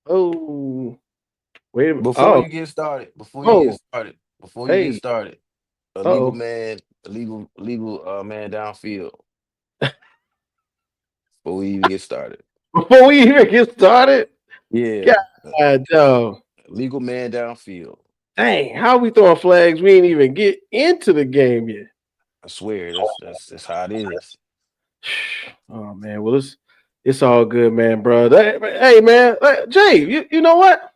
Oh, wait a minute. Before you get started, Oh, before you get hey, started, a legal oh. man, legal man downfield. Before we even get started, Before we even get started, yeah, God, dog. legal man downfield. Dang, how we throwing flags? We ain't even get into the game yet. I swear, that's how it is. Oh man, well it's all good, man, bro. Hey man, Jay, you know what?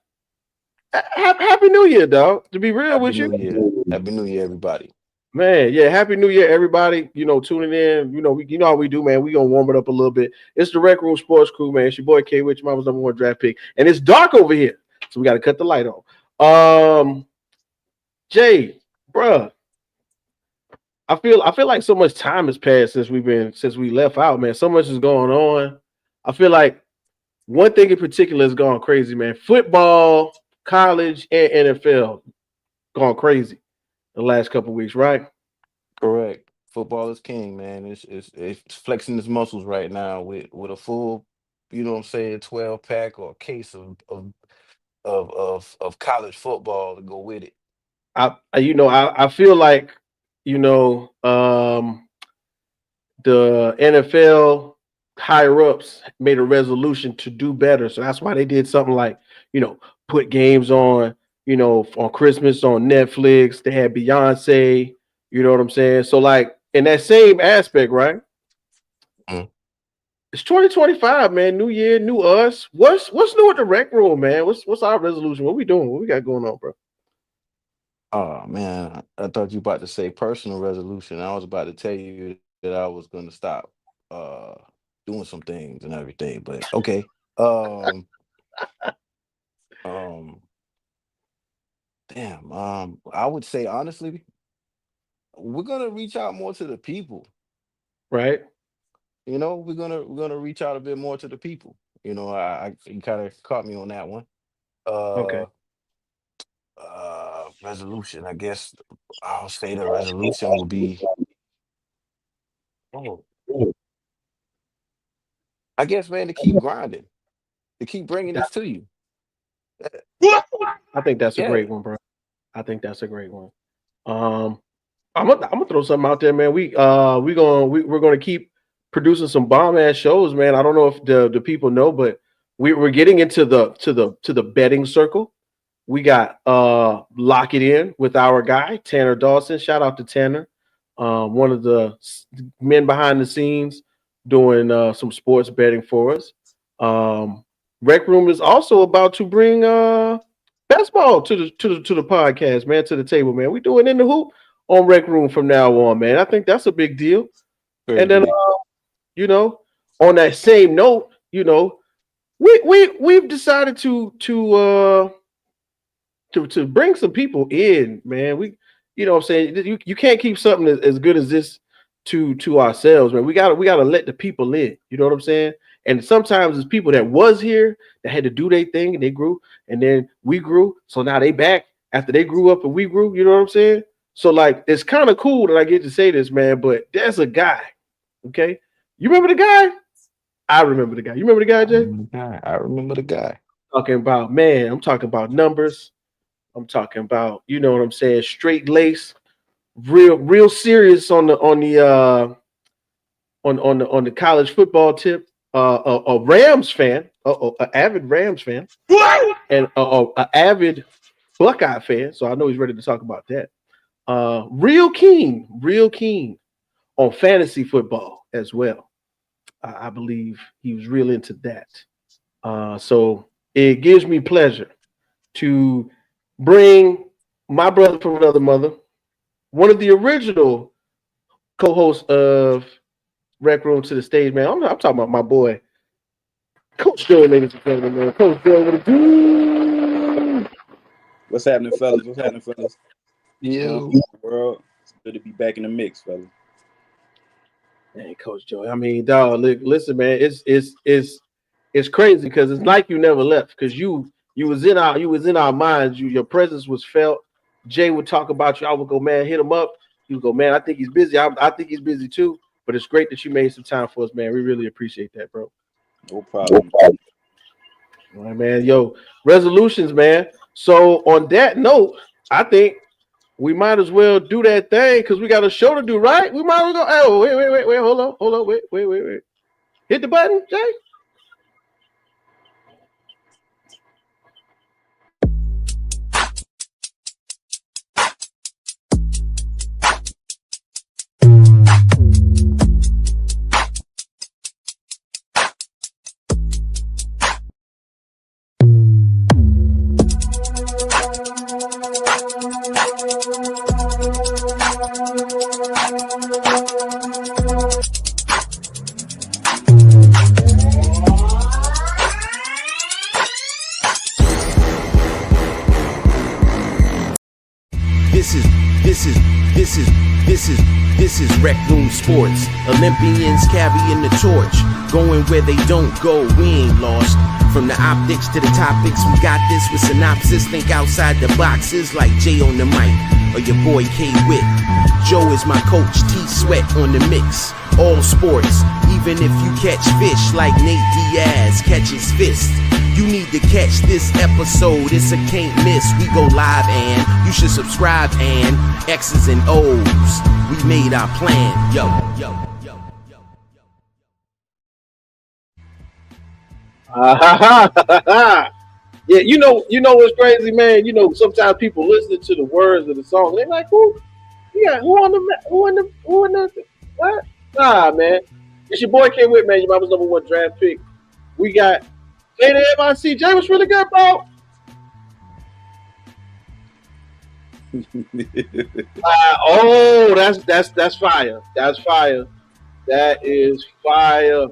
Happy New Year, dog. To be real Happy with you, New Year, Happy New Year, everybody. man. Yeah, Happy New Year, everybody. Tuning in. You know how we do, man. We gonna warm it up a little bit. It's the Rec Room Sports Crew, man. It's your boy K, Rich, mama's number one draft pick, and it's dark over here, so we got to cut the light on. Um, Jay, bruh, I feel like so much time has passed since we left out, man. So much is going on. I feel like one thing in particular has gone crazy, man. Football, college, and NFL gone crazy the last couple of weeks, right? Correct. Football is king, man. It's flexing his muscles right now with a full, you know what I'm saying, 12 pack or case of college football to go with it. I feel like you know um, the NFL higher ups made a resolution to do better, so that's why they did something like you know put games on on Christmas on Netflix. They had Beyonce, you know what I'm saying? So like in that same aspect, right? Mm. It's 2025, man. New year, new us. What's new with the rec room, man? What's our resolution? What we doing? What we got going on, bro? Oh man, I thought you about to say personal resolution. I was about to tell you that I was gonna stop uh doing some things and everything, but okay. Um um damn, I would say honestly, we're gonna reach out more to the people. Right? We're gonna reach out a bit more to the people. I you kind of caught me on that one. Okay. Uh Resolution. I guess I'll say the resolution will be, oh, I guess, man, to keep grinding, to keep bringing this to you. Uh, I think that's a Yeah, great one, bro. I think that's a great one. Um, I'm gonna throw something out there, man. We're gonna keep producing some bomb ass shows, man. I don't know if the people know, but we're getting into the betting circle. We got Lock It In with our guy Tanner Dawson. Shout out to Tanner, one of the men behind the scenes doing some sports betting for us. Um, Rec Room is also about to bring basketball to the podcast, man, to the table, man. We doing in the hoop on Rec Room from now on, man. I think that's a big deal. very And then big. you know, on that same note, we've decided to bring some people in, man. What I'm saying, you can't keep something as good as this to ourselves, man. We gotta let the people in. You know what I'm saying? And sometimes it's people that was here that had to do their thing and they grew, and then we grew, so now they back after they grew up and we grew. You know what I'm saying? So like, it's kind of cool that I get to say this, man. But there's a guy. Okay, you remember the guy? I remember the guy. You remember the guy, I Jay? remember the guy. I remember the guy. Talking about, man. I'm talking about numbers. I'm talking about, you know what I'm saying, straight lace, real serious on the college football tip. A Rams fan, an avid Rams fan, and a avid Buckeye fan. So I know he's ready to talk about that. Real keen on fantasy football as well. I believe he was real into that. So it gives me pleasure to bring my brother from another mother, one of the original co-hosts of Rec Room to the stage, man. I'm talking about my boy, Coach Joe, ladies and gentlemen, man. Coach Joe, what it do? What's happening, fellas? What's happening, fellas? What's going on You. in the world? It's good to be back in the mix, fellas. Hey, Coach Joe. I mean, dog, listen, man. It's crazy because it's like you never left because you was in our minds. Your presence was felt. Jay would talk about you. I would go, man, hit him up. He would go, man. I think he's busy. I think he's busy too. But it's great that you made some time for us, man. We really appreciate that, bro. No problem. All right, man. Yo, resolutions, man. So on that note, I think we might as well do that thing because we got a show to do, right? We might as well go. Oh, wait. Hold on. Wait. Hit the button, Jay. This is this is this is this is this is Rec Room Sports. Olympians carrying the torch, going where they don't go. We ain't lost. From the optics to the topics, we got this with synopsis. Think outside the boxes like Jay on the mic or your boy K Witt. Joe is my coach, T Sweat on the mix. All sports, even if you catch fish like Nate Diaz catches fists. You need to catch this episode, it's a can't miss. We go live and you should subscribe and X's and O's. We made our plan, yo. Yeah, you know what's crazy, man. You know, sometimes people listen to the words of the song. They're like, who? Yeah, who on the what? Nah, man. It's your boy K Witt, man. Your mama's #1 draft pick. We got Jay the MIC. Jay was really good, bro. Oh, that's fire. That's fire. That is fire,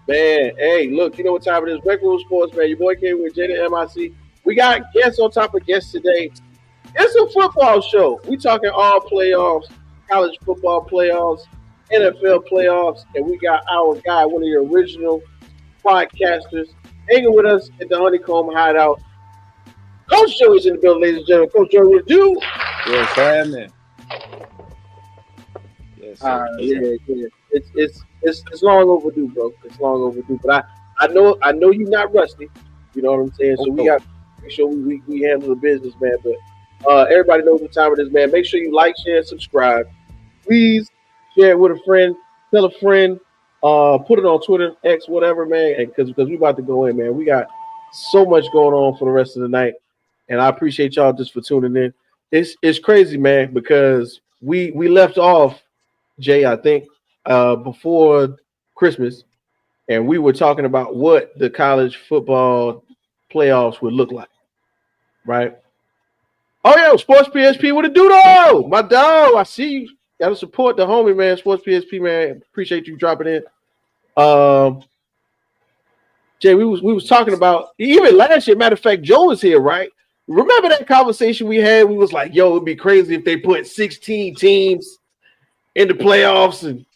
man. Hey, look, you know what time it is? Rec Room Sports, man. Your boy K with Jay the MIC. We got guests on top of guests today. It's a football show. We talking all playoffs, college football playoffs, NFL playoffs, and we got our guy, one of the original podcasters, hanging with us at the Honeycomb Hideout. Coach Joey's in the building, ladies and gentlemen. Coach Joey, what do? Yes, happening. Yes, sir. Yeah. It's long overdue, bro. It's long overdue. But I know you're not rusty. You know what I'm saying? So we got to make sure we handle the business, man. But everybody knows what time it is, man. Make sure you like, share, and subscribe. Please share it with a friend. Tell a friend. Put it on Twitter, X, whatever, man. Because we about to go in, man. We got so much going on for the rest of the night, and I appreciate y'all just for tuning in. It's crazy, man, because we left off, Jay, I think, before Christmas, and we were talking about what the college football playoffs would look like, right? Oh yeah, Sports PSP, what it do though? My dog, I see you. Gotta support the homie, man. Sports PSP, man. Appreciate you dropping in. Jay, we was talking about even last year. Matter of fact, Joe was here, right? Remember that conversation we had? We was like, "Yo, it'd be crazy if they put 16 teams in the playoffs, and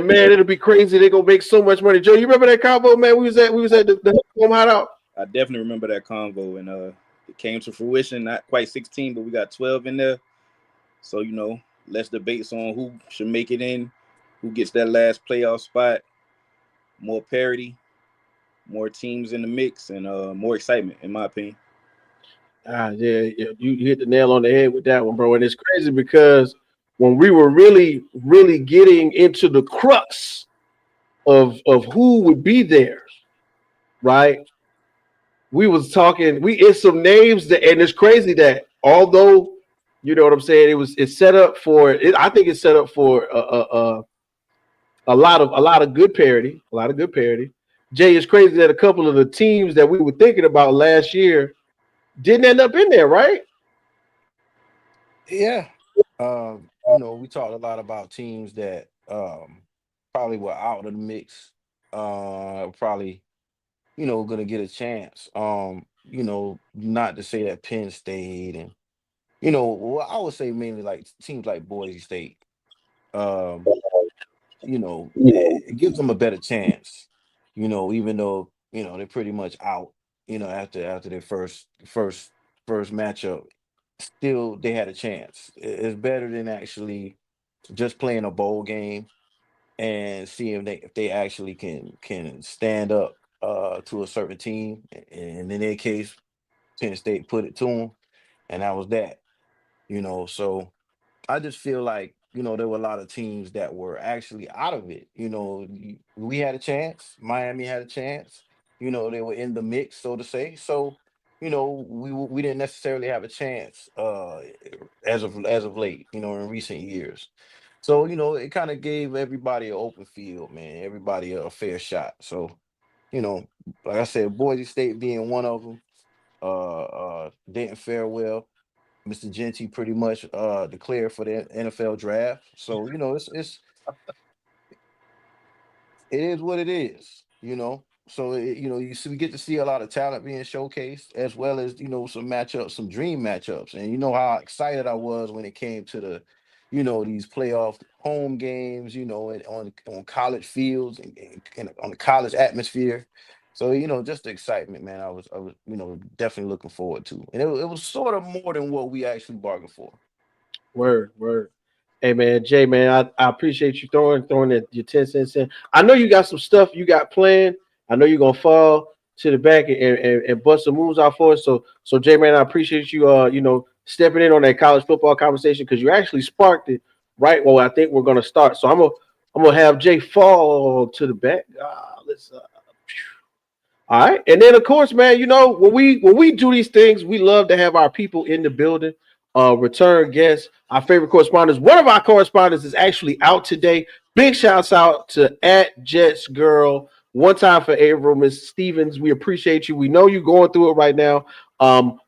man, it'll be crazy. They're gonna make so much money." Joe, you remember that combo, man? We was at the home hideout. I definitely remember that convo, and it came to fruition. Not quite 16, but we got 12 in there. So less debates on who should make it in, who gets that last playoff spot. More parity, more teams in the mix, and more excitement, in my opinion. Yeah, you hit the nail on the head with that one, bro. And it's crazy because when we were really, really getting into the crux of who would be there, right? We was talking. It's some names that, and it's crazy that although you know what I'm saying, it's set up for. I think it's set up for a lot of good parity. A lot of good parity. Jay, it's crazy that a couple of the teams that we were thinking about last year didn't end up in there, right? Yeah. We talked a lot about teams that probably were out of the mix. Probably, gonna get a chance. Not to say that Penn State and well, I would say mainly like teams like Boise State. Um, it gives them a better chance. Even though they're pretty much out. After their first matchup, still they had a chance. It's better than actually just playing a bowl game and seeing if they actually can stand up to a certain team, and in their case, Penn State put it to them, and that was that. So I just feel like, there were a lot of teams that were actually out of it. We had a chance. Miami had a chance. They were in the mix, so to say. So, we didn't necessarily have a chance as of late, in recent years. So, it kind of gave everybody an open field, man. Everybody a fair shot. So, you know, like I said, Boise State being one of them, didn't fare well. Mr. Genty pretty much declared for the NFL draft. So, it is what it is. So we get to see a lot of talent being showcased, as well as some matchups, some dream matchups. And you know how excited I was when it came to these playoff home games, and on college fields and on the college atmosphere. So just the excitement, man. I was definitely looking forward to, and it was sort of more than what we actually bargained for. Word, word. Hey man, Jay man, I appreciate you throwing your 10 cents in. I know you got some stuff you got planned. I know you're gonna fall to the back and bust some moves out for us. So Jay man, I appreciate you stepping in on that college football conversation because you actually sparked it right. Well, I think we're gonna start. So I'm gonna have Jay fall to the back. Let's all right, and then of course, man, when we do these things, we love to have our people in the building, return guests, our favorite correspondents. One of our correspondents is actually out today. Big shouts out to at Jets Girl. One time for April, Miss Stevens. We appreciate you. We know you're going through it right now.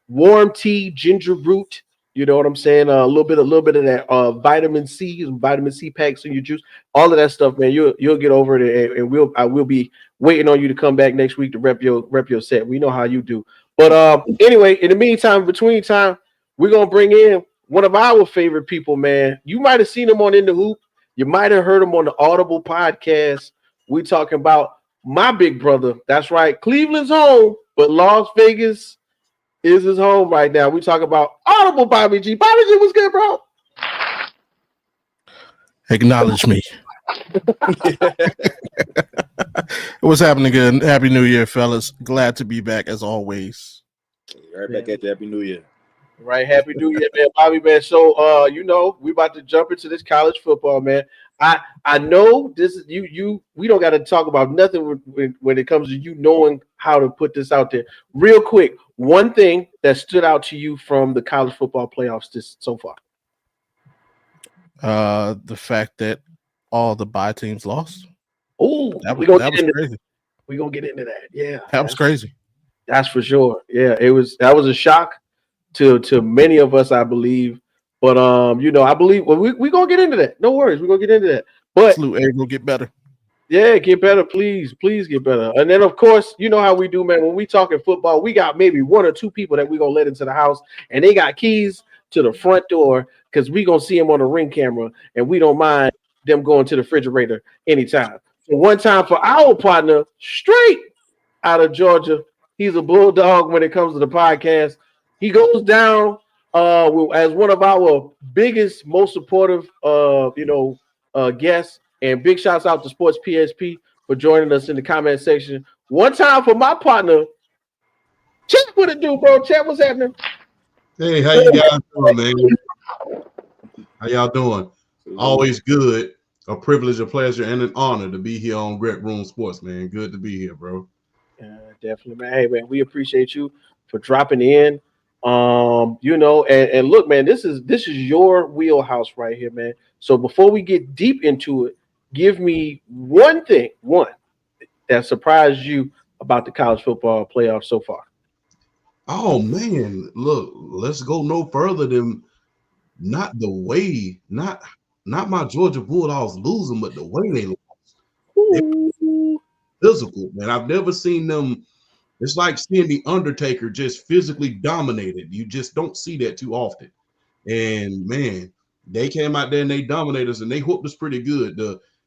Warm tea, ginger root. You know what I'm saying? A little bit of that vitamin C, vitamin C packs in your juice. All of that stuff, man. You'll get over it, and I will be waiting on you to come back next week to rep your set. We know how you do. But anyway, in the meantime, between time, we're gonna bring in one of our favorite people, man. You might have seen him on In the Hoop. You might have heard him on the Audible podcast. We talking about my big brother. That's right. Cleveland's home, but Las Vegas is his home right now. We talk about Audible Bobby G. Bobby G, what's good, bro? Acknowledge me. What's happening? Good. Happy New Year, fellas. Glad to be back as always. Right back at you. Happy New Year. Right, happy New Year, man, Bobby, man. So, we about to jump into this college football, man. I know this is you. We don't got to talk about nothing when it comes to you knowing how to put this out there. Real quick, one thing that stood out to you from the college football playoffs so far. The fact that all the bye teams lost. Oh, that was crazy. We're gonna get into that. Yeah, that was crazy. That's for sure. Yeah, that was a shock to many of us, I believe. But I believe we're gonna get into that. No worries, we're gonna get into that. But Salute, A, will get better. Yeah, get better, please get better. And then of course, you know how we do, man. When we talking football, we got maybe one or two people that we're gonna let into the house, and they got keys to the front door because we gonna see them on the ring camera, and we don't mind them going to the refrigerator anytime. So one time for our partner, straight out of Georgia, he's a bulldog when it comes to the podcast. He goes down as one of our biggest, most supportive, guests. And big shouts out to Sports PSP for joining us in the comment section. One time for my partner, Chet, what it do, bro? Chet, what's happening? Hey, how you guys doing, man? How y'all doing? Always good. A privilege, a pleasure, and an honor to be here on Rec Room Sports, man. Good to be here, bro. Definitely, man. Hey, man, we appreciate you for dropping in. And look, man, this is your wheelhouse right here, man. So before we get deep into it, give me one that surprised you about the college football playoffs so far. Oh man, look, let's go no further than not my Georgia Bulldogs losing, but the way they lost. Physical, man. I've never seen them. It's like seeing the Undertaker just physically dominated. You just don't see that too often. And man, they came out there and they dominated us and they whooped us pretty good.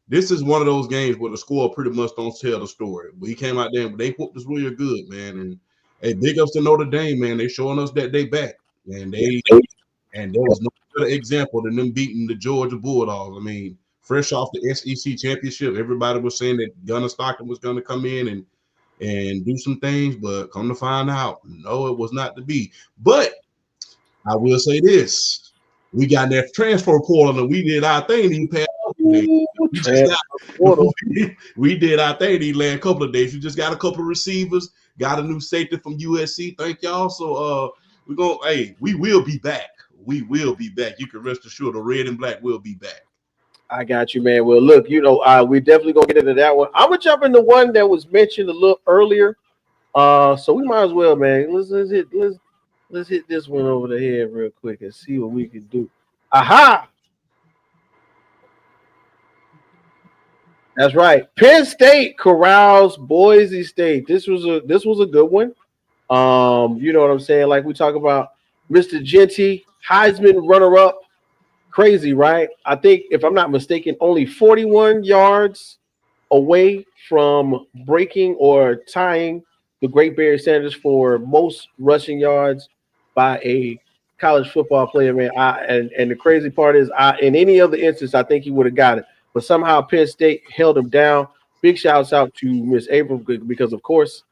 This is one of those games where the score pretty much don't tell the story. We came out there and they whooped us really good, man. And hey, big ups to Notre Dame, man. They showing us that they back. And there was no better example than them beating the Georgia Bulldogs. I mean, fresh off the SEC championship, everybody was saying that Gunnar Stockton was going to come in and and do some things, but come to find out, no, it was not to be. But I will say this: we got in that transfer portal and we did our thing these past couple days. We did our thing these last couple of days. We just got a couple of receivers, got a new safety from USC. Thank y'all. So we will be back. We will be back. You can rest assured the red and black will be back. I got you, man. Well, look, we definitely gonna get into that one. I'm gonna jump into one that was mentioned a little earlier. So we might as well, man. Let's hit this one over the head real quick and see what we can do. Aha! That's right. Penn State corrals Boise State. This was a good one. You know what I'm saying? Like we talk about Mr. Genty, Heisman runner-up. Crazy, right? I think, if I'm not mistaken, only 41 yards away from breaking or tying the Great Barrier Sanders for most rushing yards by a college football player, man. And the crazy part is, in any other instance, I think he would have got it. But somehow Penn State held him down. Big shouts out to Miss April, because, of course,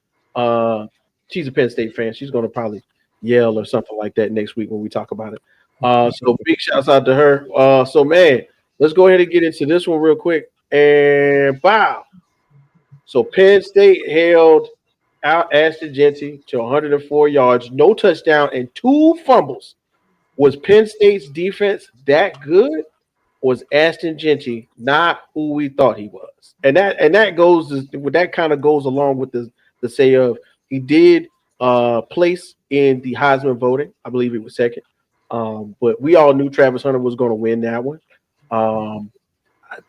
she's a Penn State fan. She's going to probably yell or something like that next week when we talk about it. So big shouts out to her. So, man, let's go ahead and get into this one real quick. And wow. So Penn State held out Ashton Genty to 104 yards, no touchdown, and 2 fumbles. Was Penn State's defense that good? Was Ashton Genty not who we thought he was? And that kind of goes along with the say of he did place in the Heisman voting. I believe he was second. But we all knew Travis Hunter was going to win that one.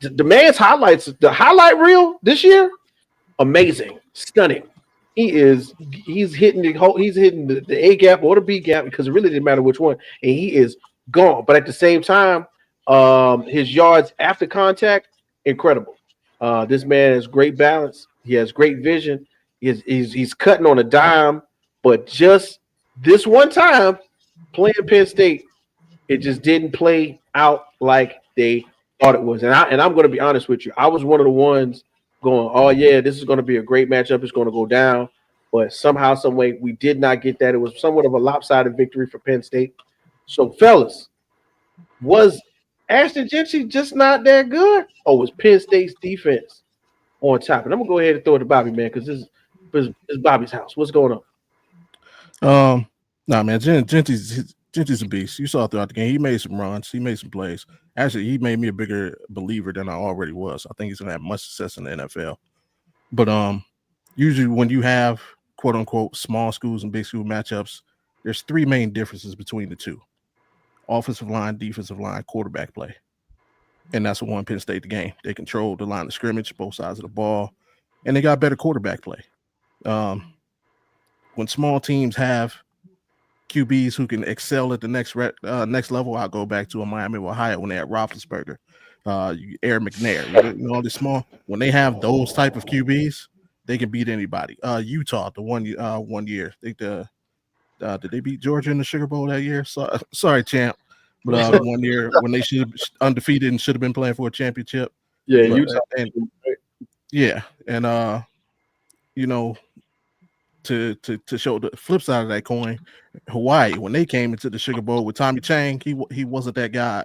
The man's highlights, the highlight reel this year, amazing, stunning. He's hitting the A gap or the B gap, because it really didn't matter which one, and he is gone. But at the same time, his yards after contact, incredible. This man has great balance. He has great vision. He's cutting on a dime, but just this one time playing Penn State, it just didn't play out like they thought it was. And I'm going to be honest with you. I was one of the ones going, oh, yeah, this is going to be a great matchup. It's going to go down. But somehow, some way, we did not get that. It was somewhat of a lopsided victory for Penn State. So, fellas, was Ashton Genty just not that good? Or was Penn State's defense on top? And I'm going to go ahead and throw it to Bobby, man, because this is Bobby's house. What's going on? Nah, man, Genty's a beast. You saw throughout the game. He made some runs. He made some plays. Actually, he made me a bigger believer than I already was. I think he's gonna have much success in the NFL. But usually when you have quote unquote small schools and big school matchups, there's 3 main differences between the two: offensive line, defensive line, quarterback play. And that's what won Penn State the game. They controlled the line of scrimmage, both sides of the ball, and they got better quarterback play. When small teams have QBs who can excel at the next level, I'll go back to a Miami of Ohio when they had Roethlisberger, Aaron McNair, all the small. When they have those type of QBs, they can beat anybody. Utah, the one year, I think did they beat Georgia in the Sugar Bowl that year? Sorry, champ, but 1 year when they should have undefeated and should have been playing for a championship. Yeah, Utah. To show the flip side of that coin, Hawaii, when they came into the Sugar Bowl with Tommy Chang, he wasn't that guy.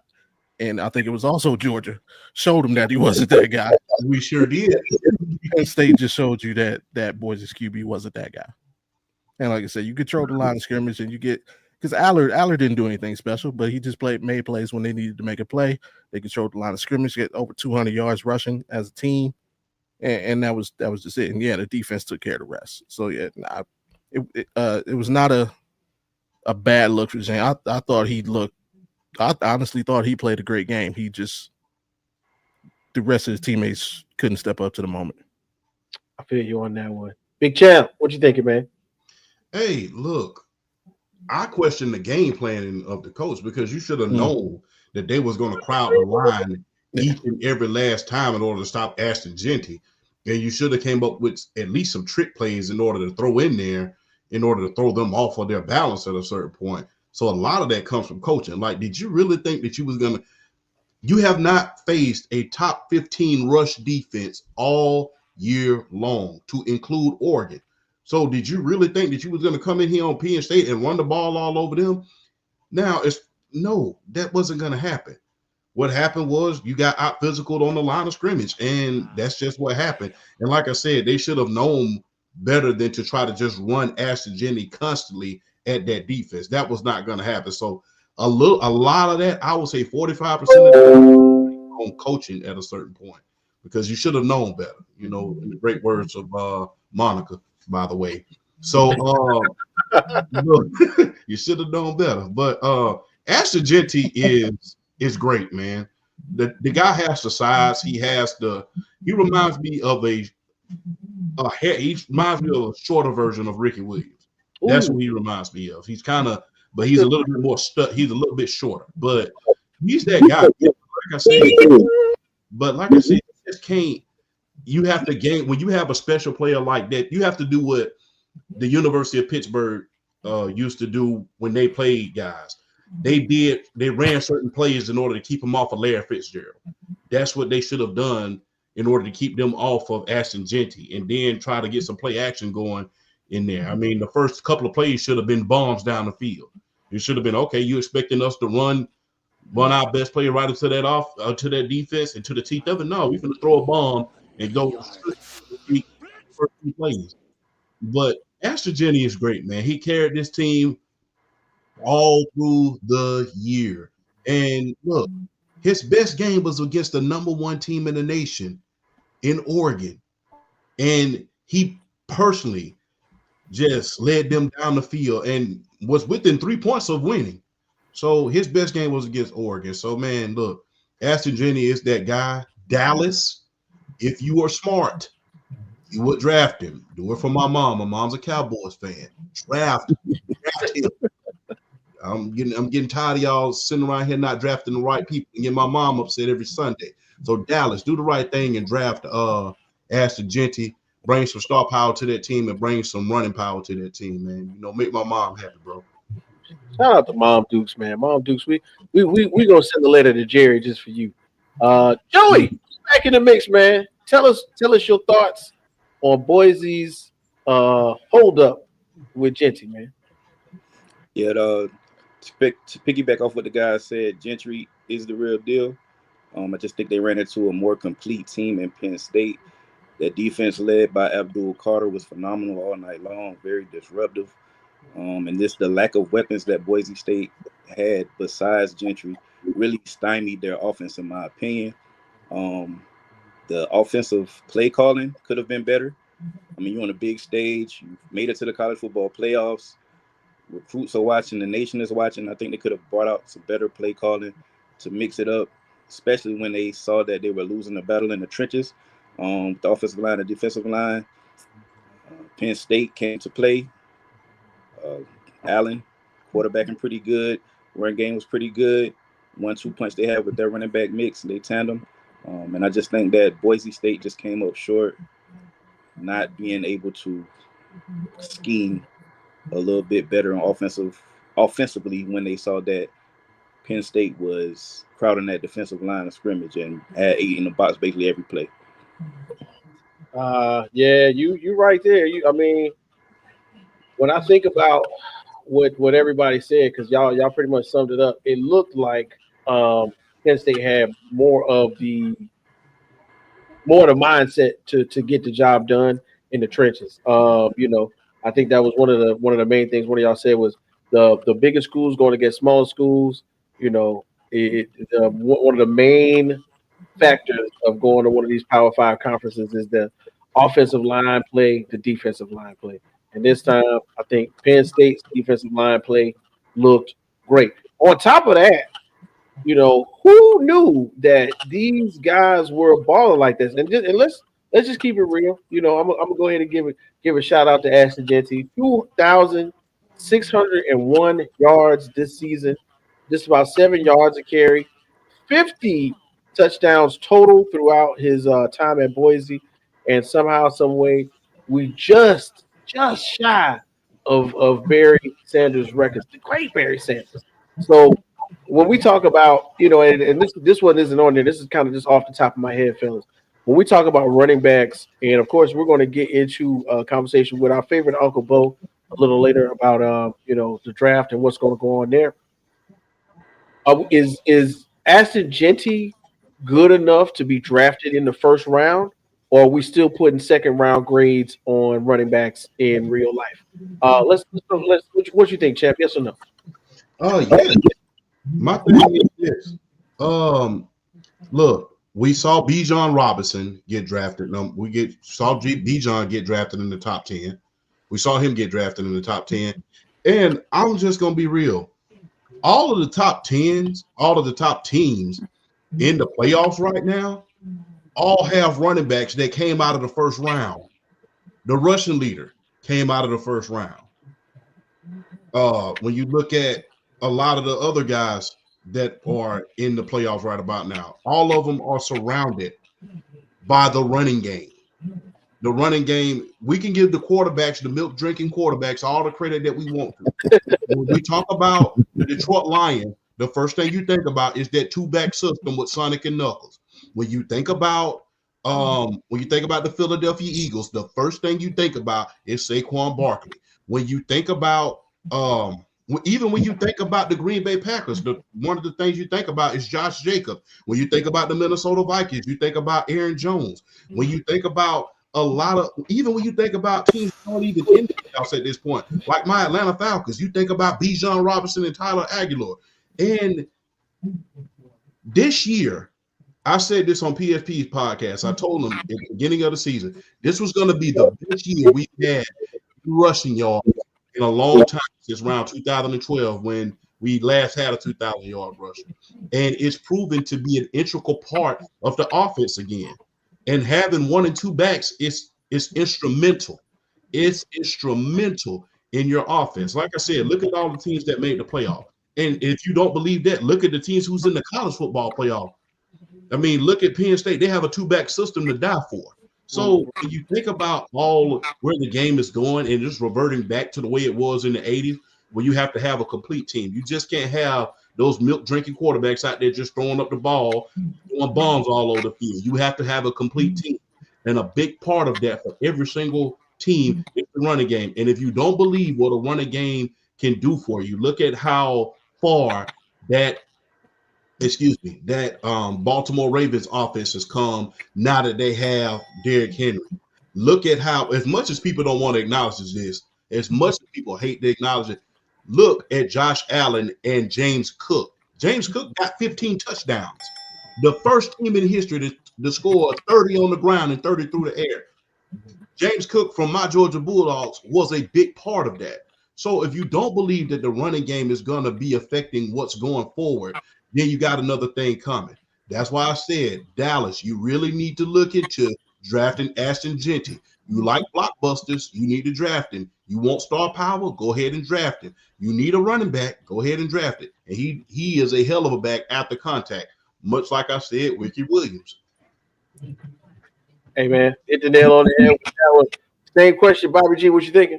And I think it was also Georgia showed him that he wasn't that guy. We sure did. Penn State just showed you that Boise's QB wasn't that guy. And like I said, you control the line of scrimmage, and you get, because Allard didn't do anything special, but he just made plays when they needed to make a play. They controlled the line of scrimmage, get over 200 yards rushing as a team. And that was just it. And yeah, the defense took care of the rest. So yeah, it was not a bad look for Jane. I thought I honestly thought he played a great game. He just, the rest of his teammates couldn't step up to the moment. I feel you on that one. Big Champ, what you thinking, man? Hey, look, I question the game planning of the coach, because you should have known that they was going to crowd the line each and every last time in order to stop Ashton Genty. And you should have came up with at least some trick plays in order to throw in there, in order to throw them off of their balance at a certain point. So a lot of that comes from coaching. Like, did you really think that you have not faced a top 15 rush defense all year long, to include Oregon. So did you really think that you was going to come in here on Penn State and run the ball all over them? Now, no, that wasn't going to happen. What happened was you got out physical on the line of scrimmage, and that's just what happened. And like I said, they should have known better than to try to just run Ashton Jennings constantly at that defense. That was not going to happen. So a lot of that, I would say 45% of that on coaching at a certain point, because you should have known better. You know, in the great words of Monica, by the way. So look, you should have known better. But Ashton Jennings is great, man. The guy has the size. He reminds me of he reminds me of a shorter version of Ricky Williams. That's what he reminds me of. He's kind of, but he's a little bit more he's a little bit shorter, but he's that guy. Like I said, you just can't. You have to gain when you have a special player like that. You have to do what the University of Pittsburgh used to do when they played guys. They ran certain plays in order to keep them off of Larry Fitzgerald. That's what they should have done in order to keep them off of Ashton Jennings, and then try to get some play action going in there. I mean, the first couple of plays should have been bombs down the field. It should have been, okay, you expecting us to run our best player right into that to that defense and to the teeth of it? No, we're going to throw a bomb and go first two plays. But Ashton Jennings is great, man. He carried this team all through the year. And look, his best game was against the number one team in the nation in Oregon. And he personally just led them down the field and was within 3 points of winning. So his best game was against Oregon. So, man, look, Ashton Jennings is that guy. Dallas, if you are smart, you would draft him. Do it for my mom. My mom's a Cowboys fan. Draft him. I'm getting tired of y'all sitting around here not drafting the right people and getting my mom upset every Sunday. So Dallas, do the right thing and draft Ashton Jennings. Bring some star power to that team and bring some running power to that team, man. You know, make my mom happy, bro. Shout out to Mom Dukes, man. Mom Dukes, we gonna send a letter to Jerry just for you. Joey, back in the mix, man. Tell us your thoughts on Boise's hold up with Gentry, man. Yeah, to piggyback off what the guy said, Gentry is the real deal. I just think they ran into a more complete team in Penn State. That defense led by Abdul Carter was phenomenal all night long, very disruptive. And the lack of weapons that Boise State had besides Gentry really stymied their offense, in my opinion. The offensive play calling could have been better. I mean, you're on a big stage. You made it to the college football playoffs. Recruits are watching. The nation is watching. I think they could have brought out some better play calling to mix it up, especially when they saw that they were losing the battle in the trenches. The offensive line, the defensive line. Penn State came to play. Allen, quarterbacking pretty good. Run game was pretty good. 1-2 punch they had with their running back mix, they tandem. And I just think that Boise State just came up short, not being able to scheme a little bit better on offensively when they saw that Penn State was crowding that defensive line of scrimmage and had 8 in the box basically every play. Yeah, you right there. I mean, when I think about what everybody said, because y'all pretty much summed it up, it looked like Penn State had more of the mindset to get the job done in the trenches. I think that was one of the main things one of y'all said was the bigger schools going against smaller schools. One of the main factors of going to one of these Power 5 conferences is the offensive line play, the defensive line play. And this time, I think Penn State's defensive line play looked great. On top of that, who knew that these guys were balling like this? And let's just keep it real. I'm gonna go ahead and give a shout out to Ashton Jennings. 2,601 yards this season, just about 7 yards a carry, 50 touchdowns total throughout his time at Boise, and somehow, some way, we just shy of Barry Sanders' records, the great Barry Sanders. So when we talk about, and this one isn't on there, this is kind of just off the top of my head, fellas. when we talk about running backs, and of course we're going to get into a conversation with our favorite Uncle Bo a little later about the draft and what's going to go on there. Is Ashton Genty good enough to be drafted in the first round, or are we still putting second round grades on running backs in real life? Let's what you think, champ? Yes or no? Oh yeah. My thing is this. Um, Look, we saw Bijan Robinson get drafted. Saw Bijan get drafted in the top 10. We saw him get drafted in the top 10. And I'm just gonna be real. All of the top 10s, all of the top teams in the playoffs right now, all have running backs that came out of the first round. The Russian leader came out of the first round. When you look at a lot of the other guys that are in the playoffs right about now, all of them are surrounded by the running game. The running game, we can give the quarterbacks, the milk drinking quarterbacks, all the credit that we want to. When we talk about the Detroit Lions, the first thing you think about is that two-back system with Sonic and Knuckles. When you think about the Philadelphia Eagles, the first thing you think about is Saquon Barkley. When you think about even when you think about the Green Bay Packers, one of the things you think about is Josh Jacobs. When you think about the Minnesota Vikings, you think about Aaron Jones. When you think about even when you think about teams that aren't even in the playoffs at this point, like my Atlanta Falcons, you think about Bijan Robinson and Tyler Aguilar. And this year, I said this on PFP's podcast. I told them at the beginning of the season, this was going to be the best year we've had rushing yards in a long time since around 2012 when we last had a 2,000-yard rusher. And it's proven to be an integral part of the offense again. And having one and two backs is instrumental. It's instrumental in your offense. Like I said, look at all the teams that made the playoff. And if you don't believe that, look at the teams who's in the college football playoff. I mean, look at Penn State. They have a two-back system to die for. So when you think about all where the game is going and just reverting back to the way it was in the 80s, where you have to have a complete team. You just can't have those milk-drinking quarterbacks out there just throwing up the ball, throwing bombs all over the field. You have to have a complete team. And a big part of that for every single team is the running game. And if you don't believe what a running game can do for you, look at how far that Baltimore Ravens offense has come now that they have Derrick Henry. Look at how, as much as people don't want to acknowledge this, as much as people hate to acknowledge it, look at Josh Allen and James Cook. James Cook got 15 touchdowns. The first team in history to score 30 on the ground and 30 through the air. James Cook from my Georgia Bulldogs was a big part of that. So if you don't believe that the running game is going to be affecting what's going forward, then you got another thing coming. That's why I said, Dallas, you really need to look into drafting Ashton Genty. You like blockbusters, you need to draft him. You want star power, go ahead and draft him. You need a running back, go ahead and draft it. And he is a hell of a back after contact, much like I said, Ricky Williams. Hey man, hit the nail on the head with that one. Same question, Bobby G. What you thinking?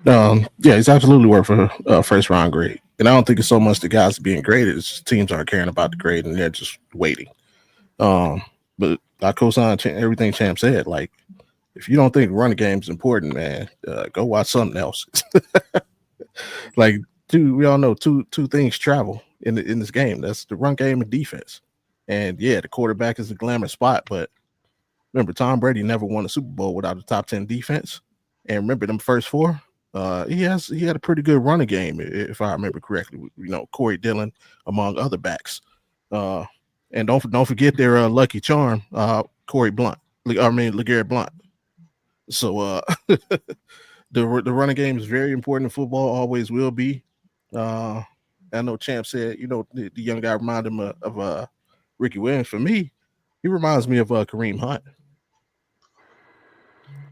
Yeah, he's absolutely worth a first round grade. And I don't think it's so much the guys being graded, it's just teams aren't caring about the grade and they're just waiting. But I co-sign everything Champ said. Like, if you don't think running game is important, man, go watch something else. Like, we all know two things travel in this game. That's the run game and defense. And yeah, the quarterback is a glamour spot, but remember, Tom Brady never won a Super Bowl without a top 10 defense. And remember them first four? He had a pretty good running game, if I remember correctly. You know, Corey Dillon, among other backs. And don't forget their lucky charm, Corey Blunt. LeGarrette Blunt. So the running game is very important in football, always will be. I know Champ said, you know, the young guy reminded him of Ricky Williams. For me, he reminds me of Kareem Hunt.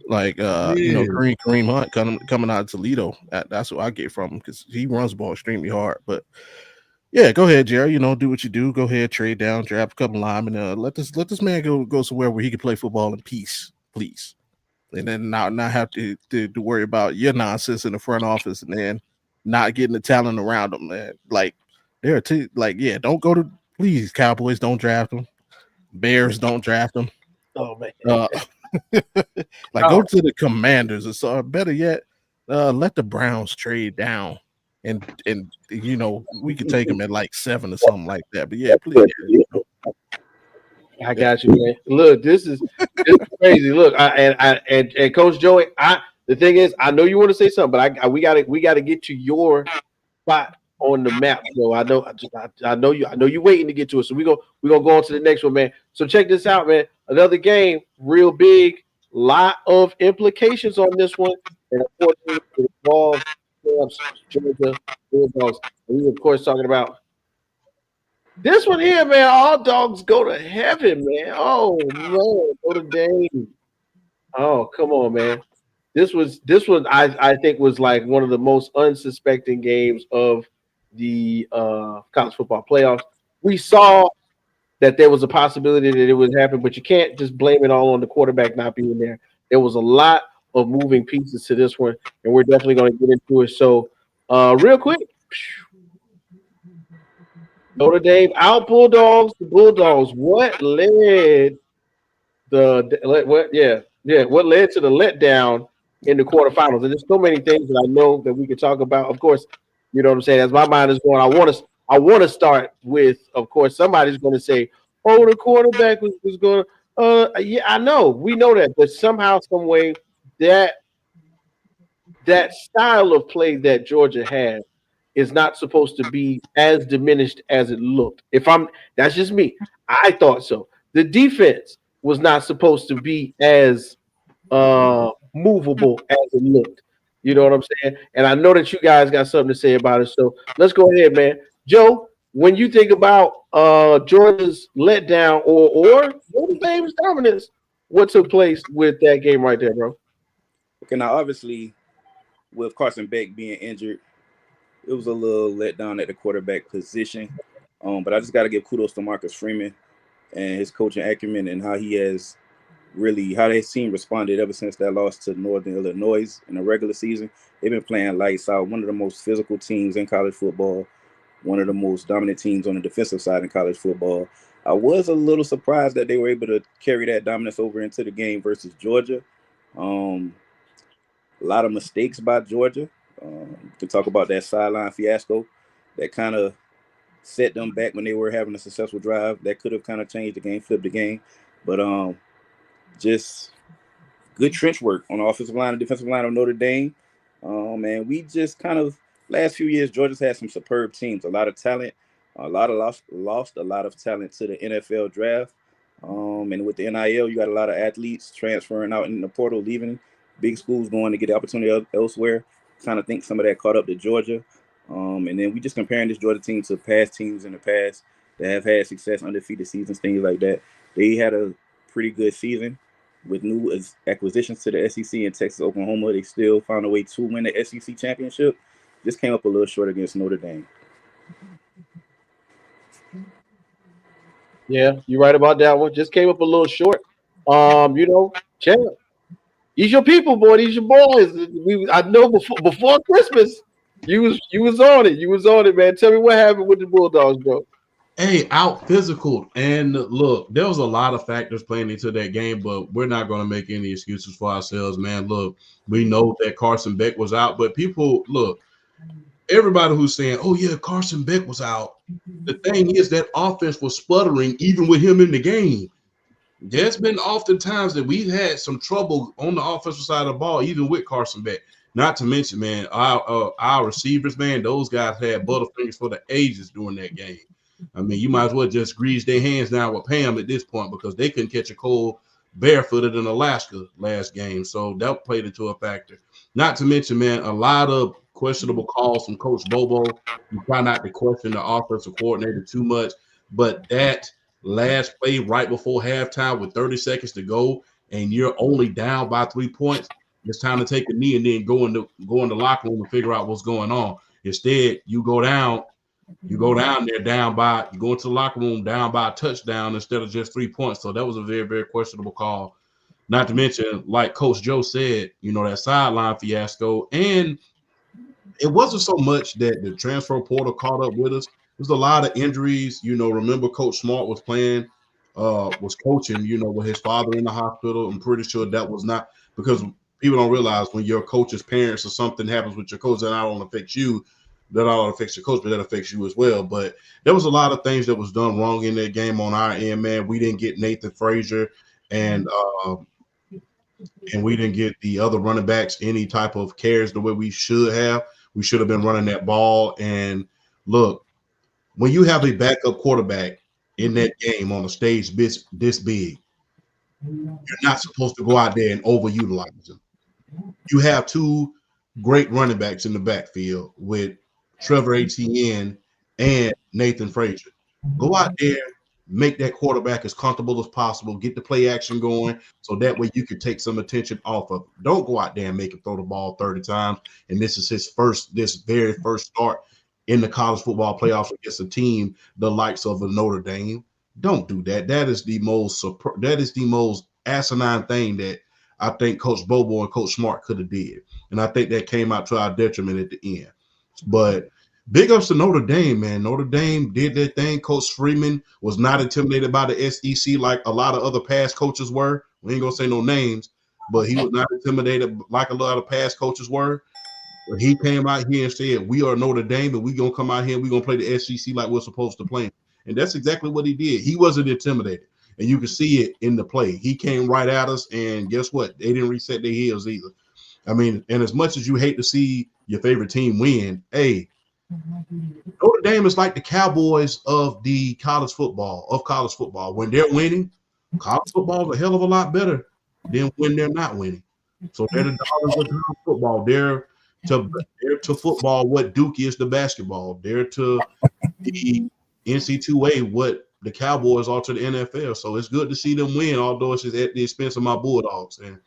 Like you know, Kareem Hunt coming out of Toledo. That's what I get from him because he runs the ball extremely hard. But yeah, go ahead, Jerry. You know, do what you do. Go ahead, trade down, draft a couple linemen. Let this man go somewhere where he can play football in peace, please. And then not have to worry about your nonsense in the front office and then not getting the talent around him, man. Like don't go to please, Cowboys, don't draft him. Bears don't draft him. Oh man. Go to the Commanders, or better yet, let the Browns trade down, and we could take him at like 7 or something like that. But yeah, please. I got you, man. Look, this is crazy. Look, and Coach Joey, the thing is, I know you want to say something, but we gotta get to your spot on the map. So I know you waiting to get to it. So we're gonna go on to the next one, man. So check this out, man. Another game, real big, lot of implications on this one, and unfortunately, it involves Georgia Bulldogs. And we of course talking about this one here, man. All dogs go to heaven, man. Oh man, Notre Dame. Oh, come on, man. This one I think was like one of the most unsuspecting games of the college football playoffs. We saw that there was a possibility that it would happen, but you can't just blame it all on the quarterback not being there. There was a lot of moving pieces to this one, and we're definitely going to get into it. So, real quick, Notre Dame out Bulldogs. The Bulldogs. What led what led to the letdown in the quarterfinals? And there's so many things that I know that we can talk about. Of course, you know what I'm saying. As my mind is going, I want to start with, of course, somebody's going to say, "Oh, the quarterback was going." Yeah, I know, we know that, but somehow, some way, that style of play that Georgia had is not supposed to be as diminished as it looked. That's just me. I thought so. The defense was not supposed to be as movable as it looked. You know what I'm saying? And I know that you guys got something to say about it. So let's go ahead, man. Joe, when you think about Georgia's letdown or Notre Dame's dominance, what took place with that game right there, bro? Okay, now obviously with Carson Beck being injured, it was a little letdown at the quarterback position. But I just got to give kudos to Marcus Freeman and his coaching acumen and how their team responded ever since that loss to Northern Illinois in the regular season. They've been playing lights out. One of the most physical teams in college football, one of the most dominant teams on the defensive side in college football. I was a little surprised that they were able to carry that dominance over into the game versus Georgia. A lot of mistakes by Georgia. To talk about that sideline fiasco that kind of set them back when they were having a successful drive. That could have kind of changed the game, flipped the game. But just good trench work on the offensive line and defensive line of Notre Dame. And we just kind of, last few years, Georgia's had some superb teams, a lot of talent, a lot of lost a lot of talent to the NFL draft. And with the NIL, you got a lot of athletes transferring out in the portal, leaving big schools, going to get the opportunity elsewhere. Kind of think some of that caught up to Georgia. And then we just comparing this Georgia team to past teams in the past that have had success, undefeated seasons, things like that. They had a pretty good season with new acquisitions to the SEC and Texas, Oklahoma. They still found a way to win the SEC championship. Just came up a little short against Notre Dame. Yeah, you're right about that one. Just came up a little short. Champ, these your people, boy. These your boys. I know before Christmas, you was on it. You was on it, man. Tell me what happened with the Bulldogs, bro. Hey, out physical. And look, there was a lot of factors playing into that game, but we're not going to make any excuses for ourselves, man. Look, we know that Carson Beck was out, but everybody who's saying, "Oh yeah, Carson Beck was out," the thing is that offense was sputtering even with him in the game. There's been oftentimes that we've had some trouble on the offensive side of the ball, even with Carson Beck. Not to mention, man, our receivers, man, those guys had butterfingers for the ages during that game. I mean, you might as well just grease their hands down with Pam at this point because they couldn't catch a cold barefooted in Alaska last game. So that played into a factor. Not to mention, man, a lot of questionable calls from Coach Bobo. You try not to question the offensive coordinator too much, but that last play right before halftime with 30 seconds to go and you're only down by 3 points, it's time to take a knee and then go in the locker room and figure out what's going on. Instead, you go down there down by, you go into the locker room down by a touchdown instead of just 3 points. So that was a very, very questionable call. Not to mention, like Coach Joe said, that sideline fiasco. And it wasn't so much that the transfer portal caught up with us. There's a lot of injuries. Remember Coach Smart was playing was coaching, with his father in the hospital. I'm pretty sure that was not because people don't realize when your coach's parents or something happens with your coach, that not only affects you, that not only affects your coach, but that affects you as well. But there was a lot of things that was done wrong in that game on our end, man. We didn't get Nathan Frazier and we didn't get the other running backs any type of carries the way we should have. We should have been running that ball. And look, when you have a backup quarterback in that game on a stage this big, you're not supposed to go out there and overutilize them. You have two great running backs in the backfield with Trevor Etienne and Nathan Frazier. Go out there, make that quarterback as comfortable as possible, get the play action going, so that way you can take some attention off of him. Don't go out there and make him throw the ball 30 times. And this is this very first start in the college football playoffs against a team the likes of a Notre Dame. Don't do that. That is the most asinine thing that I think Coach Bobo and Coach Smart could have did. And I think that came out to our detriment at the end. But big ups to Notre Dame, man. Notre Dame did their thing. Coach Freeman was not intimidated by the SEC like a lot of other past coaches were. We ain't going to say no names, but he was not intimidated like a lot of past coaches were. But he came out here and said, we are Notre Dame, and we're going to come out here and we're going to play the SEC like we're supposed to play. And that's exactly what he did. He wasn't intimidated. And you can see it in the play. He came right at us, and guess what? They didn't reset their heels either. I mean, and as much as you hate to see your favorite team win, hey, Notre Dame is like the Cowboys of college football. When they're winning, college football is a hell of a lot better than when they're not winning. So they're the dollars of college football. They're to football what Duke is to basketball. They're to the NC2A what the Cowboys are to the NFL. So it's good to see them win, although it's just at the expense of my Bulldogs. And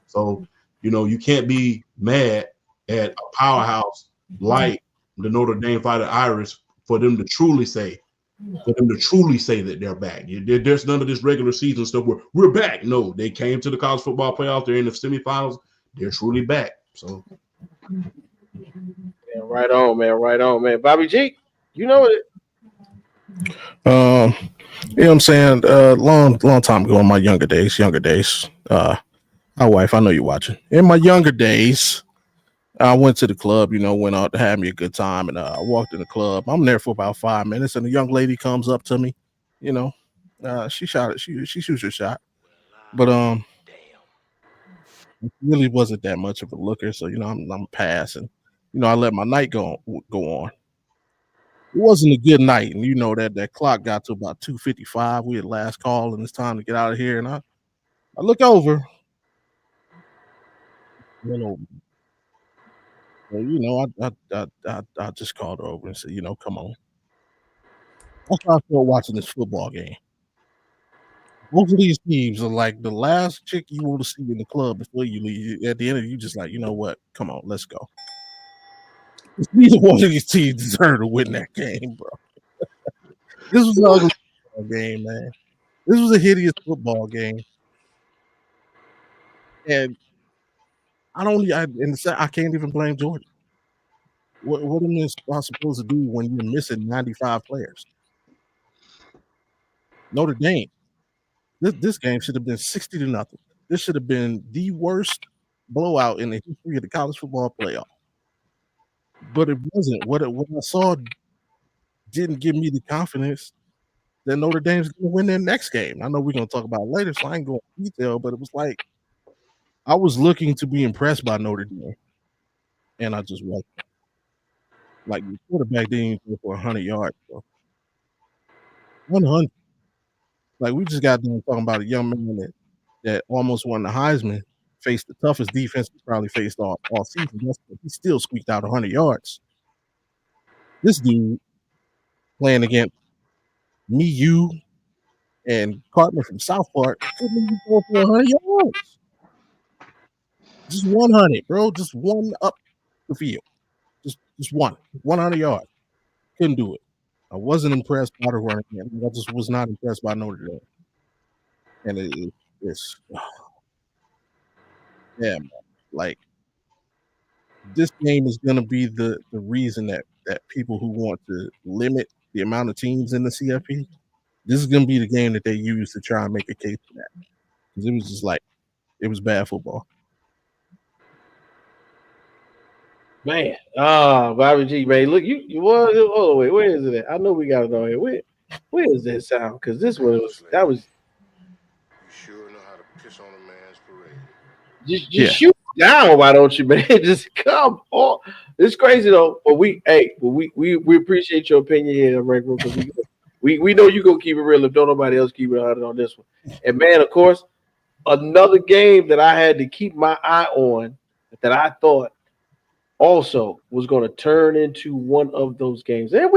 so, you can't be mad at a powerhouse like the Notre Dame Fighting Irish for them to truly say that they're back. There's none of this regular season stuff where we're back. No, they came to the college football playoff. They're in the semifinals. They're truly back. So, yeah, right on, man. Right on, man. Bobby G, you know it. You know what I'm saying? Long time ago in my younger days. My wife, I know you're watching. In my younger days, I went to the club, went out to have me a good time, and I walked in the club. I'm there for about 5 minutes, and a young lady comes up to me, she shot it, she shoots her shot. But it really wasn't that much of a looker, so I'm passing. I let my night go on. It wasn't a good night, and that clock got to about 2:55. We had last call, and it's time to get out of here. And I look over, I just called her over and said, come on. That's how I felt watching this football game. Both of these teams are like the last chick you want to see in the club before you leave. At the end of it, you just like, you know what? Come on, let's go. Neither one of these teams deserve to win that game, bro. This was an ugly football game, man. This was a hideous football game. And I can't even blame Georgia. What am I supposed to do when you're missing 95 players? Notre Dame. This game should have been 60-0. This should have been the worst blowout in the history of the college football playoff. But it wasn't. What I saw didn't give me the confidence that Notre Dame's going to win their next game. I know we're going to talk about it later, so I ain't going into detail, but it was like I was looking to be impressed by Notre Dame, and I just wasn't. Like, the quarterback didn't even go for 100 yards, bro. 100. Like, we just got done talking about a young man that almost won the Heisman, faced the toughest defense he probably faced all season. He still squeaked out 100 yards. This dude playing against me, you, and Cartman from South Park couldn't even go for 100 yards. Just 100, bro. Just one up the field. Just 100 yards. Couldn't do it. I wasn't impressed by the running game. I just was not impressed by Notre Dame. And it's yeah, man. Like, this game is going to be the reason that people who want to limit the amount of teams in the CFP, This is gonna be the game that they use to try and make a case for that. Because it was just like it was bad football. Man, Bobby G, man, look, you was. Oh wait, where is it at? I know we got it on here. Where is that sound? Because this one was that was. You sure know how to piss on a man's parade. Just shoot down, why don't you, man? Just come on. It's crazy though, but we appreciate your opinion here, Rank Room, because we know you gonna keep it real if don't nobody else keep it 100 on this one. And man, of course, another game that I had to keep my eye on that I thought also was going to turn into one of those games, and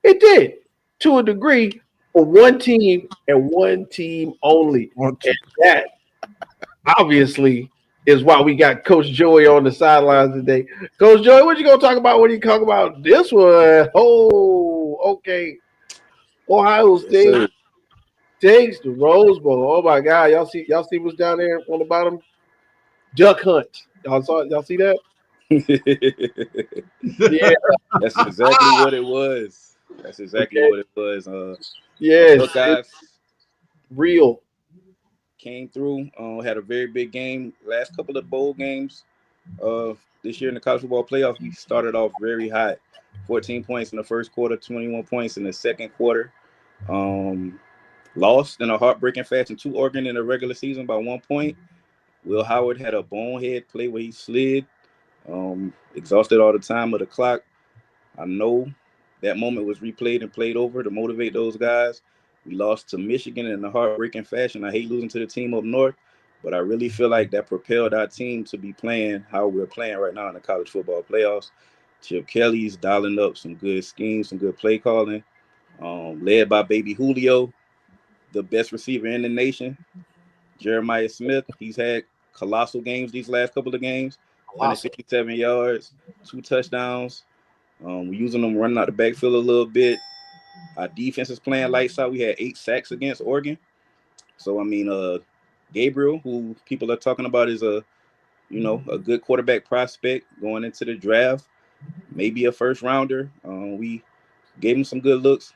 it did to a degree for one team and one team only, and that obviously is why we got Coach Joey on the sidelines today. Coach Joey, what you gonna talk about when you talk about this one? Oh, okay. Ohio State takes the Rose Bowl. Oh my God, y'all see what's down there on the bottom? Duck hunt. Y'all see that? Yeah, that's exactly what it was. That's exactly what it was. Yes, guys, real. Came through, had a very big game. Last couple of bowl games this year in the college football playoffs, we started off very hot. 14 points in the first quarter, 21 points in the second quarter. Lost in a heartbreaking fashion to Oregon in the regular season by 1 point. Will Howard had a bonehead play where he slid, exhausted all the time of the clock. I know that moment was replayed and played over to motivate those guys. We lost to Michigan in a heartbreaking fashion. I hate losing to the team up north, but I really feel like that propelled our team to be playing how we're playing right now in the college football playoffs. Chip Kelly's dialing up some good schemes, some good play calling, led by baby Julio, the best receiver in the nation. Jeremiah Smith, he's had colossal games these last couple of games, 167 yards, 2 touchdowns. We're using them running out the backfield a little bit. Our defense is playing lights out. We had 8 sacks against Oregon. So, I mean, Gabriel, who people are talking about is a good quarterback prospect going into the draft, maybe a first rounder. We gave him some good looks.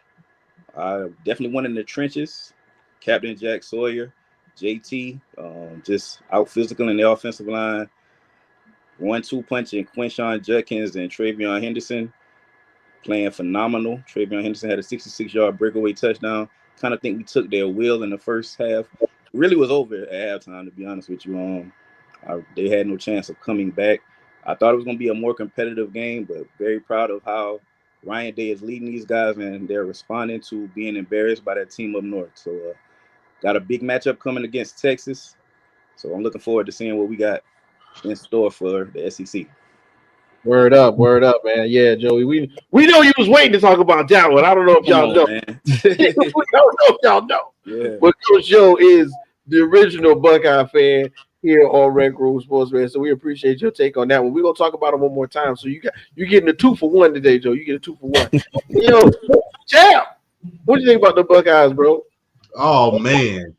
I definitely went in the trenches. Captain Jack Sawyer, JT, just out physical in the offensive line. 1-2 punching Quinshawn Judkins and Travion Henderson playing phenomenal. Travion Henderson had a 66-yard breakaway touchdown. Kind of think we took their will in the first half. It really was over at halftime, to be honest with you. They had no chance of coming back. I thought it was going to be a more competitive game, but very proud of how Ryan Day is leading these guys, and they're responding to being embarrassed by that team up north. So got a big matchup coming against Texas. So I'm looking forward to seeing what we got in store for the SEC. Word up, man. Yeah, Joey. We know you was waiting to talk about that one. I don't know if y'all know. Man. We don't know if y'all know. Yeah. But Coach Joe is the original Buckeye fan here on Red Room Sports, man. So we appreciate your take on that one. We're gonna talk about it one more time. So you're getting a 2-for-1 today, Joe. You get a 2-for-1. Yo, champ. What do you think about the Buckeyes, bro? Oh man.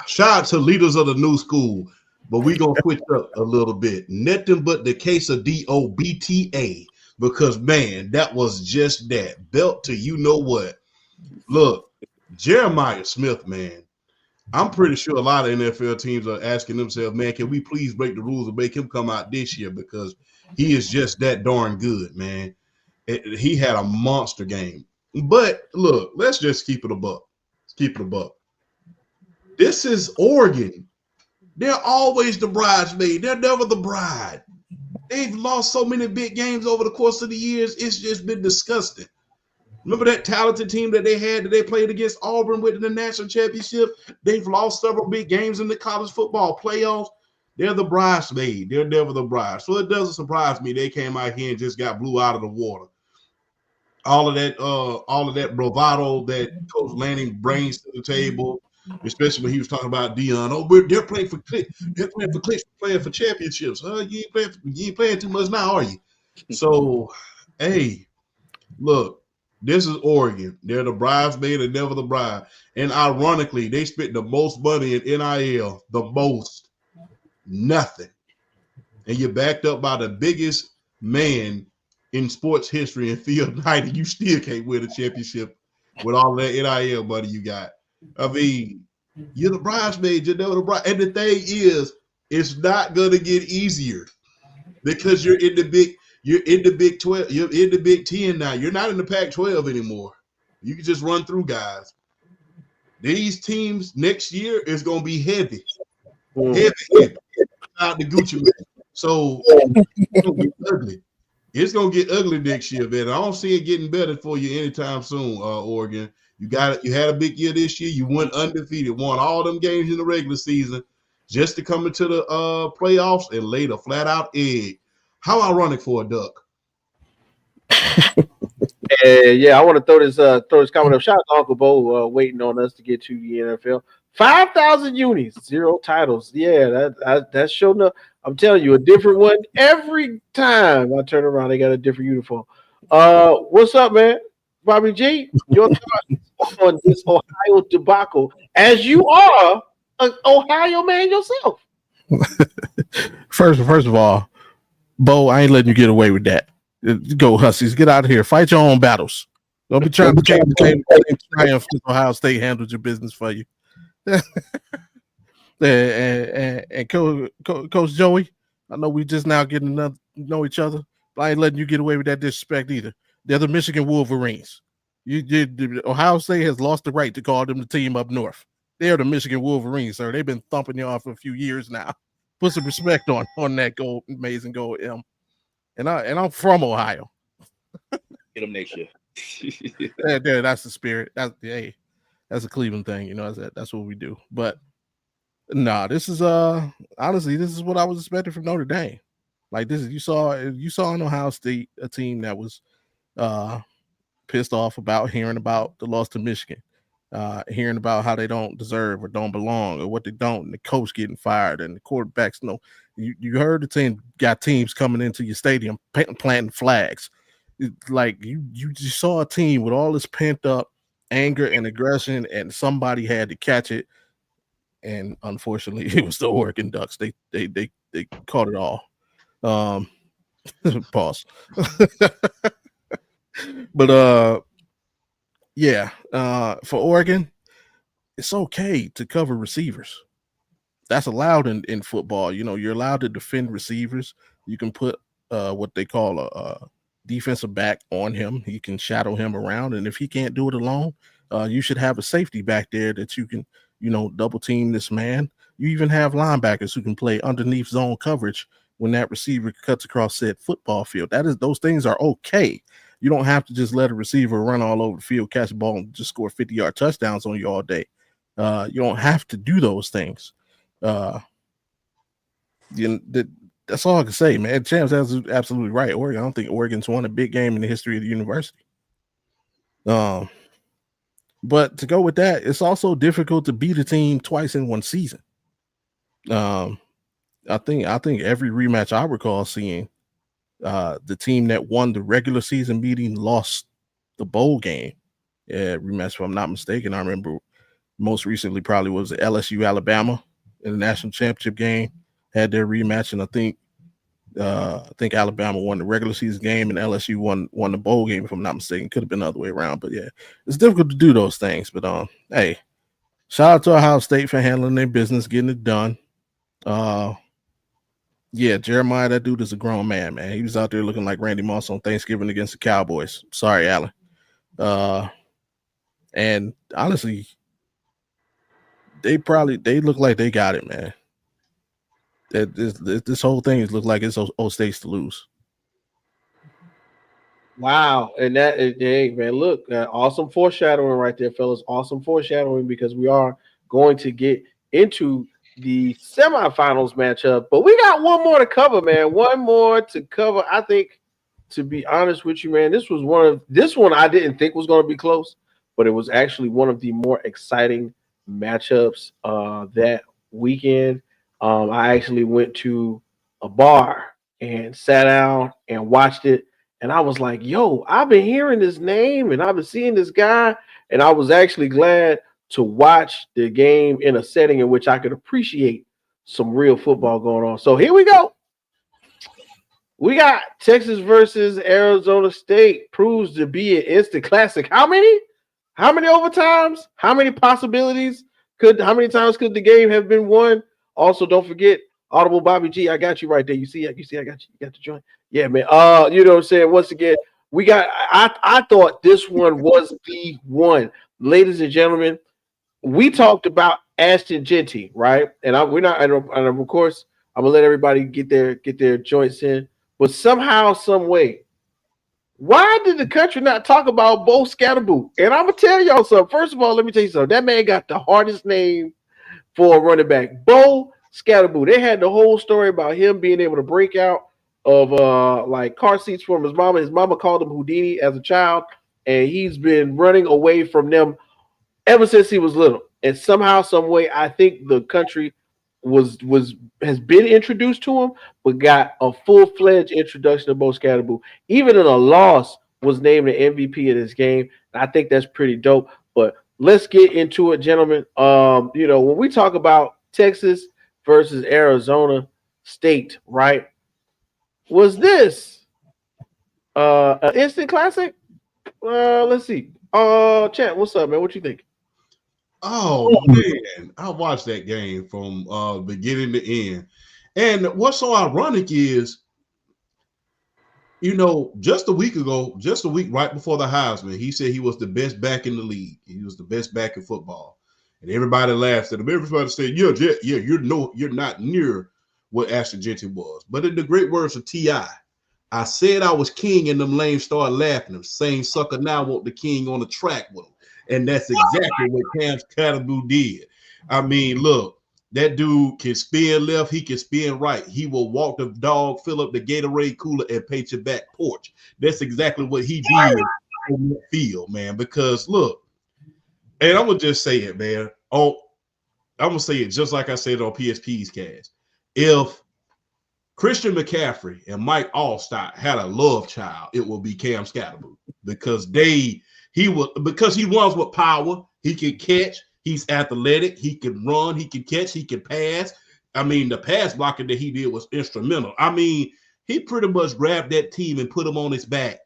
Shout out to leaders of the new school. But we're going to switch up a little bit. Nothing but the case of DOBTA. Because, man, that was just that. Belt to you know what. Look, Jeremiah Smith, man. I'm pretty sure a lot of NFL teams are asking themselves, man, can we please break the rules and make him come out this year? Because he is just that darn good, man. He had a monster game. But, look, let's just keep it a buck. Let's keep it a buck. This is Oregon. They're always the bridesmaid. They're never the bride. They've lost so many big games over the course of the years. It's just been disgusting. Remember that talented team that they had that they played against Auburn with in the national championship? They've lost several big games in the college football playoffs. They're the bridesmaid. They're never the bride. So it doesn't surprise me they came out here and just got blew out of the water. All of that bravado that Coach Lanning brings to the table. Especially when he was talking about Dion. Oh, they're playing for clicks. They're playing for clicks. Playing for championships. You ain't playing too much now, are you? So, hey, look, this is Oregon. They're the bridesmaid and never the bride. And ironically, they spent the most money in NIL. The most. Nothing. And you're backed up by the biggest man in sports history in Phil Knight, and you still can't win a championship with all that NIL money you got. I mean, you're the bridesmaid, you know the bride. And the thing is, it's not gonna get easier because you're in the Big 12, you're in the Big 10 now. You're not in the Pac-12 anymore. You can just run through guys. These teams next year is gonna be heavy. Heavy out the Gucci man. So it's gonna get ugly. It's gonna get ugly next year, man. I don't see it getting better for you anytime soon, Oregon. You got it. You had a big year this year. You went undefeated, won all them games in the regular season, just to come into the playoffs and laid a flat out egg. How ironic for a duck. Yeah, I want to throw this comment up. Shout out to Uncle Bo waiting on us to get to the NFL. 5,000 unis, 0 titles. Yeah, that's showing up. I'm telling you, a different one every time I turn around. They got a different uniform. What's up, man? Bobby G, your thoughts on this Ohio debacle, as you are an Ohio man yourself. First of all, Bo, I ain't letting you get away with that. Go Huskies, get out of here. Fight your own battles. Don't be trying to change the game triumph because Ohio State handled your business for you. and Coach Joey, I know we just now getting to know each other, but I ain't letting you get away with that disrespect either. They're the Michigan Wolverines. Ohio State has lost the right to call them the team up north. They're the Michigan Wolverines, sir. They've been thumping y'all for a few years now. Put some respect on that gold, amazing gold M. And I'm from Ohio. Get them next year. That's the spirit. That's a Cleveland thing, you know. That's what we do. But this is honestly, this is what I was expecting from Notre Dame. Like this is you saw in Ohio State a team that was pissed off about hearing about the loss to Michigan, hearing about how they don't deserve or don't belong or what they don't, and the coach getting fired and the quarterbacks. You heard the team got teams coming into your stadium planting flags. Like you just saw a team with all this pent up anger and aggression, and somebody had to catch it. And unfortunately, it was the Oregon Ducks. They caught it all. Pause. But for Oregon, it's okay to cover receivers. That's allowed in football. You know, you're allowed to defend receivers. You can put what they call a defensive back on him. He can shadow him around, and if he can't do it alone, you should have a safety back there that you can, double team this man. You even have linebackers who can play underneath zone coverage when that receiver cuts across said football field. Those things are okay. You don't have to just let a receiver run all over the field, catch the ball, and just score 50-yard touchdowns on you all day. You don't have to do those things. That's all I can say, man. Champs is absolutely right. Oregon, I don't think Oregon's won a big game in the history of the university. But to go with that, it's also difficult to beat a team twice in one season. I think every rematch I recall seeing, the team that won the regular season meeting lost the bowl game. Rematch, if I'm not mistaken. I remember most recently probably was LSU Alabama in the national championship game. Had their rematch, and I think Alabama won the regular season game and LSU won the bowl game, if I'm not mistaken. Could have been the other way around, but yeah, it's difficult to do those things. But hey, shout out to Ohio State for handling their business, getting it done. Yeah, Jeremiah, that dude is a grown man. He was out there looking like Randy Moss on Thanksgiving against the Cowboys. Sorry, Allen. And honestly, they look like they got it, man. That this whole thing is look like it's old States to lose. Wow. And hey, man, look, awesome foreshadowing right there, fellas. Awesome foreshadowing, because we are going to get into the semifinals matchup, but we got one more to cover, man. One more to cover. I think, to be honest with you, man, this one I didn't think was going to be close, but it was actually one of the more exciting matchups that weekend. I actually went to a bar and sat down and watched it, and I was like, yo, I've been hearing this name and I've been seeing this guy, and I was actually glad to watch the game in a setting in which I could appreciate some real football going on. So here we go. We got Texas versus Arizona State. Proves to be an instant classic. How many How many overtimes? How many possibilities how many times could the game have been won? Also, don't forget Audible Bobby G. I got you right there. You see, I got you. You got the joint. Yeah, man. You know what I'm saying? Once again, we got I thought this one was the one. Ladies and gentlemen, we talked about Ashton Genty, right? And we're not, and of course, I'm gonna let everybody get their joints in. But somehow, some way, why did the country not talk about Bo Scatterboo? And I'm gonna tell y'all something. First of all, let me tell you something. That man got the hardest name for a running back, Bo Scatterboo. They had the whole story about him being able to break out of like car seats from his mama. His mama called him Houdini as a child, and he's been running away from them ever since he was little. And somehow, some way, I think the country has been introduced to him, but got a full-fledged introduction to Bo Scatterboo. Even in a loss, was named the MVP of this game. And I think that's pretty dope. But let's get into it, gentlemen. You know, when we talk about Texas versus Arizona State, right? Was this an instant classic? Let's see. Chat, what's up, man? What you think? Oh man, I watched that game from beginning to end. And what's so ironic is, you know, just a week right before the Heisman, he said he was the best back in the league. He was the best back in football. And everybody laughed at him. Everybody said, yeah, you're not near what Ashton Genty was. But in the great words of T.I., I said I was king, and them lames started laughing. Them same sucker now want the king on the track with him. And that's exactly what Cam Cattaboo did. I mean, look, that dude can spin left, he can spin right. He will walk the dog, fill up the Gatorade cooler, and paint your back porch. That's exactly what he did on the field, man. Because look, and I'm gonna just say it, man. I'm gonna say it just like I said on PSP's cast. If Christian McCaffrey and Mike Allstott had a love child, it will be Cam Scatterboo because he runs with power. He can catch. He's athletic. He can run. He can catch. He can pass. I mean, the pass blocking that he did was instrumental. I mean, he pretty much grabbed that team and put them on his back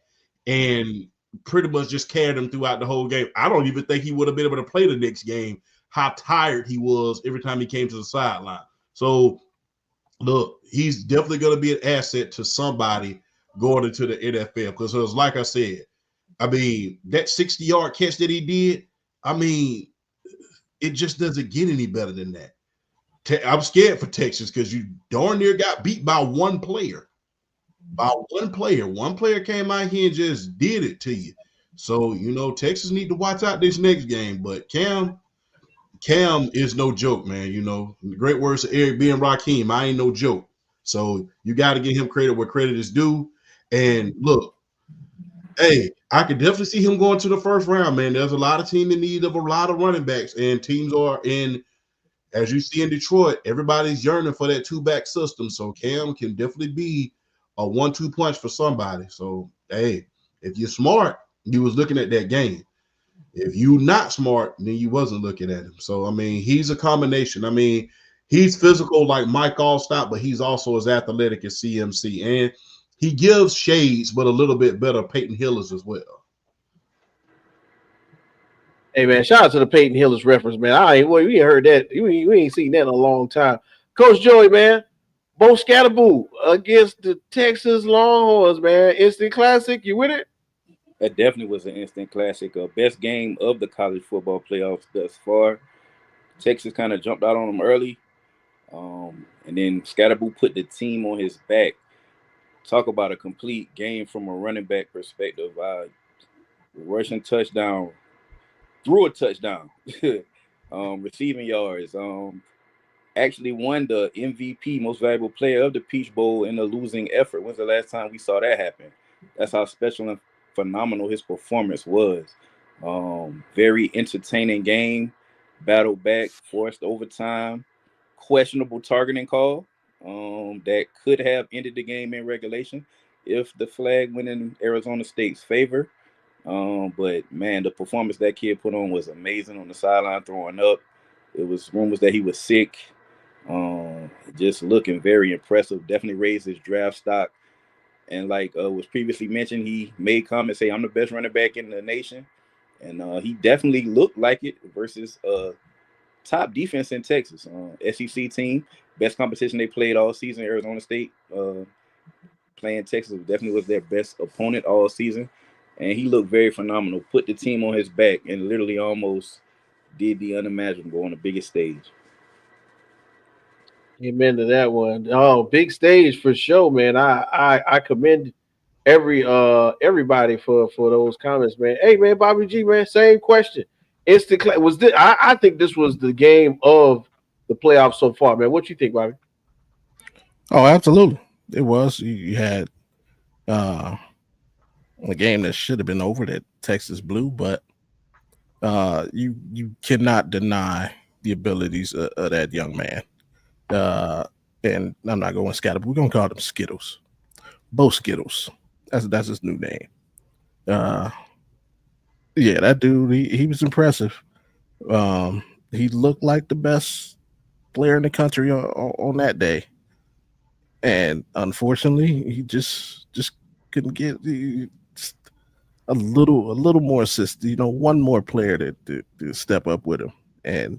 and pretty much just carried them throughout the whole game. I don't even think he would have been able to play the next game, how tired he was every time he came to the sideline. So, look, he's definitely going to be an asset to somebody going into the NFL because it was like I said, I mean, that 60-yard catch that he did, I mean, it just doesn't get any better than that. I'm scared for Texas because you darn near got beat by one player. One player came out here and just did it to you. So, you know, Texas need to watch out this next game. But Cam is no joke, man. You know, in the great words of Eric B. and Raheem, I ain't no joke. So you got to give him credit where credit is due. And look, hey, I could definitely see him going to the first round, man. There's a lot of teams in need of a lot of running backs, and teams are in, as you see in Detroit, everybody's yearning for that two-back system. So Cam can definitely be a 1-2 punch for somebody. So, hey, if you're smart, you was looking at that game. If you not smart, then you wasn't looking at him. So, I mean, he's a combination. I mean, he's physical like Mike Allstott, but he's also as athletic as CMC. And he gives shades, but a little bit better Peyton Hillis as well. Hey man, shout out to the Peyton Hillis reference, man. We ain't heard that. We ain't seen that in a long time. Coach Joey, man, Bo Scatterboo against the Texas Longhorns, man. Instant classic. You with it? That definitely was an instant classic. Best game of the college football playoffs thus far. Texas kind of jumped out on them early. And then Scatterboo put the team on his back. Talk about a complete game from a running back perspective. Rushing touchdown, threw a touchdown, receiving yards. Actually won the MVP, most valuable player of the Peach Bowl in a losing effort. When's the last time we saw that happen? That's how special and phenomenal his performance was. Very entertaining game, battle back, forced overtime, questionable targeting call that could have ended the game in regulation if the flag went in Arizona State's favor. But man, the performance that kid put on was amazing on the sideline, throwing up. It was rumors that he was sick. Just looking very impressive. Definitely raised his draft stock. And like was previously mentioned, he made comments say, "I'm the best running back in the nation." and he definitely looked like it versus top defense in Texas. SEC team, best competition they played all season. Arizona State playing Texas definitely was their best opponent all season, and he looked very phenomenal. Put the team on his back and literally almost did the unimaginable on the biggest stage. Amen to that one. Oh, big stage for sure, man. I commend everybody for those comments, man. Hey, man, Bobby G, man, same question. Was this? I think this was the game of the playoffs so far, man. What you think, Bobby? Oh, absolutely. It was. You had uh, a game that should have been over that Texas blew, but you cannot deny the abilities of that young man. Uh, and I'm not going scatter. We're gonna call them Skittles. Bo Skittles. That's his new name. Uh, yeah, that dude. He was impressive. He looked like the best player in the country on that day, and unfortunately, he just couldn't get just a little more assist. One more player to step up with him. And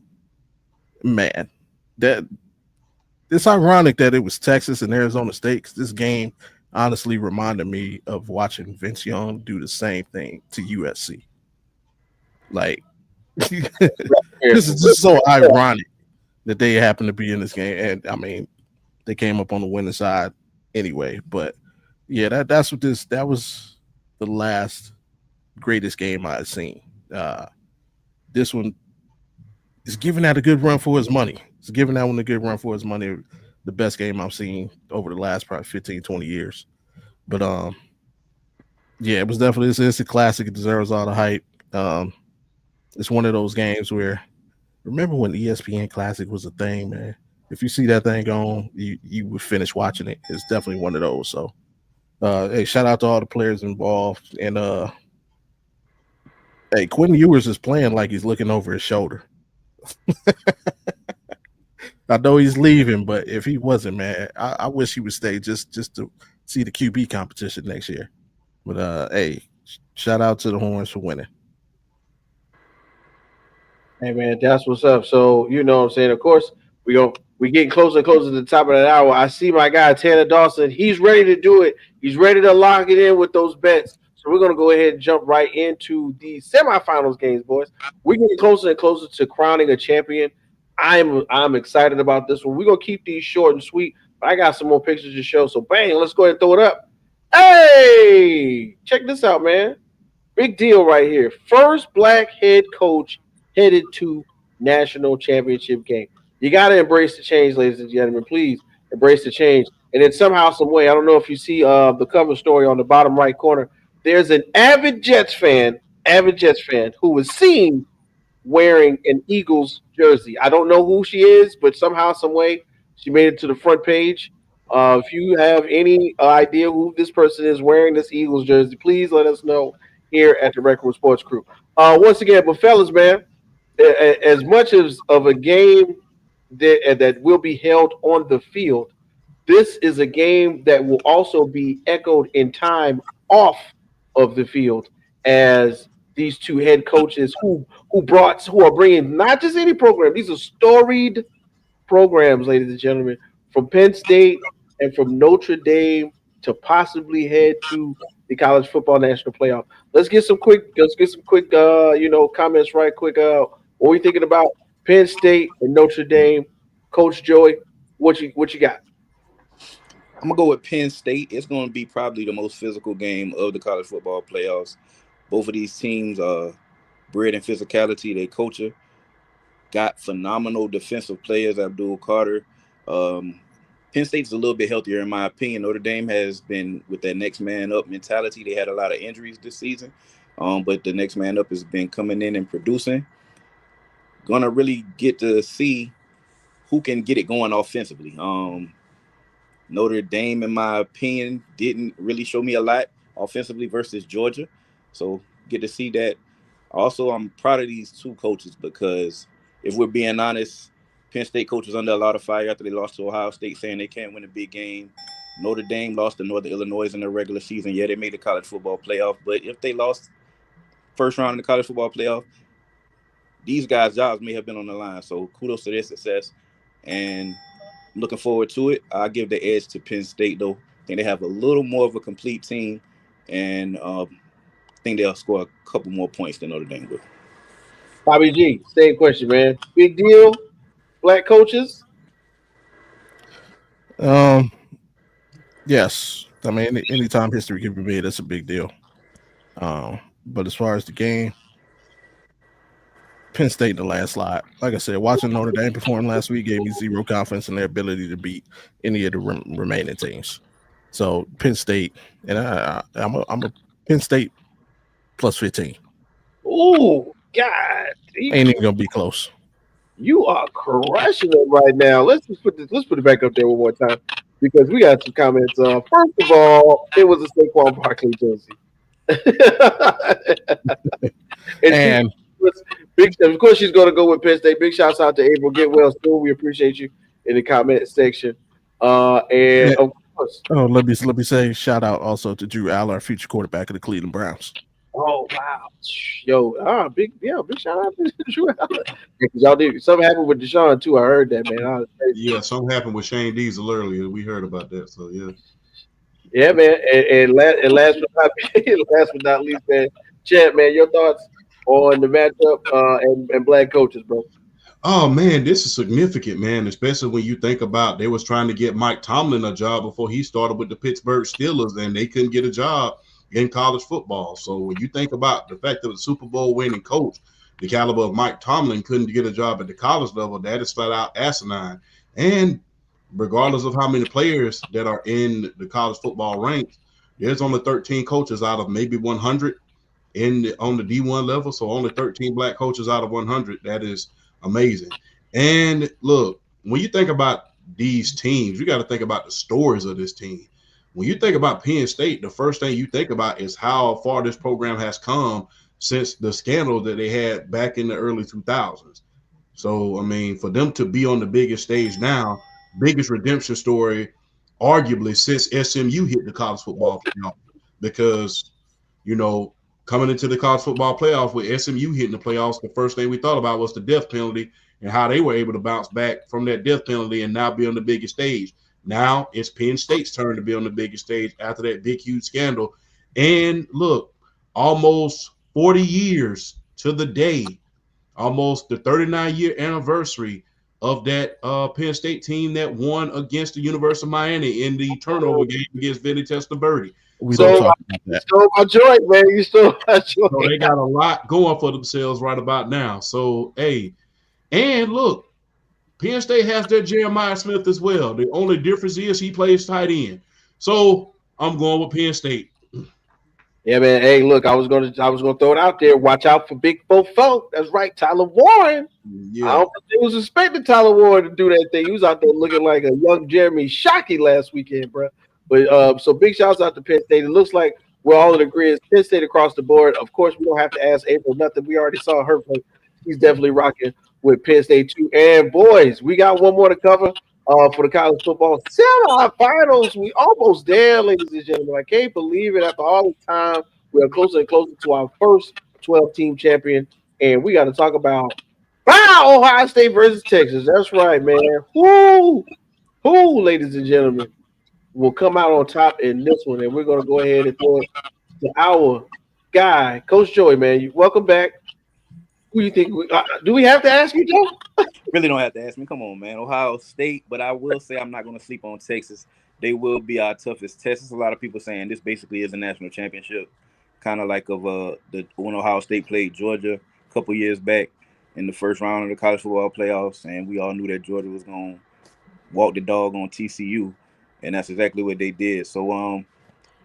man, that it's ironic that it was Texas and Arizona State, 'cause this game honestly reminded me of watching Vince Young do the same thing to USC. Like this is just so ironic that they happen to be in this game. And I mean, they came up on the winning side anyway. But yeah, that was the last greatest game I had seen. This one is giving that a good run for his money. It's giving that one a good run for his money. The best game I've seen over the last probably 15, 20 years. But yeah, it was definitely it's a classic. It deserves all the hype. It's one of those games where remember when ESPN Classic was a thing, man. If you see that thing on, you would finish watching it. It's definitely one of those. So hey, shout out to all the players involved. And hey, Quentin Ewers is playing like he's looking over his shoulder. I know he's leaving, but if he wasn't, man, I wish he would stay just to see the QB competition next year. But hey, shout out to the Horns for winning. Hey, man, that's what's up. So you know what I'm saying. Of course, we getting closer and closer to the top of that hour. I see my guy Tanner Dawson. He's ready to do it. He's ready to lock it in with those bets. So we're gonna go ahead and jump right into the semifinals games, boys. We're getting closer and closer to crowning a champion. I'm excited about this one. We're gonna keep these short and sweet, but I got some more pictures to show. So bang, let's go ahead and throw it up. Hey, check this out, man. Big deal right here. First black head coach headed to national championship game. You got to embrace the change, ladies and gentlemen. Please embrace the change. And then somehow, some way, I don't know if you see the cover story on the bottom right corner. There's an avid Jets fan who was seen wearing an Eagles jersey. I don't know who she is, but somehow, some way, she made it to the front page. If you have any idea who this person is wearing this Eagles jersey, please let us know here at the Record Room Sports Crew. Once again, but fellas, man, as much as of a game that will be held on the field, this is a game that will also be echoed in time off of the field as these two head coaches who are bringing not just any program, these are storied programs, ladies and gentlemen, from Penn State and from Notre Dame to possibly head to the college football national playoff. Let's get some quick comments right quick. What are we thinking about Penn State and Notre Dame? Coach Joey, what you got? I'm gonna go with Penn State. It's gonna be probably the most physical game of the college football playoffs. Both of these teams are bred in physicality. They culture got phenomenal defensive players. Abdul Carter. Penn State's a little bit healthier in my opinion. Notre Dame has been with that next man up mentality. They had a lot of injuries this season, but the next man up has been coming in and producing. Gonna really get to see who can get it going offensively. Notre Dame, in my opinion, didn't really show me a lot offensively versus Georgia. So get to see that. Also, I'm proud of these two coaches because if we're being honest, Penn State coach was under a lot of fire after they lost to Ohio State, saying they can't win a big game. Notre Dame lost to Northern Illinois in the regular season. Yeah, they made the college football playoff, but if they lost first round in the college football playoff. These guys' jobs may have been on the line. So kudos to their success. And I'm looking forward to it. I'll give the edge to Penn State, though. I think they have a little more of a complete team. And I think they'll score a couple more points than Notre Dame will. Bobby G, same question, man. Big deal, black coaches. Yes. I mean, anytime history can be made, that's a big deal. But as far as the game, Penn State in the last slide. Like I said, watching Notre Dame perform last week gave me zero confidence in their ability to beat any of the remaining teams. So Penn State, and I'm a Penn State plus 15. Ooh, God, Ain't even gonna be close. you are crushing it right now. Let's put it back up there one more time because we got some comments. First of all, it was a Saquon Barkley jersey. And big, of course, she's going to go with Penn State. Big shouts out to April. Get well soon. We appreciate you in the comment section. And of course, let me say shout out also to Drew Aller, future quarterback of the Cleveland Browns. oh wow, big shout out to Drew Allen. Y'all did something happened with Deshaun too. I heard that, man. Yeah, something happened with Shane Diesel earlier. We heard about that. So yeah. Yeah, man. And last but not least, man. Chad, man, your thoughts on the matchup and black coaches, bro. Oh man, this is significant, man. Especially when you think about they was trying to get Mike Tomlin a job before he started with the Pittsburgh Steelers, and they couldn't get a job in college football. So when you think about the fact that the Super Bowl winning coach, the caliber of Mike Tomlin, couldn't get a job at the college level, that is flat out asinine. And regardless of how many players that are in the college football ranks, there's only 13 coaches out of maybe 100 on the D1 level. So only 13 black coaches out of 100. That is amazing. And look, when you think about these teams, you got to think about the stories of this team. When you think about Penn State, the first thing you think about is how far this program has come since the scandal that they had back in the early 2000s. So, I mean, for them to be on the biggest stage now, biggest redemption story, arguably, since SMU hit the college football playoff, because, coming into the college football playoff with SMU hitting the playoffs, the first thing we thought about was the death penalty and how they were able to bounce back from that death penalty and now be on the biggest stage. Now it's Penn State's turn to be on the biggest stage after that big, huge scandal. And look, almost 40 years to the day, almost the 39-year anniversary of that Penn State team that won against the University of Miami in the turnover game against Vinny Testaverde. We don't talk about that. You stole my joint, man. You stole my joint. So they got a lot going for themselves right about now. So, hey, and look, Penn State has their Jeremiah Smith as well. The only difference is he plays tight end. So I'm going with Penn State. Yeah, man. Hey, look, I was gonna throw it out there. Watch out for Big Fofo. That's right, Tyler Warren. Yeah. I don't think they was expecting Tyler Warren to do that thing. He was out there looking like a young Jeremy Shockey last weekend, bro. But so big shouts out to Penn State. It looks like we're all in agreement. Penn State across the board. Of course, we don't have to ask April nothing. We already saw her play. She's definitely rocking with Penn State too. And boys, we got one more to cover for the college football semifinals. We almost there, ladies and gentlemen. I can't believe it. After all the time, we are closer and closer to our first 12-team champion. And we got to talk about Ohio State versus Texas. That's right, man. Who, ladies and gentlemen, will come out on top in this one. And we're going to go ahead and throw it to our guy, Coach Joey, man. Welcome back. Who do you think? Do we have to ask you, Joe? Really don't have to ask me. Come on, man. Ohio State, but I will say I'm not going to sleep on Texas. They will be our toughest test. There's a lot of people saying this basically is a national championship, kind of like when Ohio State played Georgia a couple years back in the first round of the college football playoffs, and we all knew that Georgia was going to walk the dog on TCU, and that's exactly what they did. So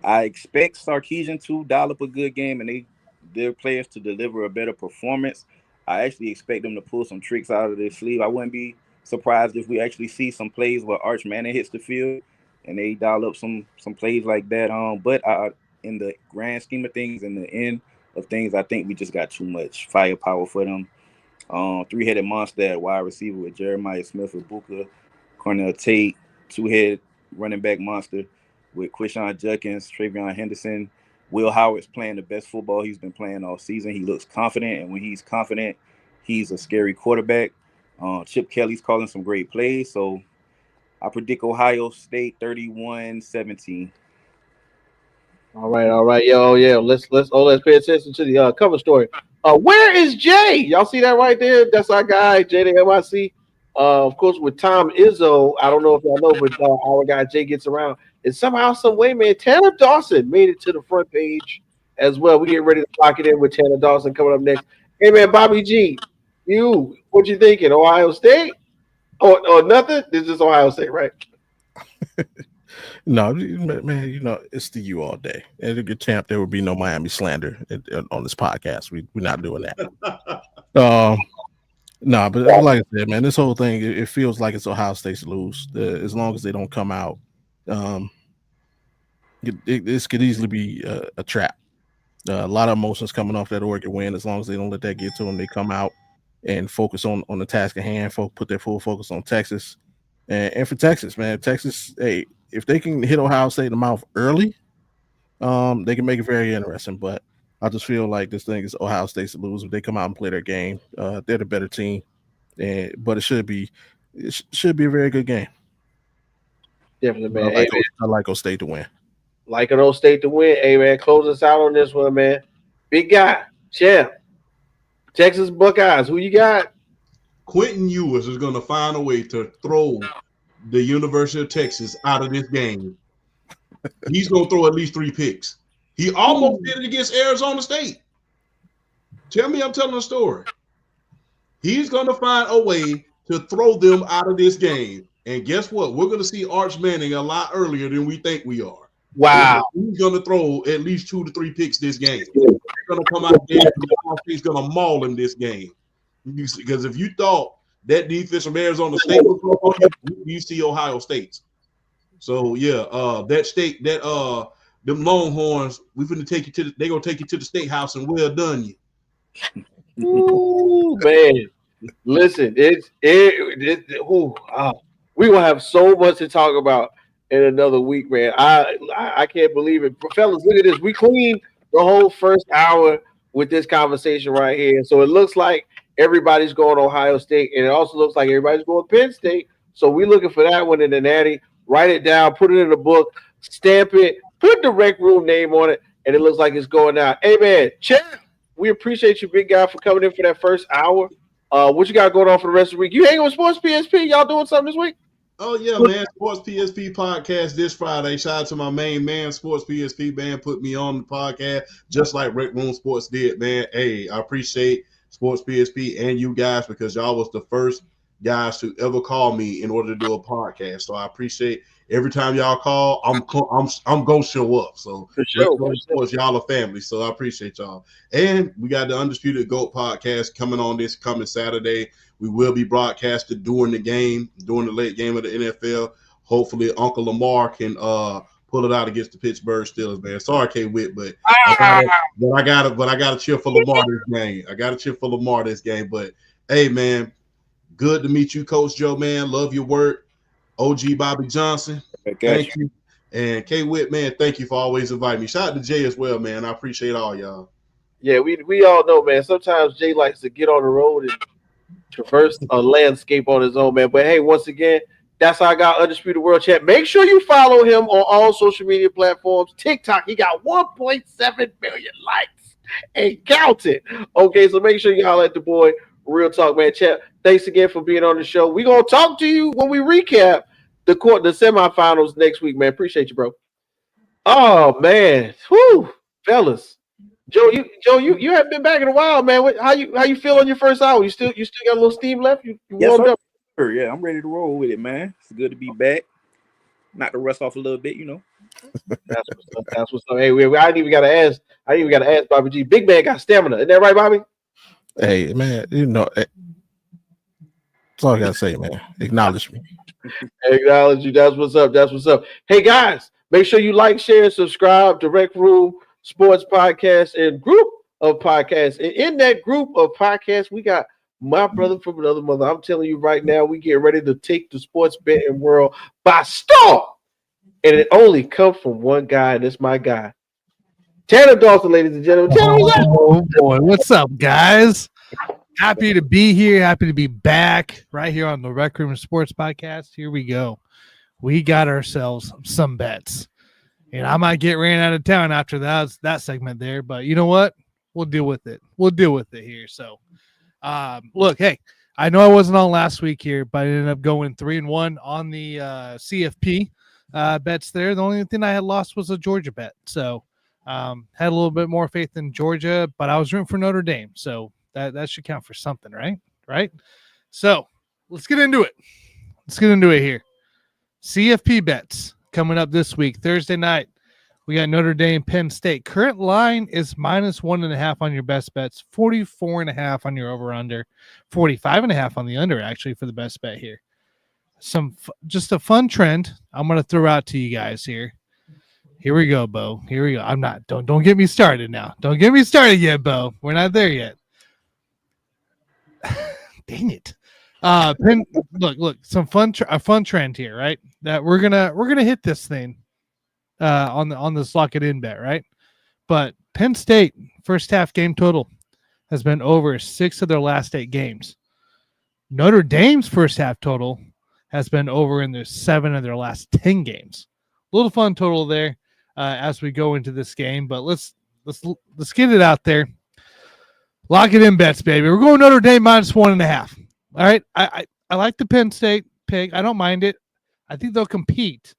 I expect Sarkisian to dial up a good game and their players to deliver a better performance. I actually expect them to pull some tricks out of their sleeve. I wouldn't be surprised if we actually see some plays where Arch Manning hits the field and they dial up some plays like that. But in the grand scheme of things, in the end of things, I think we just got too much firepower for them. Three-headed monster at wide receiver with Jeremiah Smith, Ibuka, Cornell Tate, two-head running back monster with Quishon Judkins, Travion Henderson, Will Howard's playing the best football he's been playing all season. He looks confident, and when he's confident, he's a scary quarterback. Chip Kelly's calling some great plays, so I predict Ohio State 31-17. All right, yo, yeah. Let's pay attention to the cover story. Where is Jay? Y'all see that right there? That's our guy, Jay the MIC. Of course, with Tom Izzo, I don't know if y'all know, but our guy Jay gets around. And somehow, some way, man, Tanner Dawson made it to the front page as well. We get ready to lock it in with Tanner Dawson coming up next. Hey, man, Bobby G, what you thinking? Ohio State or nothing? This is Ohio State, right? No, man, it's the U all day. At a good champ, there would be no Miami slander on this podcast. We're not doing that. No, but like I said, man, this whole thing, it feels like it's Ohio State's lose. As long as they don't come out, this could easily be a trap. A lot of emotions coming off that Oregon win. As long as they don't let that get to them, they come out and focus on the task at hand. Put their full focus on Texas. And for Texas, man, hey, if they can hit Ohio State in the mouth early, they can make it very interesting. But I just feel like this thing is Ohio State's to lose. If they come out and play their game, they're the better team. But it should be a very good game. Definitely, man. I like O State to win. Like an O State to win. Hey, man, close us out on this one, man. Big guy, champ, Texas Buckeyes. Who you got? Quentin Ewers is going to find a way to throw the University of Texas out of this game. He's going to throw at least 3 picks. He almost did it against Arizona State. Tell me I'm telling a story. He's going to find a way to throw them out of this game. And guess what? We're going to see Arch Manning a lot earlier than we think we are. Wow. He's going to throw at least 2 to 3 picks this game. He's going to come out there and he's going to maul him this game. Because if you thought that defense from Arizona State was on you see Ohio State's. So yeah, them Longhorns, we're gonna take you to they're gonna take you to the state house and well done you. Ooh, man. Listen, we gonna have so much to talk about in another week, man. I can't believe it. Fellas, look at this. We cleaned the whole first hour with this conversation right here. So it looks like everybody's going to Ohio State, and it also looks like everybody's going to Penn State. So we're looking for that one in the Natty. Write it down, put it in the book, stamp it, put the Rec Room name on it, and it looks like it's going out. Hey, man, Champ, we appreciate you, big guy, for coming in for that first hour. What you got going on for the rest of the week? You hanging with Sports PSP? Y'all doing something this week? Oh, yeah, man. Sports PSP podcast this Friday. Shout out to my main man, Sports PSP, man. Put me on the podcast just like Rec Room Sports did, man. Hey, I appreciate Sports PSP and you guys because y'all was the first guys to ever call me in order to do a podcast. So I appreciate every time y'all call, I'm gonna show up. So for sure. Sports, y'all are family. So I appreciate y'all. And we got the Undisputed GOAT podcast coming on this coming Saturday. We will be broadcasted during the game, during the late game of the NFL. Hopefully Uncle Lamar can pull it out against the Pittsburgh Steelers, man. Sorry, K-Wit, but I gotta cheer for Lamar this game. I gotta cheer for Lamar this game. But hey, man, good to meet you, Coach Joe, man. Love your work. OG Bobby Johnson. Thank you. And K-Wit, man, thank you for always inviting me. Shout out to Jay as well, man. I appreciate all y'all. Yeah, we all know, man. Sometimes Jay likes to get on the road and traverse a landscape on his own, man. But hey, once again, that's how I got Undisputed World Champ. Make sure you follow him on all social media platforms. TikTok, he got 1.7 million likes and counting. Okay, so make sure you holler at the boy. Real talk, man. Champ, thanks again for being on the show. We're going to talk to you when we recap the semifinals next week, man. Appreciate you, bro. Oh, man. Whew, fellas. Joe, you haven't been back in a while, man. How you feel on your first hour? You still got a little steam left? You warmed up? Sir. Yeah, I'm ready to roll with it, man. It's good to be back. Not to rust off a little bit, you know. That's what's up. Hey, I didn't even got to ask Bobby G. Big man got stamina. Isn't that right, Bobby? Hey, man, that's all I gotta say, man. Acknowledge me. Acknowledge you. That's what's up. Hey, guys, make sure you like, share, and subscribe to Rec Room Sports Podcast and group of podcasts. And in that group of podcasts, we got my brother from another mother. I'm telling you right now, we get ready to take the sports betting world by storm. And it only comes from one guy, and it's my guy, Tanner Dawson, ladies and gentlemen. Tanner, what's up? Oh boy, what's up, guys? Happy to be here. Happy to be back right here on the Rec Room Sports Podcast. Here we go. We got ourselves some bets, and I might get ran out of town after that segment there. But you know what? We'll deal with it. We'll deal with it here. So, look, hey, I know I wasn't on last week here, but I ended up going 3-1 on the CFP bets there. The only thing I had lost was a Georgia bet. So, had a little bit more faith in Georgia, but I was rooting for Notre Dame. So that should count for something, right? Right? So let's get into it. Let's get into it here. CFP bets coming up this week, Thursday night. We got Notre Dame, Penn State. Current line is -1.5 on your best bets, 44.5 on your over-under, 45.5 on the under, actually, for the best bet here. Just a fun trend I'm going to throw out to you guys here. Here we go, Bo. Here we go. Don't get me started now. Don't get me started yet, Bo. We're not there yet. Dang it. Look, a fun trend here, right? That we're gonna hit this thing on this lock it in bet, right? But Penn State first half game total has been over 6 of their last 8 games. Notre Dame's first half total has been over in their 7 of their last 10 games. A little fun total there as we go into this game, but let's get it out there. Lock it in bets, baby. We're going Notre Dame -1.5. All right. I like the Penn State pick. I don't mind it. I think they'll compete.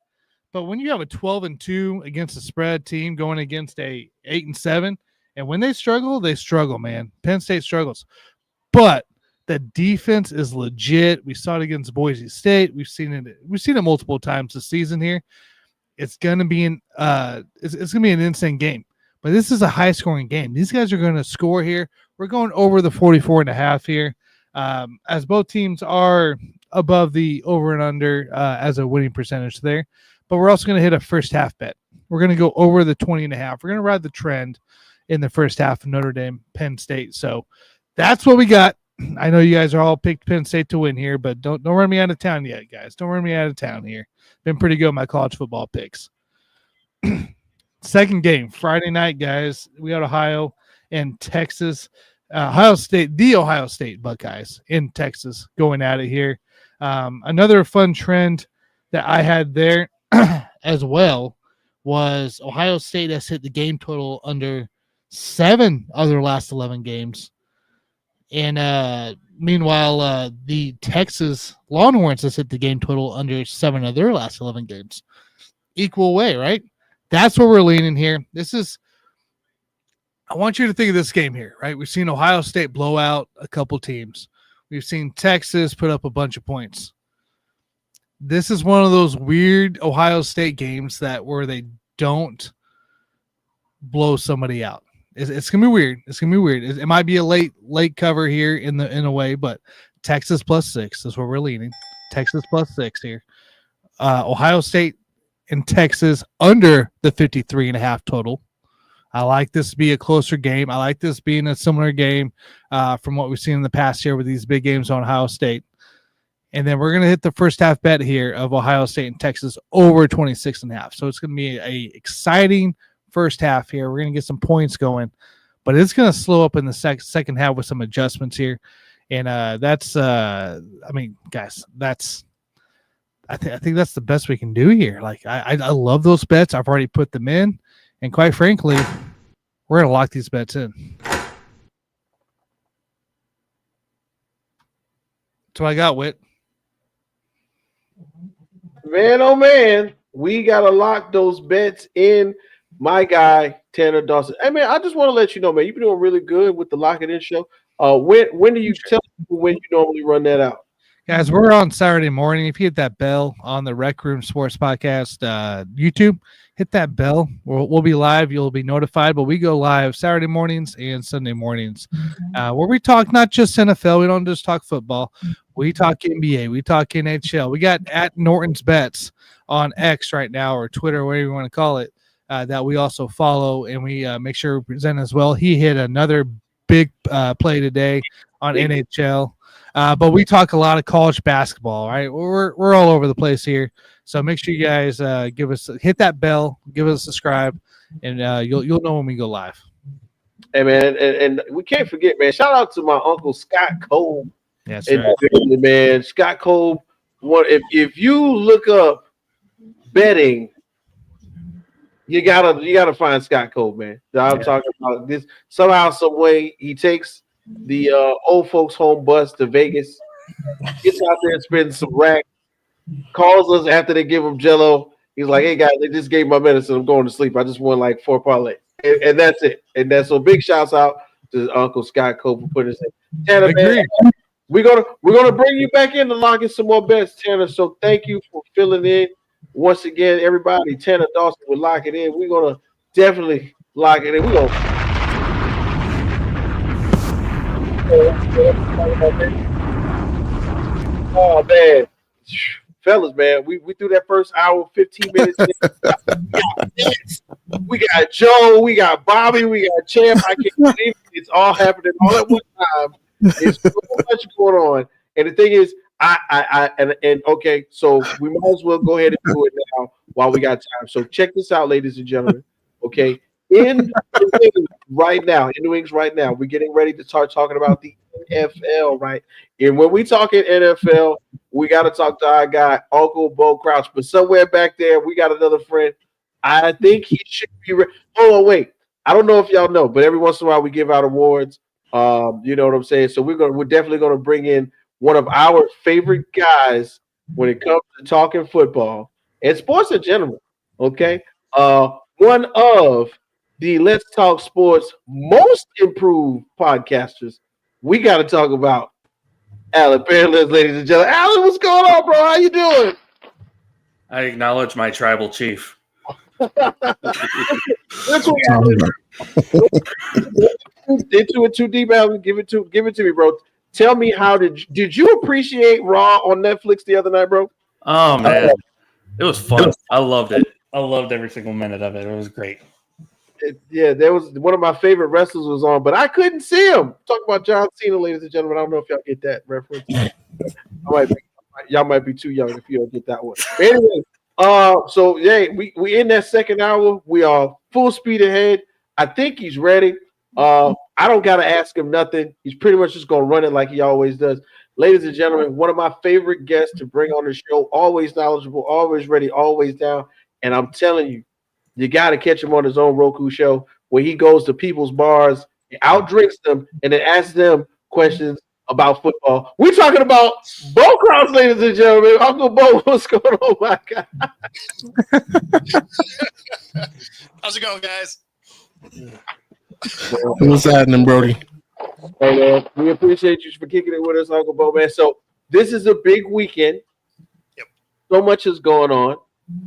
But when you have a 12-2 against a spread team going against a 8-7, and when they struggle, man. Penn State struggles. But the defense is legit. We saw it against Boise State. We've seen it multiple times this season here. It's gonna be an insane game. But this is a high-scoring game. These guys are going to score here. We're going over the 44.5 here, as both teams are above the over and under as a winning percentage there. But we're also going to hit a first-half bet. We're going to go over the 20.5. We're going to ride the trend in the first half of Notre Dame, Penn State. So that's what we got. I know you guys are all picked Penn State to win here, but don't run me out of town yet, guys. Don't run me out of town here. Been pretty good with my college football picks. Second game, Friday night, guys. We got Ohio and Texas. Ohio State Buckeyes in Texas going at it here. Another fun trend that I had there as well was Ohio State has hit the game total under 7 of their last 11 games. And meanwhile, the Texas Longhorns has hit the game total under 7 of their last 11 games. Equal way, right? That's where we're leaning here. I want you to think of this game here, right? We've seen Ohio State blow out a couple teams. We've seen Texas put up a bunch of points. This is one of those weird Ohio State games where they don't blow somebody out. It's gonna be weird. It's gonna be weird. It might be a late cover here in a way, but Texas +6 is where we're leaning. Texas +6 here. Ohio State and Texas under the 53.5 total. I like this to be a closer game. I like this being a similar game from what we've seen in the past year with these big games on Ohio State. And then we're going to hit the first half bet here of Ohio State and Texas over 26.5. So it's going to be a exciting first half here. We're going to get some points going, but it's going to slow up in the second half with some adjustments here. And guys, I think that's the best we can do here. Like I love those bets. I've already put them in, and quite frankly, we're gonna lock these bets in. That's what I got, Whit. Man, oh man, we gotta lock those bets in. My guy Tanner Dawson. Hey man, I just want to let you know, man, you've been doing really good with the Lock It In show. When do you tell people when you normally run that out? Guys, we're on Saturday morning. If you hit that bell on the Rec Room Sports Podcast YouTube, hit that bell. We'll be live. You'll be notified, but we go live Saturday mornings and Sunday mornings where we talk not just NFL. We don't just talk football. We talk NBA. We talk NHL. We got at Norton's Bets on X right now, or Twitter, whatever you want to call it, that we also follow, and we make sure we present as well. He hit another big play today on NHL. But we talk a lot of college basketball, right? We're all over the place here. So make sure you guys hit that bell, give us a subscribe, and you'll know when we go live. Hey man, and we can't forget, man. Shout out to my uncle Scott Cole. That's And right. man, Scott Cole. If you look up betting, you gotta find Scott Cole, man. I'm talking about this. Somehow, some way, he takes the old folks home bus to Vegas, gets out there and spends some rack, calls us after they give him Jello. He's like, "Hey guys, they just gave my medicine. I'm going to sleep. I just won like 4 parlays, and that's it. And that's so big shouts out to Uncle Scott Cole for putting us in. Tanner, man, we're gonna bring you back in to lock in some more bets, Tanner. So thank you for filling in once again, everybody. Tanner Dawson will lock it in. We're gonna definitely lock it in. We're gonna. Oh man, fellas, man, we threw that first hour, 15 minutes. We got Joe, we got Bobby, we got Champ. I can't believe it. It's all happening all at one time. There's so much going on, and the thing is, and okay, so we might as well go ahead and do it now while we got time. So check this out, ladies and gentlemen. Okay, in the wings right now, we're getting ready to start talking about the NFL, right? And when we talk in NFL, we got to talk to our guy Uncle Bo Crouch. But somewhere back there, we got another friend. I think he should be. Oh wait, I don't know if y'all know, but every once in a while we give out awards. You know what I'm saying? So we're definitely gonna bring in one of our favorite guys when it comes to talking football and sports in general. Okay, one of the Let's Talk Sports most improved podcasters. We got to talk about Alan Pearless, ladies and gentlemen. Alan, what's going on, bro? How you doing? I acknowledge my tribal chief. Into it too deep, Alan. Give it to me, bro. Tell me, how did you appreciate Raw on Netflix the other night, bro? Oh man, it was fun. I loved it. I loved every single minute of it. It was great. There was one of my favorite wrestlers was on, but I couldn't see him. Talk about John Cena, ladies and gentlemen. I don't know if y'all get that reference. Y'all might be too young if you don't get that one. But anyway, so yeah, we in that second hour. We are full speed ahead. I think he's ready. I don't gotta ask him nothing. He's pretty much just gonna run it like he always does. Ladies and gentlemen, one of my favorite guests to bring on the show. Always knowledgeable, always ready, always down. And I'm telling you, you got to catch him on his own Roku show where he goes to people's bars, outdrinks them, and then asks them questions about football. We're talking about Bo Crouch, ladies and gentlemen. Uncle Bo, what's going on, my guy? How's it going, guys? What's happening, Brody? Hey, man, we appreciate you for kicking it with us, Uncle Bo, man. So this is a big weekend. Yep. So much is going on.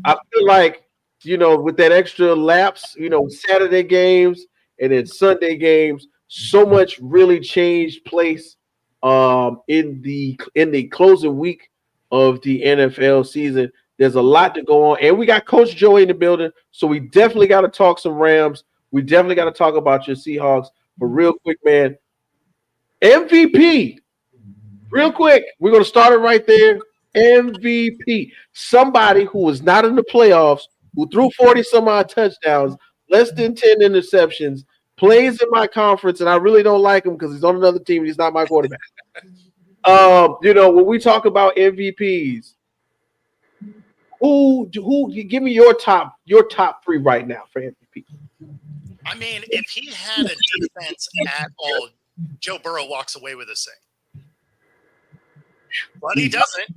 I feel like, with that extra lapse, Saturday games and then Sunday games, so much really changed place in the closing week of the NFL season. There's a lot to go on, and we got Coach Joey in the building, so we definitely got to talk some Rams. We definitely got to talk about your Seahawks. But real quick, man, MVP. Real quick, we're going to start it right there. MVP. Somebody who was not in the playoffs, who threw 40-some-odd touchdowns, less than 10 interceptions, plays in my conference, and I really don't like him because he's on another team and he's not my quarterback. When we talk about MVPs, who give me your top 3 right now for MVP? I mean, if he had a defense at all, Joe Burrow walks away with this thing. But he doesn't.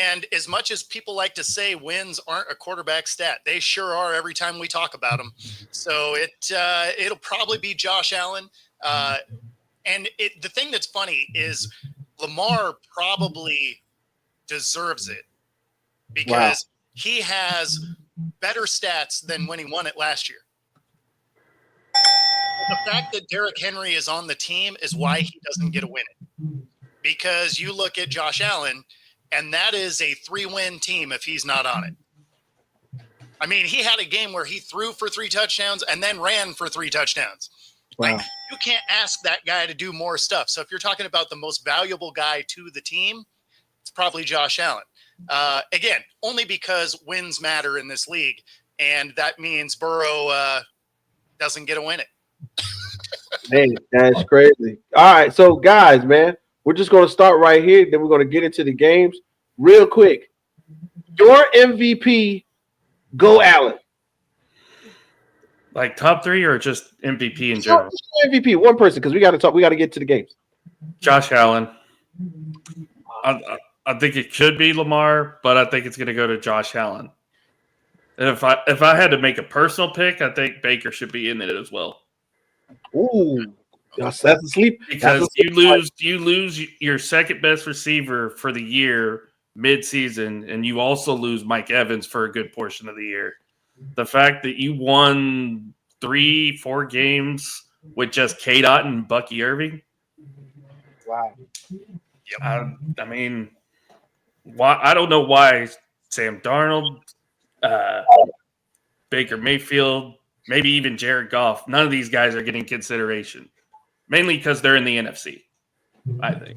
And as much as people like to say wins aren't a quarterback stat, they sure are every time we talk about them. So it'll probably be Josh Allen. And the thing that's funny is Lamar probably deserves it because he has better stats than when he won it last year. The fact that Derrick Henry is on the team is why he doesn't get to win it. Because you look at Josh Allen, and that is a 3-win team if he's not on it. I mean, he had a game where he threw for 3 touchdowns and then ran for 3 touchdowns. Wow. Like, you can't ask that guy to do more stuff. So if you're talking about the most valuable guy to the team, it's probably Josh Allen. Again, only because wins matter in this league, and that means Burrow doesn't get to win it. Man, that's crazy. All right, so guys, man, we're just gonna start right here. Then we're gonna get into the games real quick. Your MVP, go Allen. Like top 3 or just MVP in general? MVP, one person, because we got to talk. We got to get to the games. Josh Allen. I think it could be Lamar, but I think it's going to go to Josh Allen. And if I had to make a personal pick, I think Baker should be in it as well. Ooh, that's a sleep. Because you lose your second best receiver for the year mid-season, and you also lose Mike Evans for a good portion of the year. The fact that you won 3-4 games with just K-Dot and Bucky Irving. Wow. I mean, why? I don't know why Sam Darnold, Baker Mayfield, maybe even Jared Goff, none of these guys are getting consideration. Mainly because they're in the NFC, I think.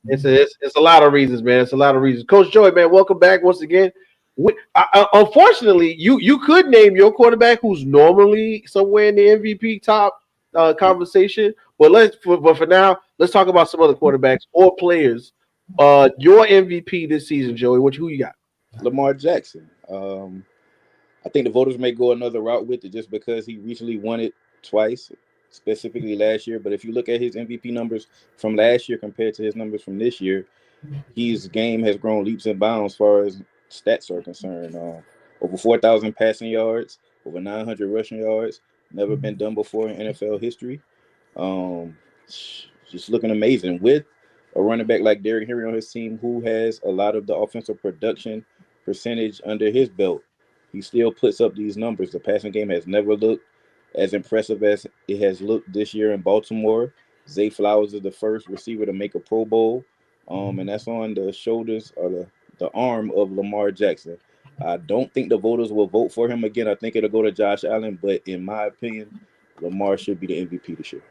It's a lot of reasons, man. It's a lot of reasons. Coach Joey, man, welcome back once again. Unfortunately, you could name your quarterback who's normally somewhere in the MVP top conversation, but for now, let's talk about some other quarterbacks or players. Your MVP this season, Joey. Who you got? Lamar Jackson. I think the voters may go another route with it just because he recently won it twice, specifically last year. But if you look at his MVP numbers from last year compared to his numbers from this year, his game has grown leaps and bounds as far as stats are concerned. Over 4,000 passing yards, over 900 rushing yards. Never been done before in NFL history. Just looking amazing with a running back like Derrick Henry on his team who has a lot of the offensive production percentage under his belt. He still puts up these numbers. The passing game has never looked as impressive as it has looked this year in Baltimore. Zay Flowers is the first receiver to make a Pro Bowl, and that's on the shoulders or the arm of Lamar Jackson. I don't think the voters will vote for him again. I think it'll go to Josh Allen, but in my opinion, Lamar should be the MVP this year.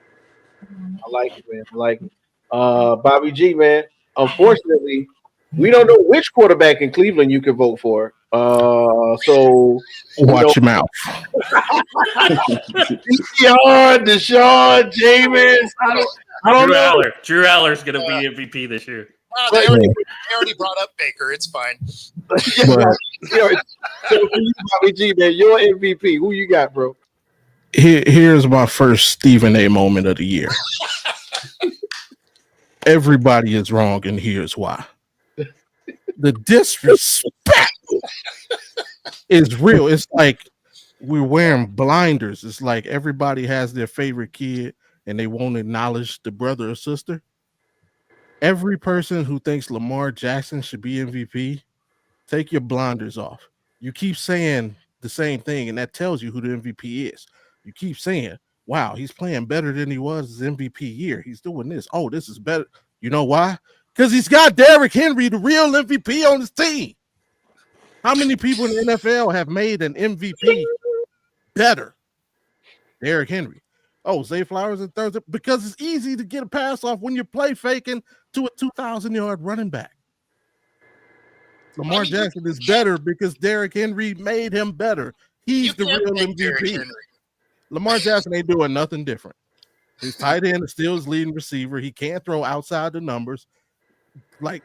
I like it, man. I like it. Bobby G, man. Unfortunately, we don't know which quarterback in Cleveland you can vote for. So watch your mouth. Deshaun, Jameis. I don't know. Drew Aller's going to be MVP this year. They already brought up Baker. It's fine. Bobby G, man, your MVP. Who you got, bro? Here's my first Stephen A. moment of the year. Everybody is wrong, and here's why. The disrespect is real. It's like we're wearing blinders. It's like everybody has their favorite kid, and they won't acknowledge the brother or sister. Every person who thinks Lamar Jackson should be MVP, take your blinders off. You keep saying the same thing, and that tells you who the MVP is. You keep saying, wow, he's playing better than he was his MVP year. He's doing this. Oh, this is better. You know why? Because he's got Derrick Henry, the real MVP, on his team. How many people in the NFL have made an MVP better? Derrick Henry. Oh, Zay Flowers and Thursday, because it's easy to get a pass off when you're play faking to a 2,000-yard running back. Lamar Jackson is better because Derrick Henry made him better. He's the real MVP. Lamar Jackson ain't doing nothing different. His tight end is still his leading receiver. He can't throw outside the numbers. Like,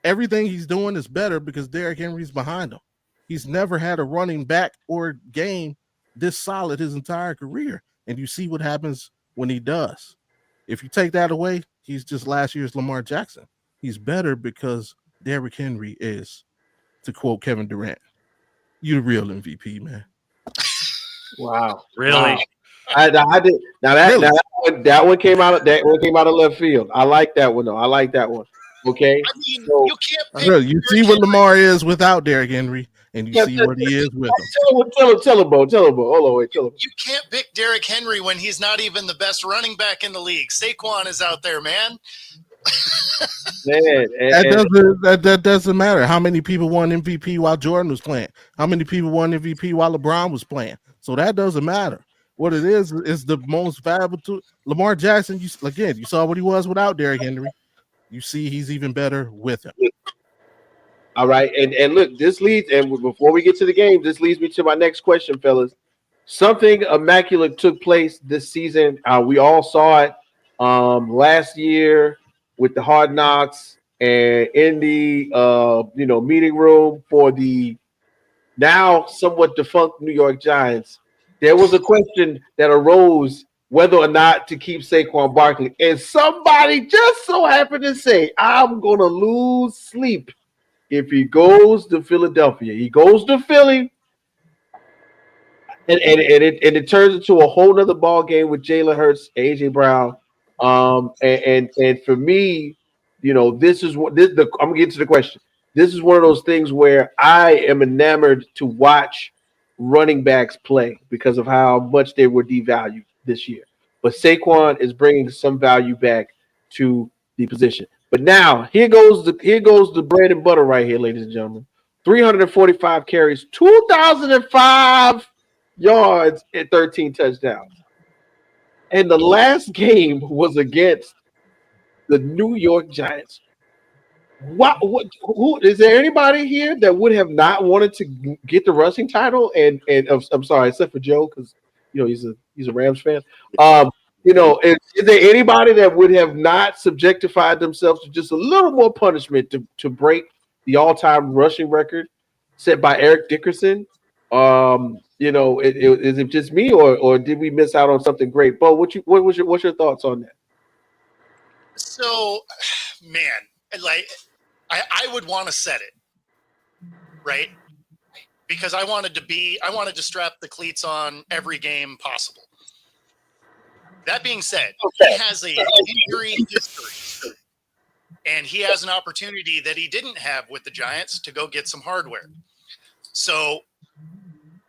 everything he's doing is better because Derrick Henry's behind him. He's never had a running back or game this solid his entire career. And you see what happens when he does. If you take that away, he's just last year's Lamar Jackson. He's better because Derrick Henry is, to quote Kevin Durant, you the real MVP, man. Wow. Really? Wow. I did. Now that one came out of left field. I like that one though. I like that one. Okay. I mean, so, you can't. You see what Lamar is without Derrick Henry, and you see what he is with him. Tell him, Bo. Hold on, wait. Tell him. You can't pick Derrick Henry when he's not even the best running back in the league. Saquon is out there, man. That doesn't matter. How many people won MVP while Jordan was playing? How many people won MVP while LeBron was playing? So that doesn't matter. What it is the most valuable to Lamar Jackson. You saw what he was without Derrick Henry. You see he's even better with him. All right, and look, this leads, and before we get to the game, this leads me to my next question, fellas. Something immaculate took place this season. We all saw it last year with the Hard Knocks and in the meeting room for the now somewhat defunct New York Giants. There was a question that arose whether or not to keep Saquon Barkley, and somebody just so happened to say, "I'm gonna lose sleep if he goes to Philadelphia." He goes to Philly, and it turns into a whole nother ball game with Jalen Hurts, AJ Brown. And for me, this is what I'm gonna get to the question. This is one of those things where I am enamored to watch running backs play because of how much they were devalued this year. But Saquon is bringing some value back to the position. But now here goes the bread and butter right here, ladies and gentlemen. 345 carries, 2005 yards, and 13 touchdowns. And the last game was against the New York Giants. Who is there anybody here that would have not wanted to get the rushing title? And I'm sorry, except for Joe, because he's a Rams fan. Is there anybody that would have not subjectified themselves to just a little more punishment to break the all-time rushing record set by Eric Dickerson? Is it just me, or did we miss out on something great? Bo, what's your thoughts on that? So, man, like I would want to set it, right? Because I wanted to strap the cleats on every game possible. That being said, he has a injury history, and he has an opportunity that he didn't have with the Giants to go get some hardware. So,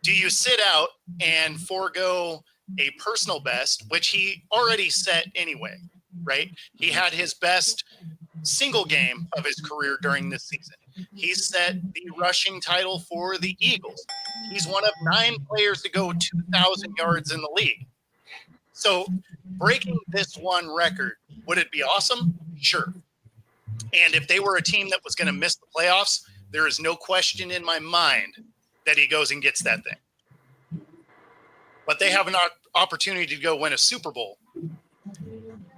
do you sit out and forego a personal best, which he already set anyway, right? He had his best single game of his career during this season. He set the rushing title for the Eagles. He's one of 9 players to go 2,000 yards in the league. So breaking this one record, would it be awesome? Sure. And if they were a team that was going to miss the playoffs, there is no question in my mind that he goes and gets that thing. But they have an opportunity to go win a Super Bowl.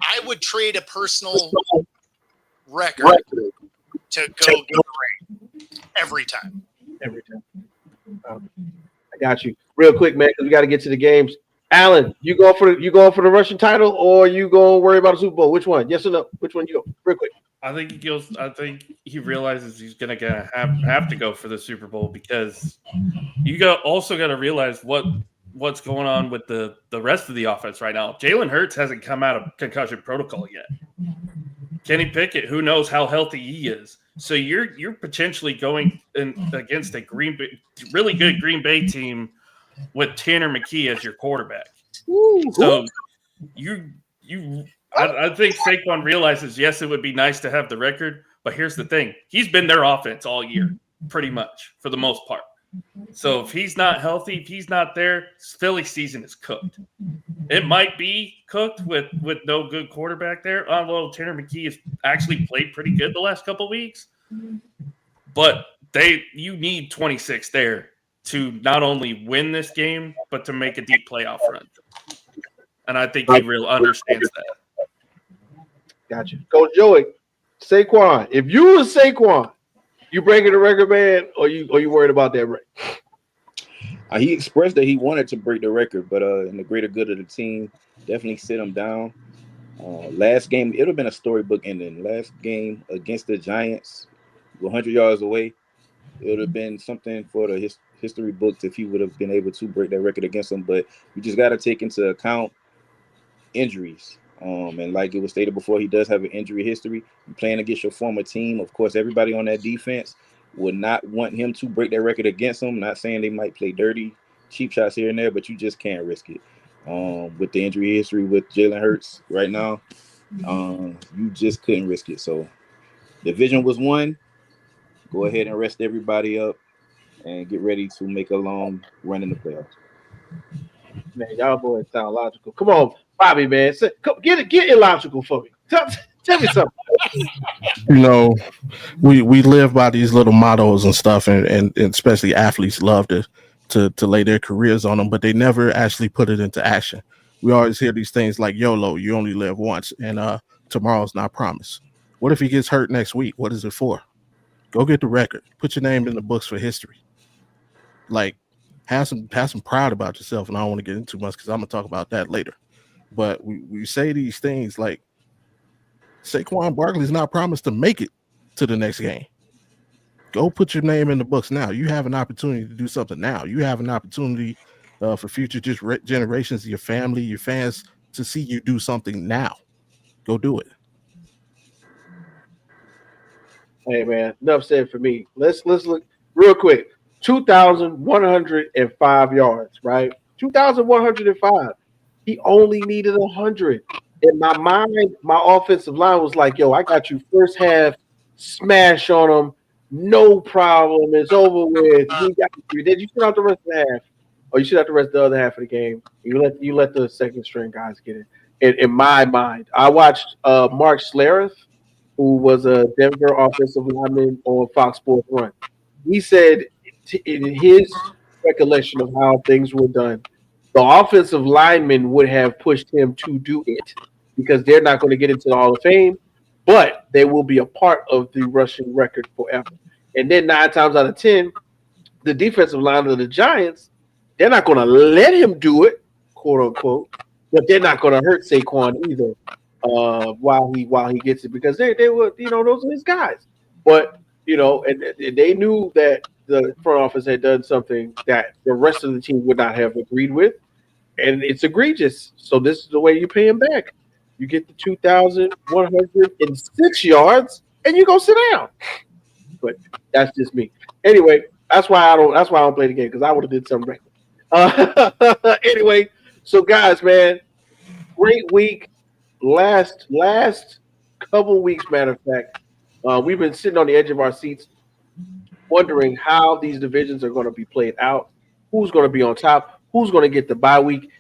I would trade a personal record to go get the ring every time. Every time. I got you. Real quick, man, because we got to get to the games. Alan, you going for the Russian title, or you going to worry about a Super Bowl? Which one? Yes or no? Which one you go? Real quick. I think he goes. I think he realizes he's gonna have to go for the Super Bowl, because you also got to realize what's going on with the rest of the offense right now. Jalen Hurts hasn't come out of concussion protocol yet. Kenny Pickett, who knows how healthy he is? So you're potentially going against a really good Green Bay team with Tanner McKee as your quarterback. So I think Saquon realizes, yes, it would be nice to have the record, but here's the thing. He's been their offense all year, pretty much, for the most part. So if he's not healthy, if he's not there, Philly season is cooked. It might be cooked with no good quarterback there, although Tanner McKee has actually played pretty good the last couple of weeks. But you need 26 there to not only win this game, but to make a deep playoff run. And I think he really understands that. Gotcha. Coach Joey, Saquon. If you was Saquon, you breaking the record, man, or you worried about that record? He expressed that he wanted to break the record, but in the greater good of the team, definitely sit him down. Last game, it would have been a storybook ending. Last game against the Giants, 100 yards away, it would have been something for the history books if he would have been able to break that record against them. But you just got to take into account injuries. And like it was stated before, he does have an injury history. You're playing against your former team. Of course, everybody on that defense would not want him to break that record against them. Not saying they might play dirty, cheap shots here and there, but you just can't risk it. With the injury history with Jalen Hurts right now, you just couldn't risk it. So division was won. Go ahead and rest everybody up and get ready to make a long run in the playoffs. Man, y'all boys sound logical. Come on, Bobby, man. Get illogical for me. Tell me something. You know, we live by these little mottos and stuff, and especially athletes love to lay their careers on them, but they never actually put it into action. We always hear these things like YOLO, you only live once, and tomorrow's not promised. What if he gets hurt next week? What is it for? Go get the record. Put your name in the books for history. Like, have some pride about yourself. And I don't want to get into much because I'm gonna talk about that later. But we say these things like Saquon Barkley's not promised to make it to the next game. Go put your name in the books now. You have an opportunity to do something now. You have an opportunity for future generations, your family, your fans to see you do something now. Go do it. Hey man, enough said for me. Let's look real quick. 2,105 yards, right? 2,105. He only needed 100. In my mind, my offensive line was like, "Yo, I got you first half, smash on them, no problem. It's over with. We got you." Did you sit out the rest of the half, or you sit out the rest of the other half of the game? You let the second string guys get it. In my mind, I watched Mark Schlereth, who was a Denver offensive lineman on Fox Sports Run. He said, in his recollection of how things were done, the offensive lineman would have pushed him to do it because they're not going to get into the Hall of Fame, but they will be a part of the rushing record forever. And then 9 times out of 10, the defensive line of the Giants, they're not going to let him do it, quote unquote, but they're not going to hurt Saquon either while he gets it because they were, those are his guys. But and they knew that the front office had done something that the rest of the team would not have agreed with, and it's egregious. So this is the way you pay him back. You get the 2,106 yards, and you go sit down. But that's just me. Anyway, that's why I don't play the game because I would have did something right. Anyway, so guys, man, great week. Last couple weeks, matter of fact, we've been sitting on the edge of our seats, wondering how these divisions are going to be played out. Who's going to be on top? Who's going to get the bye week?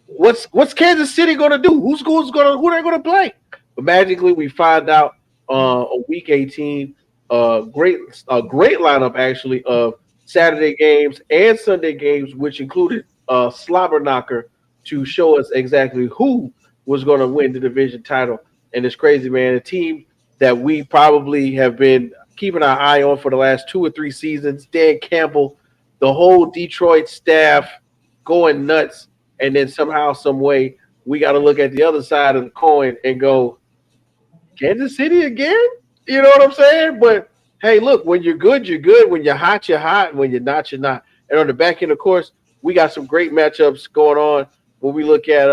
What's Kansas City going to do? Who they're going to play? But magically, we find out on week 18, great lineup actually of Saturday games and Sunday games, which included slobber knocker to show us exactly who was going to win the division title. And it's crazy, man. A team that we probably have been keeping our eye on for the last 2 or 3 seasons. Dan Campbell, the whole Detroit staff going nuts. And then somehow, some way, we got to look at the other side of the coin and go, Kansas City again? You know what I'm saying? But hey, look, when you're good, you're good. When you're hot, you're hot. When you're not, you're not. And on the back end, of course, we got some great matchups going on when we look at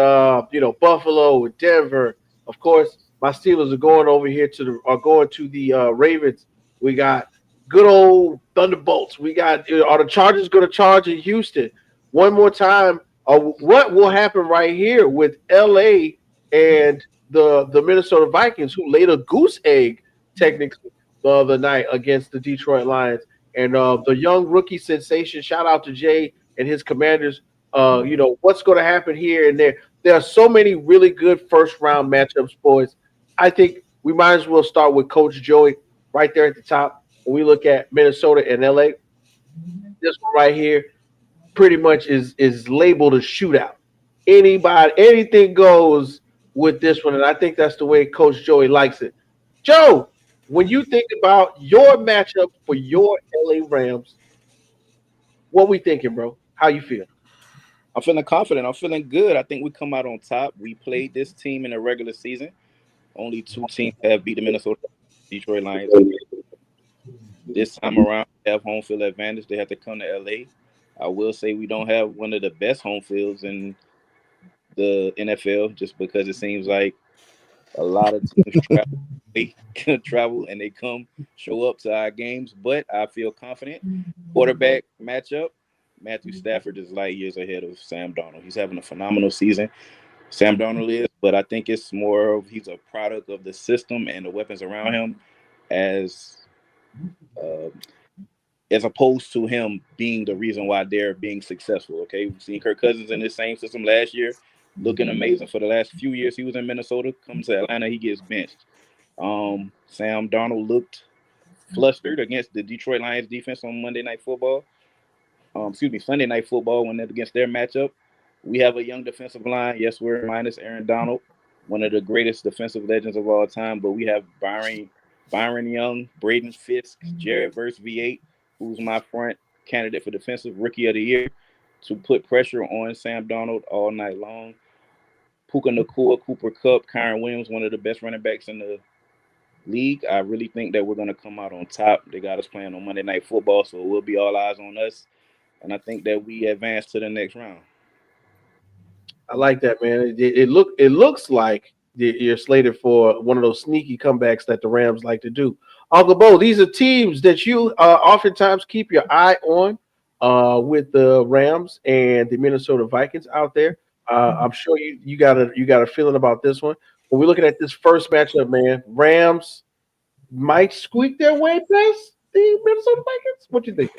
Buffalo and Denver. Of course, my Steelers are going over here to the Ravens. We got good old Thunderbolts. We got are the Chargers going to charge in Houston one more time? What will happen right here with LA and the Minnesota Vikings, who laid a goose egg technically the other night against the Detroit Lions, and the young rookie sensation. Shout out to Jay and his Commanders. What's going to happen here and there? There are so many really good first round matchups, boys. I think we might as well start with Coach Joey right there at the top. When we look at Minnesota and LA, this one right here pretty much is labeled a shootout. Anything goes with this one, and I think that's the way Coach Joey likes it. Joe, when you think about your matchup for your LA Rams, what we thinking, bro? How you feel? I'm feeling confident. I'm feeling good. I think we come out on top. We played this team in the regular season. Only 2 teams have beat the Minnesota Detroit Lions. This time around, we have home field advantage. They have to come to LA. I will say we don't have one of the best home fields in the NFL just because it seems like a lot of teams travel and they come show up to our games. But I feel confident. Quarterback matchup, Matthew Stafford is light years ahead of Sam Darnold. He's having a phenomenal season. Sam Darnold is, but I think it's more of he's a product of the system and the weapons around him as opposed to him being the reason why they're being successful. Okay, we've seen Kirk Cousins in this same system last year. looking amazing for the last few years. He was in Minnesota. Comes to Atlanta, he gets benched. Sam Darnold looked flustered against the Detroit Lions defense on Monday Night Football. Sunday Night Football when they're against their matchup. We have a young defensive line. Yes, we're minus Aaron Donald, one of the greatest defensive legends of all time. But we have Byron Young, Braden Fisk, Jared Verse V8, who's my front candidate for Defensive Rookie of the Year, to put pressure on Sam Darnold all night long. Puka Nacua, Cooper Kupp, Kyron Williams, one of the best running backs in the league. I really think that we're going to come out on top. They got us playing on Monday Night Football, so it will be all eyes on us. And I think that we advance to the next round. I like that, man. It looks like you're slated for one of those sneaky comebacks that the Rams like to do. Uncle Bo, these are teams that you oftentimes keep your eye on with the Rams and the Minnesota Vikings out there. I'm sure you got a feeling about this one. When we're looking at this first matchup, man, Rams might squeak their way past the Minnesota Vikings. What do you think?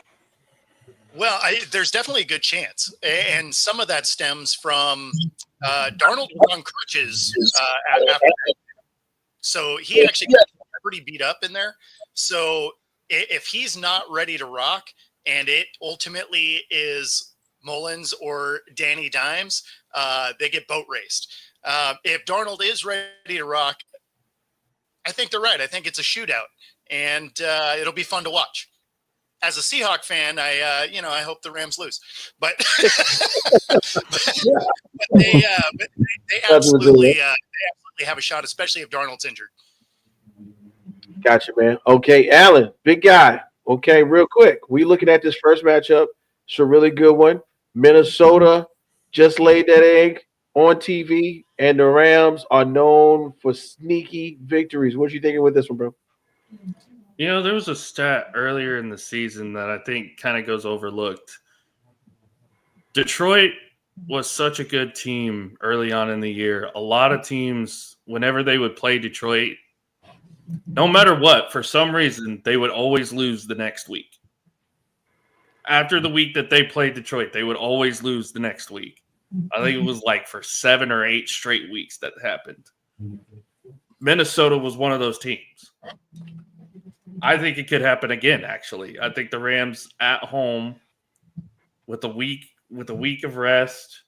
Well, there's definitely a good chance, and some of that stems from Darnold was on crutches after that. So he actually got pretty beat up in there. So if he's not ready to rock, and it ultimately is Mullins or Danny Dimes, they get boat raced. If Darnold is ready to rock, I think they're right. I think it's a shootout, and it'll be fun to watch. As a Seahawk fan, I hope the Rams lose, but they absolutely have a shot, especially if Darnold's injured. Gotcha, man. Okay, Alan, big guy. Okay, real quick. We looking at this first matchup. It's a really good one. Minnesota just laid that egg on TV, and the Rams are known for sneaky victories. What you thinking with this one, bro? There was a stat earlier in the season that I think kind of goes overlooked. Detroit was such a good team early on in the year. A lot of teams, whenever they would play Detroit, no matter what, for some reason, they would always lose the next week. After the week that they played Detroit, they would always lose the next week. I think it was like for 7 or 8 straight weeks that happened. Minnesota was one of those teams. I think it could happen again, actually. I think the Rams at home with a week of rest.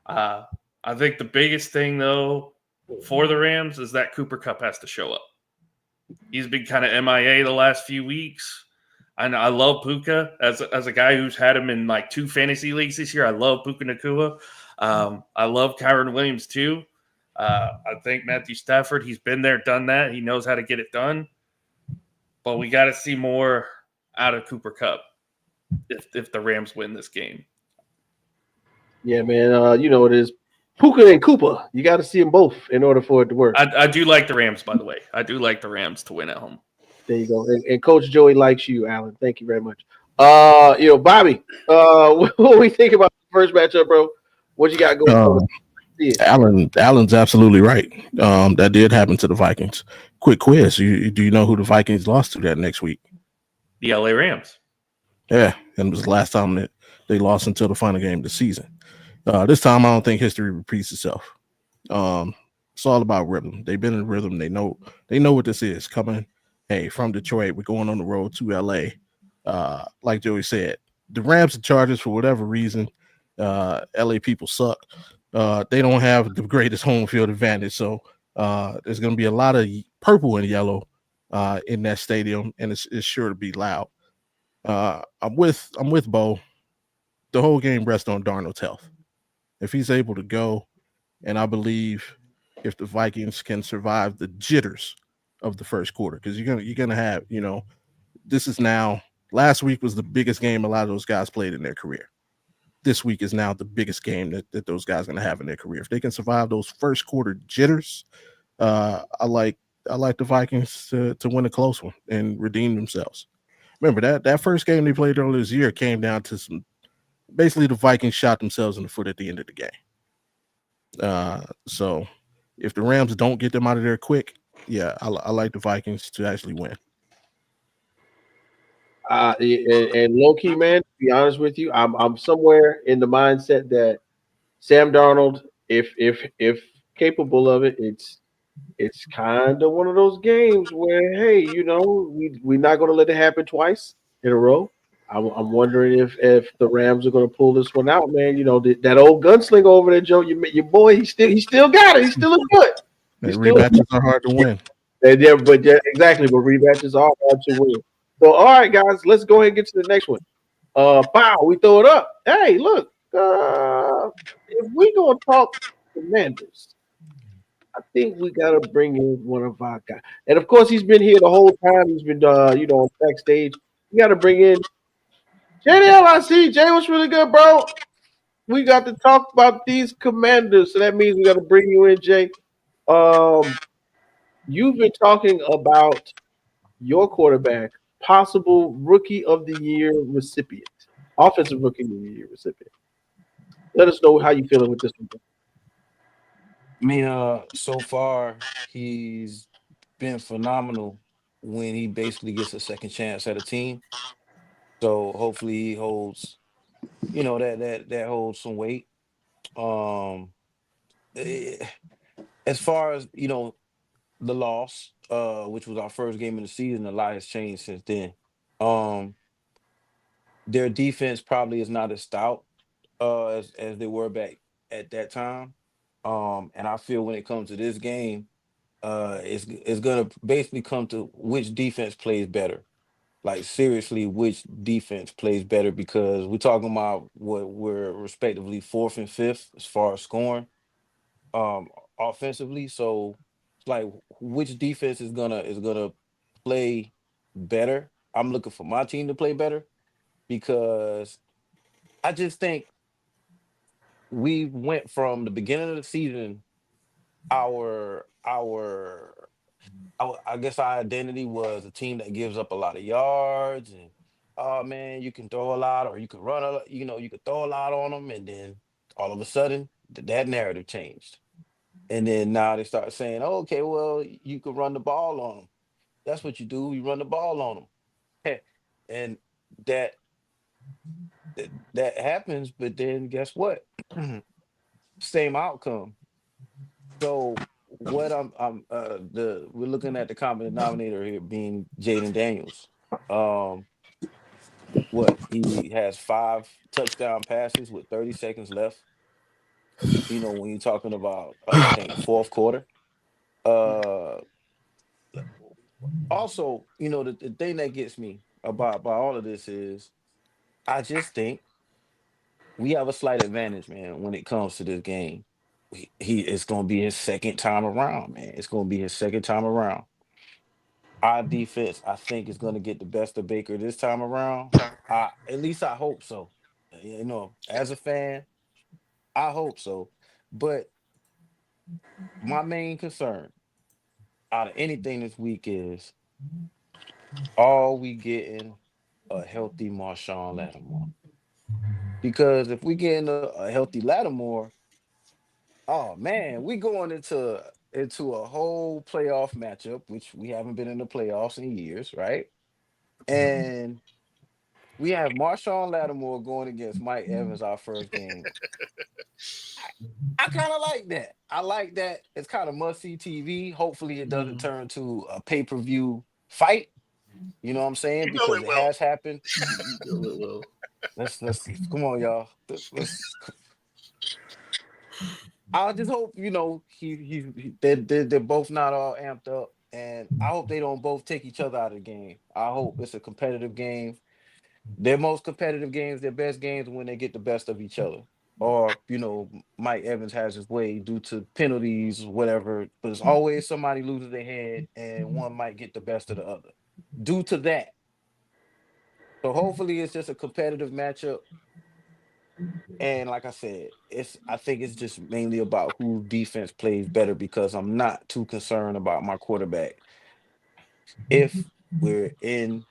I think the biggest thing, though, for the Rams is that Cooper Kupp has to show up. He's been kind of MIA the last few weeks. And I love Puka as a guy who's had him in like 2 fantasy leagues this year. I love Puka Nacua. I love Kyron Williams, too. I think Matthew Stafford, he's been there, done that. He knows how to get it done. But we got to see more out of Cooper Kupp if the Rams win this game. Yeah, man. You know it is Puka and Cooper. You got to see them both in order for it to work. I do like the Rams, by the way. I do like the Rams to win at home. There you go. And Coach Joey likes you, Alan. Thank you very much. Bobby, what we think about the first matchup, bro? What you got going on? Alan's absolutely right. That did happen to the Vikings. Quick quiz. Do you know who the Vikings lost to that next week? The LA Rams. Yeah, and it was the last time that they lost until the final game of the season. This time, I don't think history repeats itself. It's all about rhythm. They've been in rhythm. They know what this is coming. Hey, from Detroit, we're going on the road to LA. Like Joey said, the Rams and Chargers, for whatever reason, LA people suck. They don't have the greatest home field advantage, so there's going to be a lot of purple and yellow in that stadium, and it's sure to be loud. I'm with Bo. The whole game rests on Darnold's health. If he's able to go, and I believe if the Vikings can survive the jitters of the first quarter, because you're gonna have, this is now. Last week was the biggest game a lot of those guys played in their career. This week is now the biggest game that those guys are going to have in their career. If they can survive those first quarter jitters, I like the Vikings to win a close one and redeem themselves. Remember that first game they played earlier this year came down to basically the Vikings shot themselves in the foot at the end of the game. So if the Rams don't get them out of there quick, yeah, I like the Vikings to actually win. And low key, man, to be honest with you, I'm somewhere in the mindset that Sam Darnold if capable of it, it's kind of one of those games where, hey, we're not going to let it happen twice in a row. I'm wondering if the Rams are going to pull this one out, man. That old gunslinger over there, Joe, your boy, he still got it. He still looks good. He And still rematches are hard to win. yeah, but yeah, exactly. But rematches are hard to win. So, all right, guys, let's go ahead and get to the next one. Pow, we throw it up. Hey, look, if we gonna talk Commanders, I think we gotta bring in one of our guys. And of course, he's been here the whole time. He's been, on backstage. We gotta bring in JDLIC. Jay, what's really good, bro? We got to talk about these Commanders, so that means we gotta bring you in, Jay. Um, you've been talking about your quarterback, possible Rookie of the Year recipient, offensive Rookie of the Year recipient. Let us know how you feeling with this one. I mean, so far he's been phenomenal when he basically gets a second chance at a team. So hopefully he holds, that holds some weight. Um, eh, as far as the loss, which was our first game of the season, a lot has changed since then. Um, their defense probably is not as stout as they were back at that time. And I feel when it comes to this game, it's gonna basically come to which defense plays better. Like seriously, which defense plays better because we're talking about what we're respectively fourth and fifth as far as scoring um offensively. So it's like which defense is gonna play better. I'm looking for my team to play better because I just think we went from the beginning of the season, I guess our identity was a team that gives up a lot of yards and oh man, you can throw a lot or you can run a lot, you could throw a lot on them, and then all of a sudden that narrative changed. And then now they start saying, oh, okay, well, you could run the ball on them. That's what you do. You run the ball on them. And that that happens, but then guess what? Same outcome. So what I'm the we're looking at the common denominator here being Jaden Daniels. Um, what he has 5 touchdown passes with 30 seconds left. When you're talking about I think the fourth quarter. Uh, also, the thing that gets me about all of this is I just think we have a slight advantage, man, when it comes to this game. He it's gonna be his second time around, man. It's gonna be his second time around. Our defense, I think, is going to get the best of Baker this time around. At least I hope so. As a fan, I hope so. But my main concern out of anything this week is are we getting a healthy Marshawn Lattimore? Because if we getting a healthy Lattimore, oh man, we going into a whole playoff matchup, which we haven't been in the playoffs in years, right? And we have Marshawn Lattimore going against Mike Evans our first game. I kind of like that. I like that. It's kind of must-see TV. Hopefully, it doesn't turn to a pay-per-view fight. You know what I'm saying? You know Because it it will. has happened. Well, Let's come on, y'all. Let's. I just hope they're both not all amped up, and I hope they don't both take each other out of the game. I hope it's a competitive game. Their most competitive games, their best games, when they get the best of each other. Or, Mike Evans has his way due to penalties, whatever. But it's always somebody loses their head and one might get the best of the other due to that. So hopefully it's just a competitive matchup. And like I said, I think it's just mainly about who defense plays better because I'm not too concerned about my quarterback. If we're in,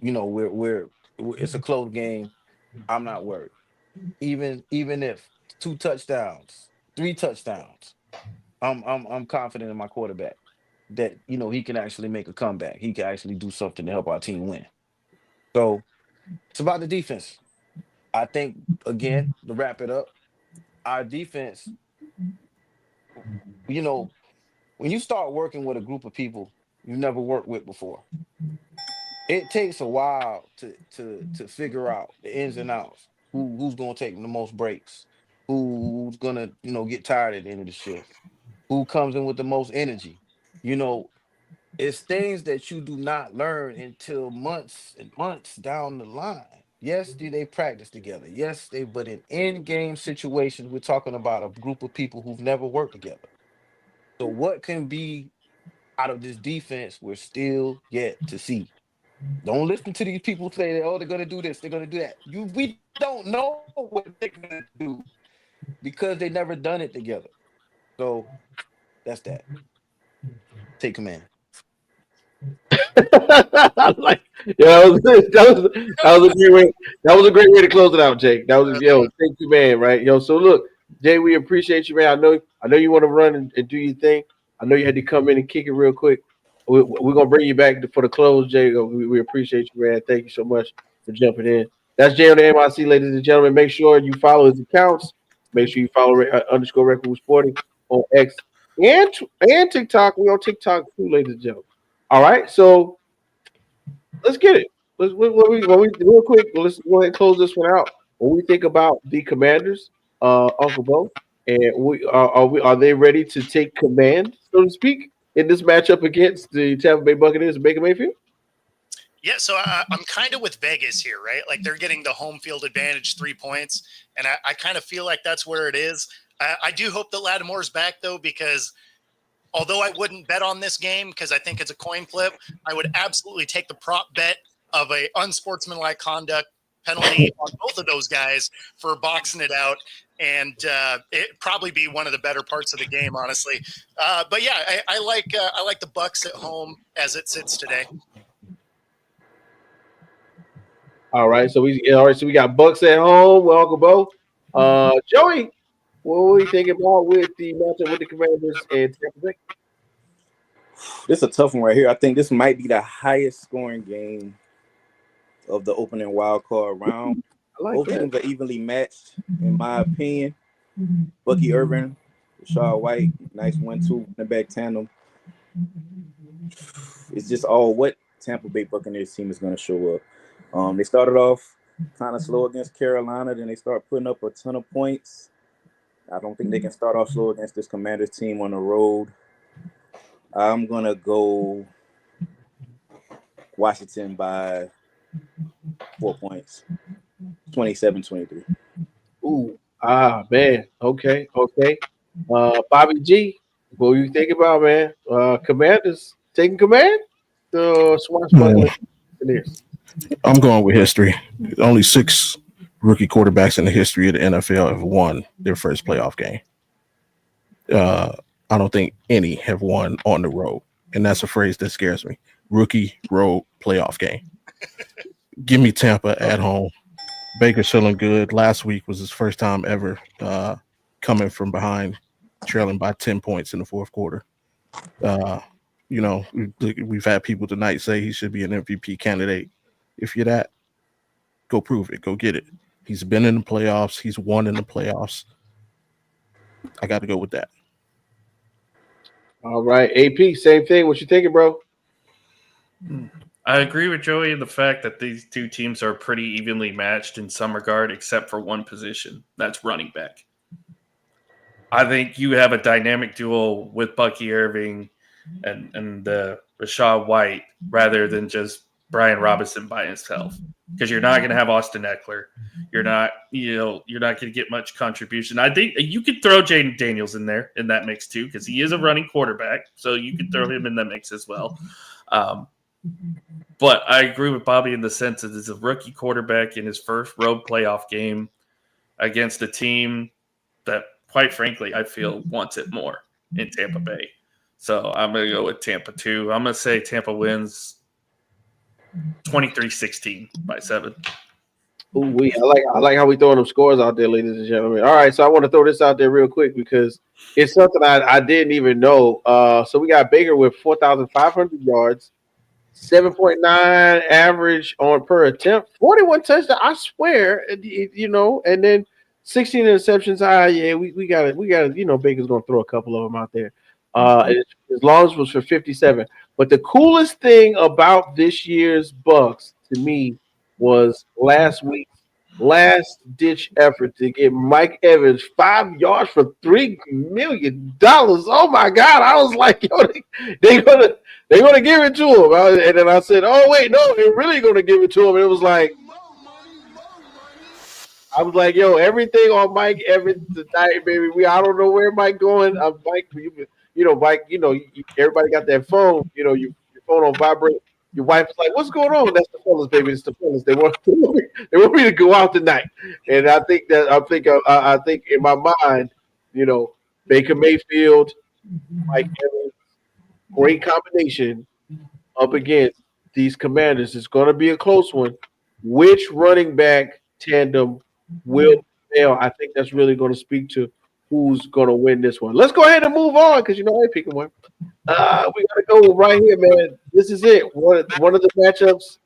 it's a close game, I'm not worried. Even if 2 touchdowns, 3 touchdowns, I'm confident in my quarterback that he can actually make a comeback. He can actually do something to help our team win. So it's about the defense. I think again to wrap it up. our defense, you know, when you start working with a group of people you never worked with before, it takes a while to figure out the ins and outs. Who's gonna take the most breaks? Who's gonna, get tired at the end of the shift? Who comes in with the most energy? You know, it's things that you do not learn until months and months down the line. Yes, do they practice together? Yes, but in game situations, we're talking about a group of people who've never worked together. So what can be out of this defense, we're still yet to see. Don't listen to these people say that, oh, they're gonna do this, they're gonna do that. We don't know what they're gonna do because they never done it together. So that's that. Take command. I like, yeah, that was a great way. That was a great way to close it out, Jake. That was thank you, man. Right, yo. So look, Jay, we appreciate you, man. I know you want to run and do your thing. I know you had to come in and kick it real quick. We're gonna bring you back for the close, Jay. We appreciate you, man. Thank you so much for jumping in. That's Jay on the MIC, ladies and gentlemen. Make sure you follow his accounts. Make sure you follow underscore Record Sporting on X and TikTok. We on TikTok too, ladies and gentlemen. All right, so let's get it. When we real quick. Let's go ahead and close this one out. When we think about the Commanders, Uncle Bo, and are they ready to take command, so to speak, in this matchup against the Tampa Bay Buccaneers and Baker Mayfield? Yeah, so I'm kind of with Vegas here, right? Like they're getting the home field advantage, 3 points, and I kind of feel like that's where it is. I do hope that Lattimore's back though, because although I wouldn't bet on this game because I think it's a coin flip, I would absolutely take the prop bet of a unsportsmanlike conduct penalty on both of those guys for boxing it out. And it probably be one of the better parts of the game, honestly. But yeah, I like the Bucs at home as it sits today. All right, so we got Bucks at home with Uncle Bo. Joey, what were you thinking about with the matchup with the Commanders and Tampa Bay? This is a tough one right here. I think this might be the highest scoring game of the opening wild card round. Both teams are evenly matched, in my opinion. Bucky Irvin, Rashad White, nice 1-2 running back tandem. It's just all what Tampa Bay Buccaneers team is going to show up. They started off kind of slow against Carolina, then they start putting up a ton of points. I don't think they can start off slow against this Commanders team on the road. I'm going to go Washington by 4 points, 27-23. Ooh, man. Okay. Bobby G, what you think about, man? Commanders taking command? The swashbuckling Buccaneers. I'm going with history. Only 6 rookie quarterbacks in the history of the NFL have won their first playoff game. I don't think any have won on the road, and that's a phrase that scares me. Rookie road playoff game. Give me Tampa at home. Baker's feeling good. Last week was his first time ever coming from behind, trailing by 10 points in the fourth quarter. We've had people tonight say he should be an MVP candidate. If you're that, go prove it. Go get it. He's been in the playoffs. He's won in the playoffs. I got to go with that. All right, AP, same thing. What you thinking, bro? I agree with Joey in the fact that these two teams are pretty evenly matched in some regard, except for one position. That's running back. I think you have a dynamic duel with Bucky Irving and Rashad White rather than just Brian Robinson by himself, because you're not going to have Austin Eckler. You're not going to get much contribution. I think you could throw Jaden Daniels in there in that mix too, because he is a running quarterback, so you could throw him in that mix as well. But I agree with Bobby in the sense that it's a rookie quarterback in his first road playoff game against a team that, quite frankly, I feel wants it more in Tampa Bay. So I'm going to go with Tampa too. I'm going to say Tampa wins 23-16 by 7. Ooh, I like how we throwing them scores out there, ladies and gentlemen. All right, so I want to throw this out there real quick because it's something I didn't even know. So we got Baker with 4,500 yards, 7.9 average on per attempt, 41 touchdowns. I swear, and then 16 interceptions. Yeah, we got it. We got it. You know, Baker's gonna throw a couple of them out there. As long as it was for 57. But the coolest thing about this year's Bucks to me was last week's last ditch effort to get Mike Evans 5 yards for $3 million. Oh my God! I was like, yo, they're gonna give it to him. And then I said, oh wait, no, they're really gonna give it to him. And it was like. I was like, yo, everything on Mike Evans tonight, baby. I don't know where Mike going. Mike, Mike, everybody got that phone, your phone on vibrate. Your wife is like, what's going on? That's the fellas, baby. It's the fellas. They want me to go out tonight. And I think in my mind, Baker Mayfield, Mike Evans, great combination up against these Commanders. It's going to be a close one. Which running back tandem will fail? I think that's really going to speak to who's going to win this one. Let's go ahead and move on because I ain't picking one. We got to go right here, man. This is it. One of the matchups,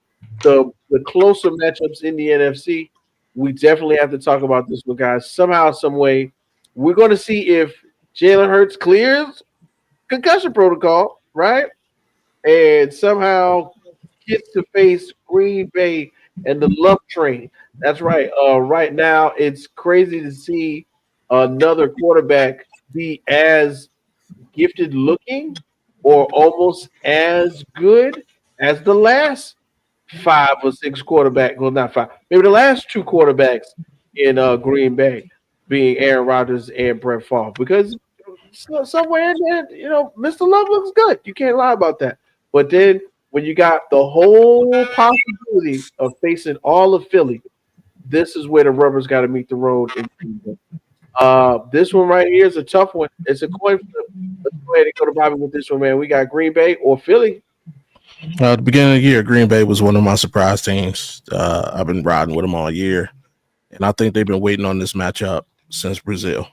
the closer matchups in the NFC. We definitely have to talk about this one, guys. Somehow, some way, we're going to see if Jalen Hurts clears concussion protocol, right? And somehow gets to face Green Bay and the love train. That's right. Right now, it's crazy to see another quarterback be as gifted looking or almost as good as the last 5 or 6 quarterbacks. Well, not 5. Maybe the last 2 quarterbacks in Green Bay being Aaron Rodgers and Brett Favre. Because somewhere in there, Mr. Love looks good. You can't lie about that. But then when you got the whole possibility of facing all of Philly, this is where the rubber's got to meet the road. This one right here is a tough one. It's a coin flip. Let's go ahead and go to Bobby with this one, man. We got Green Bay or Philly. At the beginning of the year, Green Bay was one of my surprise teams. I've been riding with them all year, and I think they've been waiting on this matchup since Brazil.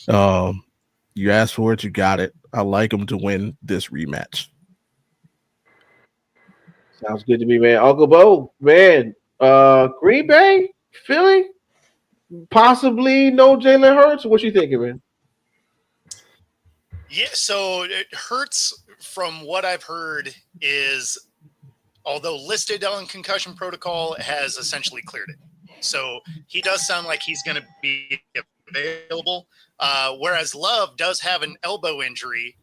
You asked for it, you got it. I like them to win this rematch. Sounds good to me, man. Uncle Bo, man. Green Bay, Philly, possibly no Jalen Hurts. What you thinking, man? Yeah, so it hurts from what I've heard is, although listed on concussion protocol, has essentially cleared it. So he does sound like he's going to be available. Whereas Love does have an elbow injury,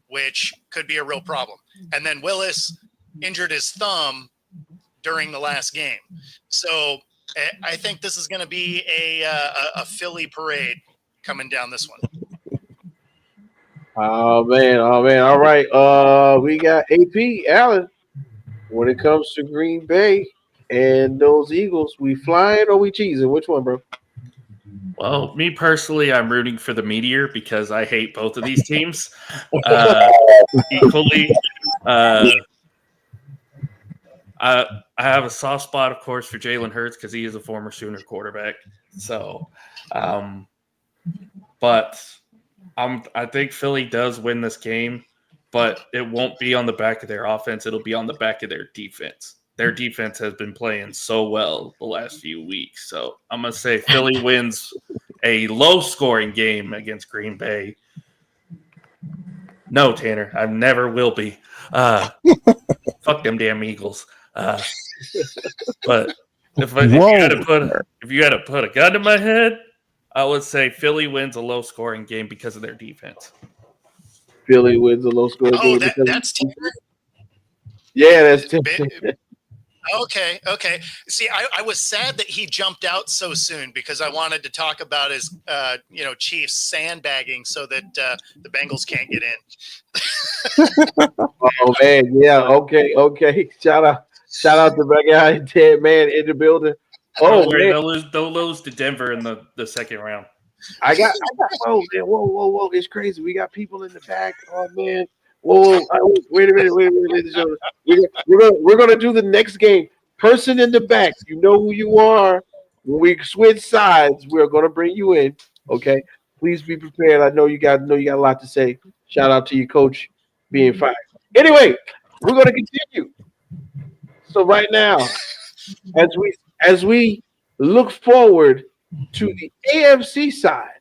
which could be a real problem. And then Willis injured his thumb during the last game. So I think this is going to be a Philly parade coming down this one. Oh man. All right. We got AP Allen. When it comes to Green Bay and those Eagles, we flying or we cheesing? Which one, bro? Well, me personally, I'm rooting for the Meteor because I hate both of these teams equally. I have a soft spot, of course, for Jalen Hurts because he is a former Sooner quarterback. So, but I think Philly does win this game, but it won't be on the back of their offense. It'll be on the back of their defense. Their defense has been playing so well the last few weeks. So I'm going to say Philly wins a low-scoring game against Green Bay. No, Tanner, I never will be. Fuck them damn Eagles. But if you had to put a gun to my head, I would say Philly wins a low-scoring game because of their defense. Philly wins a low-scoring game. That's Tanner? Yeah, that's Tanner. Okay. See, I was sad that he jumped out so soon because I wanted to talk about his, Chiefs sandbagging so that the Bengals can't get in. Oh man, yeah, okay. Shout out to my guy Ted, man, in the building. Oh man, they'll lose to Denver in the second round. I got. Whoa! It's crazy. We got people in the back. Oh man. Whoa! Wait a minute, ladies and gentlemen. We're gonna do the next game. Person in the back, you know who you are. When we switch sides, we're gonna bring you in. Okay, please be prepared. I know you got a lot to say. Shout out to your coach being fired. Anyway, we're gonna continue. So right now, as we look forward to the AFC side,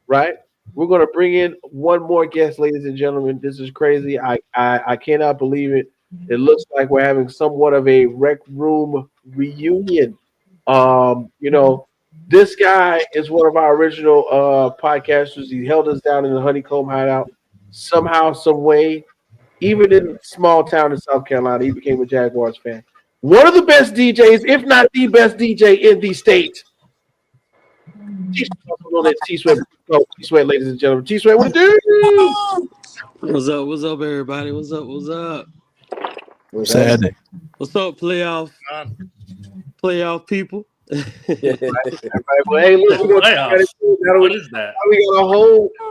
right? We're going to bring in one more guest, ladies and gentlemen. This is crazy. I cannot believe it. It looks like we're having somewhat of a rec room reunion. This guy is one of our original podcasters. He held us down in the Honeycomb Hideout. Somehow, some way, even in a small town in South Carolina, he became a Jaguars fan. One of the best DJs, if not the best DJ in the state. T-Sweat, ladies and gentlemen. T-Sweat, what it do? What's up? What's up, everybody? What's up? What's up? Sad. What's up, playoff people? Right, well, hey, look, we're gonna What is that?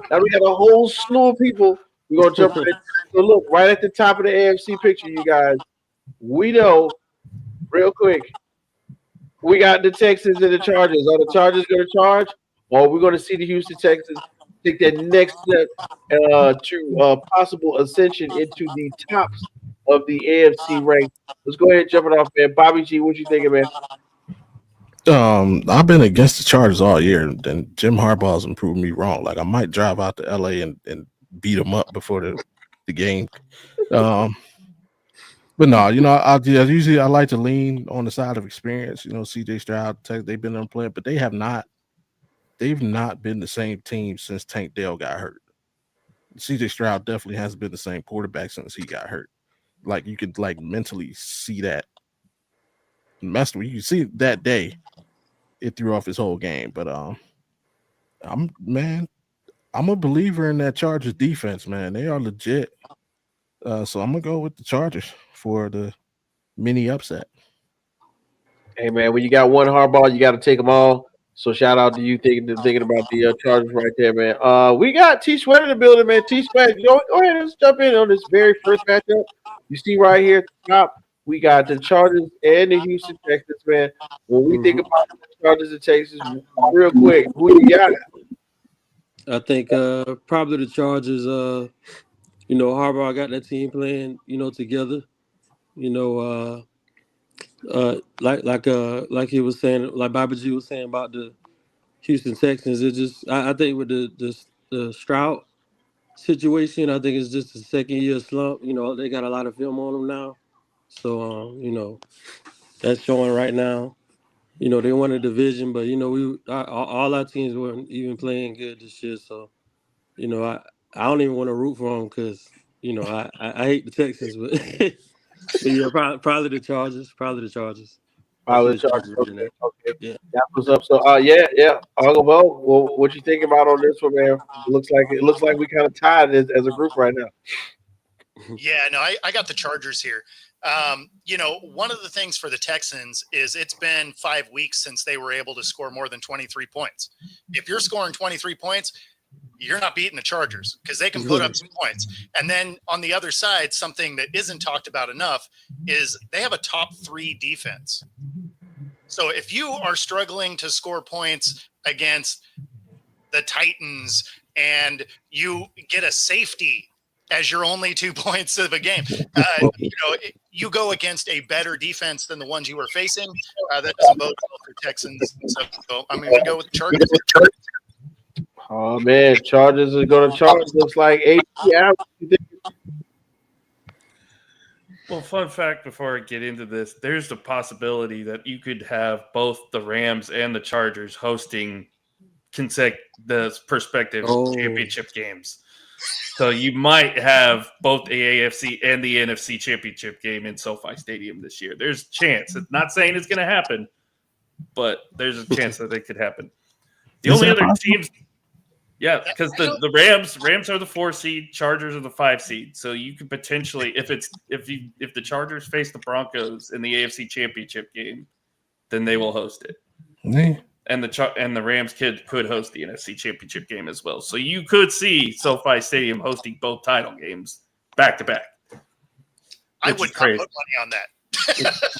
now we got a whole slew of people. We're gonna jump right in. So look, right at the top of the AFC picture, you guys. We know, real quick, we got the Texans and the Chargers. Are the Chargers going to charge, or are we going to see the Houston Texans take that next step to possible ascension into the tops of the AFC rank? Let's go ahead and jump it off, man. Bobby G, what you thinking, man? I've been against the Chargers all year, and Jim Harbaugh's improved me wrong. Like I might drive out to LA and beat them up before the game. But no, I usually like to lean on the side of experience. CJ Stroud, they've been on playing, but they've not been the same team since Tank Dell got hurt. CJ Stroud definitely hasn't been the same quarterback since he got hurt. Like you could mentally see that. You can see that day it threw off his whole game. But I'm a believer in that Chargers defense, man. They are legit. So I'm gonna go with the Chargers for the mini upset. Hey man, when you got one Harbaugh, you got to take them all. So shout out to you thinking about the Chargers right there, man. We got T Sweat in the building, man. T Sweat, go ahead and let's jump in on this very first matchup. You see right here at the top, we got the Chargers and the Houston Texans, man. When we think about the Chargers and Texans, real quick, who you got? I think probably the Chargers. Harbaugh got that team playing, together. Like he was saying, like Bobby G was saying about the Houston Texans. It just, I think with the Stroud situation, I think it's just a second year slump. They got a lot of film on them now, so that's showing right now. They won a division, but all our teams weren't even playing good this year. So, I don't even want to root for them because I hate the Texans, but probably the Chargers. Probably the Chargers. Okay. Yeah. That's what's up. So Uncle Bo, well, what you think about on this one, man? It looks like we kind of tied as a group right now. Yeah, no, I got the Chargers here. One of the things for the Texans is it's been 5 weeks since they were able to score more than 23 points. If you're scoring 23 points, you're not beating the Chargers because they can put up some points. And then on the other side, something that isn't talked about enough is they have a top 3 defense. So if you are struggling to score points against the Titans and you get a safety as your only 2 points of a game, you go against a better defense than the ones you were facing. That doesn't bode well for Texans. So I'm going to go with the Chargers. Oh man, Chargers are going to charge us like 8 hours. Well, fun fact before I get into this, there's the possibility that you could have both the Rams and the Chargers hosting the prospective championship games. So you might have both the AFC and the NFC championship game in SoFi Stadium this year. There's a chance. It's not saying it's going to happen, but there's a chance that it could happen. The only other teams, because the Rams are the 4 seed, Chargers are the 5 seed. So you could potentially, if the Chargers face the Broncos in the AFC championship game, then they will host it. Yeah. And the Rams could host the NFC Championship game as well. So you could see SoFi Stadium hosting both title games back to back. I would not put money on that.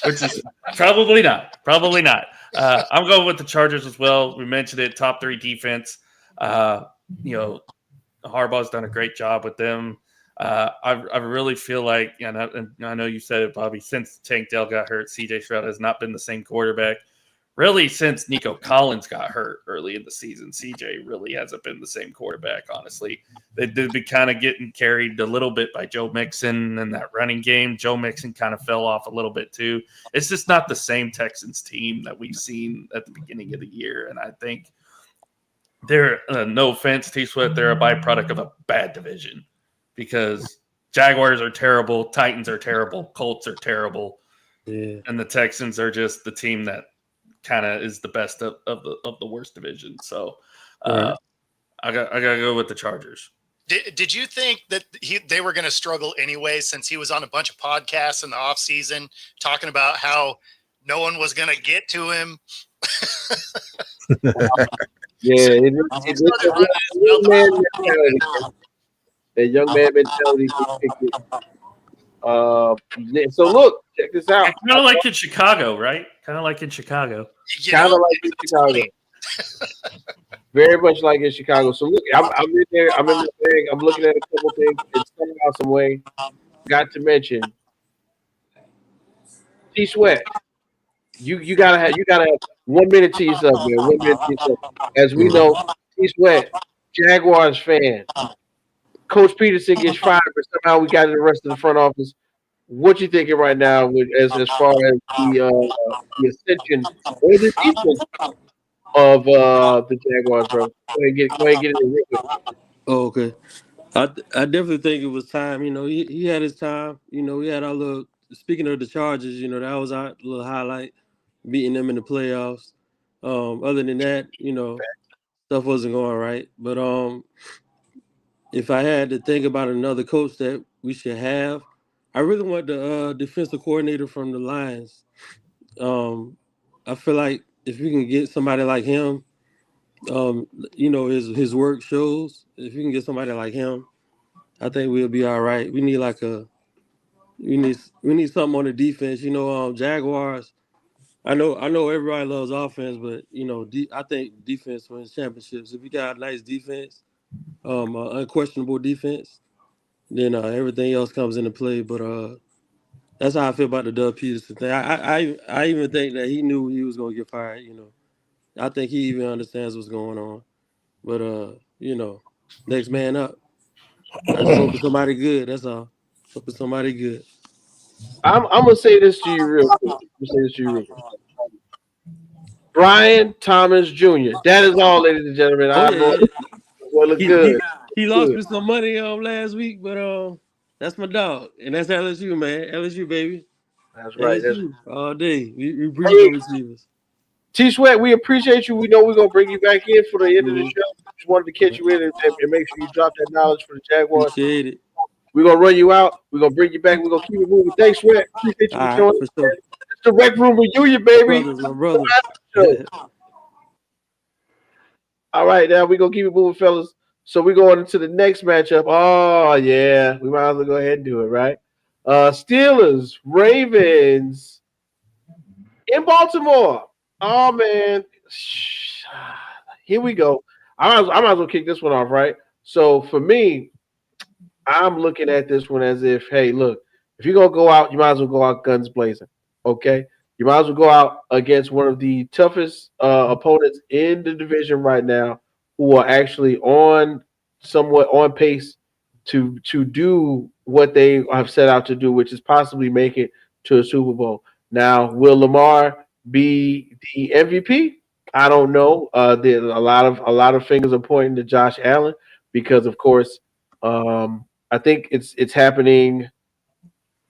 Which is probably not. Probably not. I'm going with the Chargers as well. We mentioned it, top 3 defense. Harbaugh's done a great job with them. I really feel like, and I know you said it, Bobby, since Tank Dell got hurt, CJ Stroud has not been the same quarterback. really since Nico Collins got hurt early in the season, CJ really hasn't been the same quarterback, honestly. They've been kind of getting carried a little bit by Joe Mixon and that running game. Joe Mixon kind of fell off a little bit too. It's just not the same Texans team that we've seen at the beginning of the year. And I think they're, no offense, T-Sweat, they're a byproduct of a bad division because Jaguars are terrible, Titans are terrible, Colts are terrible. Yeah. And the Texans are just the team that kind of is the best of the worst division. So I gotta go with the Chargers. Did you think that they were going to struggle anyway, since he was on a bunch of podcasts in the offseason talking about how no one was going to get to him? Yeah, it's a young man mentality. So look, check this out. Kind of like in Chicago, right? Kind of like in Chicago. Kind of like in Chicago. Very much like in Chicago. So look, I'm in there. I'm in the thing. I'm looking at a couple things. It's coming out some way. Got to mention T-Sweat. You gotta have 1 minute to yourself, man. 1 minute to yourself. As we know, T-Sweat, Jaguars fan. Coach Peterson gets fired, but somehow we got the rest of the front office. What you thinking right now, as far as the ascension or the defense of the Jaguars, bro? Go ahead, get it in real quick. Oh, okay. I definitely think it was time. You know, he had his time. You know, we had our little. Speaking of the Chargers, you know, that was our little highlight, beating them in the playoffs. Other than that, you know, stuff wasn't going right. But if I had to think about another coach that we should have, I really want the defensive coordinator from the Lions. I feel like if we can get somebody like him, you know, his work shows. If you can get somebody like him, I think we'll be all right. We need we need something on the defense. You know, Jaguars. I know everybody loves offense, but you know, I think defense wins championships. If we got a nice defense, unquestionable defense, then everything else comes into play. But that's how I feel about the Doug Peterson thing. I even think that he knew he was going to get fired. You know, I think he even understands what's going on. But you know, next man up. I just hope it's somebody good. That's all. Hope it's somebody good. I'm gonna say this to you real quick. Brian Thomas Jr. That is all, ladies and gentlemen. Look good. He lost me some money last week, but that's my dog, and that's LSU, man. LSU, baby. That's right. LSU all day. We breathe on receivers. T-Sweat, we appreciate you. We know we're gonna bring you back in for the end of the show. Just wanted to catch you in and make sure you drop that knowledge for the Jaguars. Appreciate it. We're gonna run you out. We're gonna bring you back. We're gonna keep it moving. Thanks, Sweat. Appreciate you for showing up. Sure. It's the Rec Room reunion, baby. My brother. All right, now we're gonna keep it moving, fellas. So we're going into the next matchup. Oh yeah, we might as well go ahead and do it, right? Steelers, Ravens in Baltimore. Oh man, here we go. I might as well kick this one off, right? So for me, I'm looking at this one as if, hey, look, if you're gonna go out, you might as well go out guns blazing. Okay, you might as well go out against one of the toughest opponents in the division right now, who are actually somewhat on pace to do what they have set out to do, which is possibly make it to a Super Bowl. Now, will Lamar be the MVP? I don't know. There's a lot of fingers are pointing to Josh Allen because, of course, I think it's happening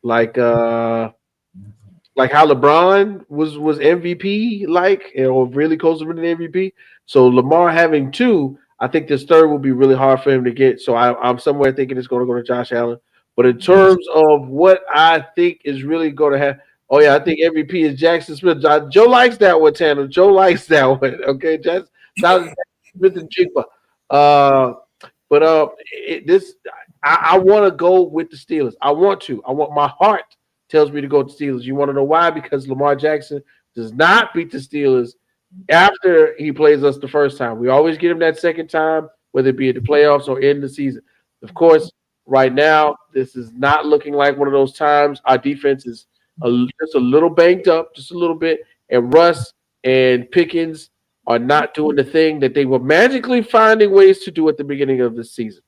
like how LeBron was MVP, or really close to winning MVP. So Lamar having two, I think this third will be really hard for him to get. So I'm somewhere thinking it's going to go to Josh Allen. But in terms of what I think is really going to happen, oh yeah, I think MVP is Jackson Smith. Joe likes that one, Tanner. Joe likes that one. Okay, Jackson Smith and Jigba. I want to go with the Steelers. I want my heart tells me to go to Steelers. You want to know why? Because Lamar Jackson does not beat the Steelers after he plays us the first time. We always get him that second time, whether it be at the playoffs or in the season. Of course, right now, this is not looking like one of those times. Our defense is just a little banged up, just a little bit. And Russ and Pickens are not doing the thing that they were magically finding ways to do at the beginning of the season.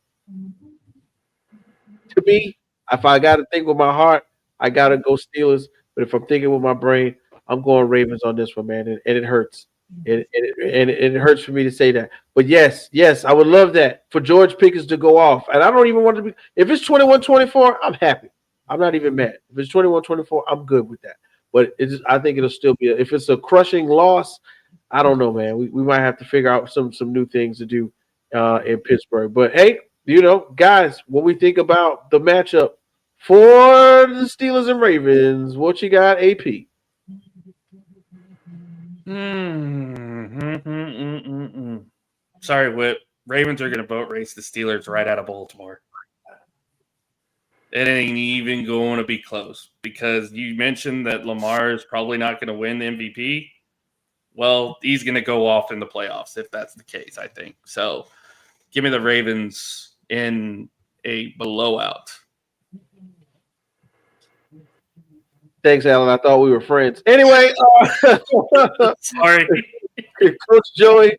To me, if I got to think with my heart, I got to go Steelers. But if I'm thinking with my brain, I'm going Ravens on this one, man. And it hurts. And it hurts for me to say that. But yes, I would love that for George Pickens to go off. And I don't even want to be, if it's 21-24, I'm happy. I'm not even mad. If it's 21-24, I'm good with that. But I think it'll still be, if it's a crushing loss, I don't know, man. We might have to figure out some new things to do in Pittsburgh. But hey, guys, when we think about the matchup for the Steelers and Ravens, what you got, AP? Sorry, Whip. Ravens are going to boat race the Steelers right out of Baltimore. It ain't even going to be close because you mentioned that Lamar is probably not going to win the MVP. Well, he's going to go off in the playoffs if that's the case, I think. So give me the Ravens in a blowout. Thanks, Alan. I thought we were friends. Anyway, sorry. Coach Joey,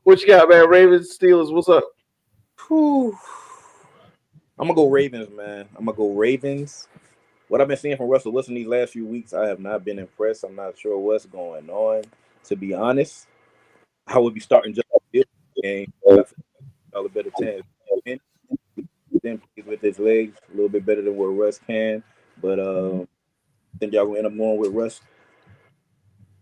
what you got, man? Ravens, Steelers, what's up? Whew. I'm going to go Ravens, man. I'm going to go Ravens. What I've been seeing from Russell Wilson these last few weeks, I have not been impressed. I'm not sure what's going on. To be honest, I would be starting just this game. All a better chance. Then with his legs, a little bit better than what Russ can. But I think y'all going to end up going with Russ.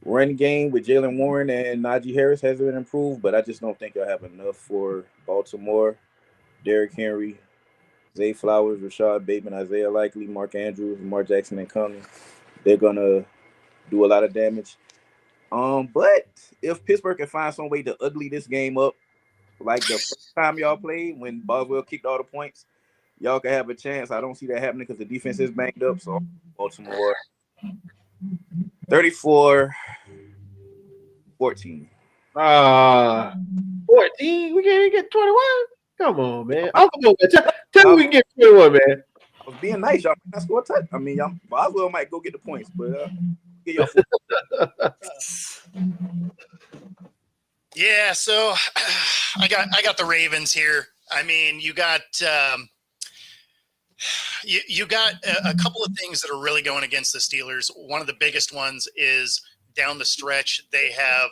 Run game with Jalen Warren and Najee Harris hasn't been improved, but I just don't think y'all have enough for Baltimore. Derrick Henry, Zay Flowers, Rashad Bateman, Isaiah Likely, Mark Andrews, Lamar Jackson, and Cummings. They're going to do a lot of damage. But if Pittsburgh can find some way to ugly this game up, like the first time y'all played when Boswell kicked all the points, y'all can have a chance. I don't see that happening because the defense is banged up. So Baltimore 34-14. 14. We can't get 21. Come on, man. Come on, man. Tell me we can get 21, man. I was being nice. Y'all might not score a touch. I mean, y'all Boswell might go get the points, but get y'all. Yeah, so I got the Ravens here. I mean, you got you got a couple of things that are really going against the Steelers. One of the biggest ones is down the stretch. They have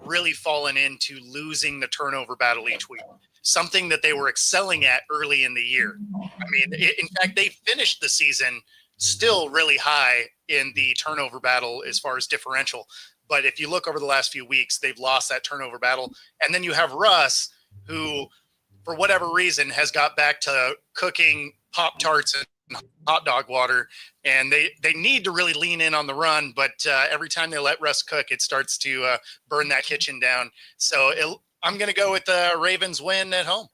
really fallen into losing the turnover battle each week, something that they were excelling at early in the year. I mean, in fact, they finished the season still really high in the turnover battle as far as differential. But if you look over the last few weeks, they've lost that turnover battle. And then you have Russ, who, for whatever reason, has got back to cooking Pop-Tarts and hot dog water. And they need to really lean in on the run. But every time they let Russ cook, it starts to burn that kitchen down. So I'm going to go with the Ravens win at home.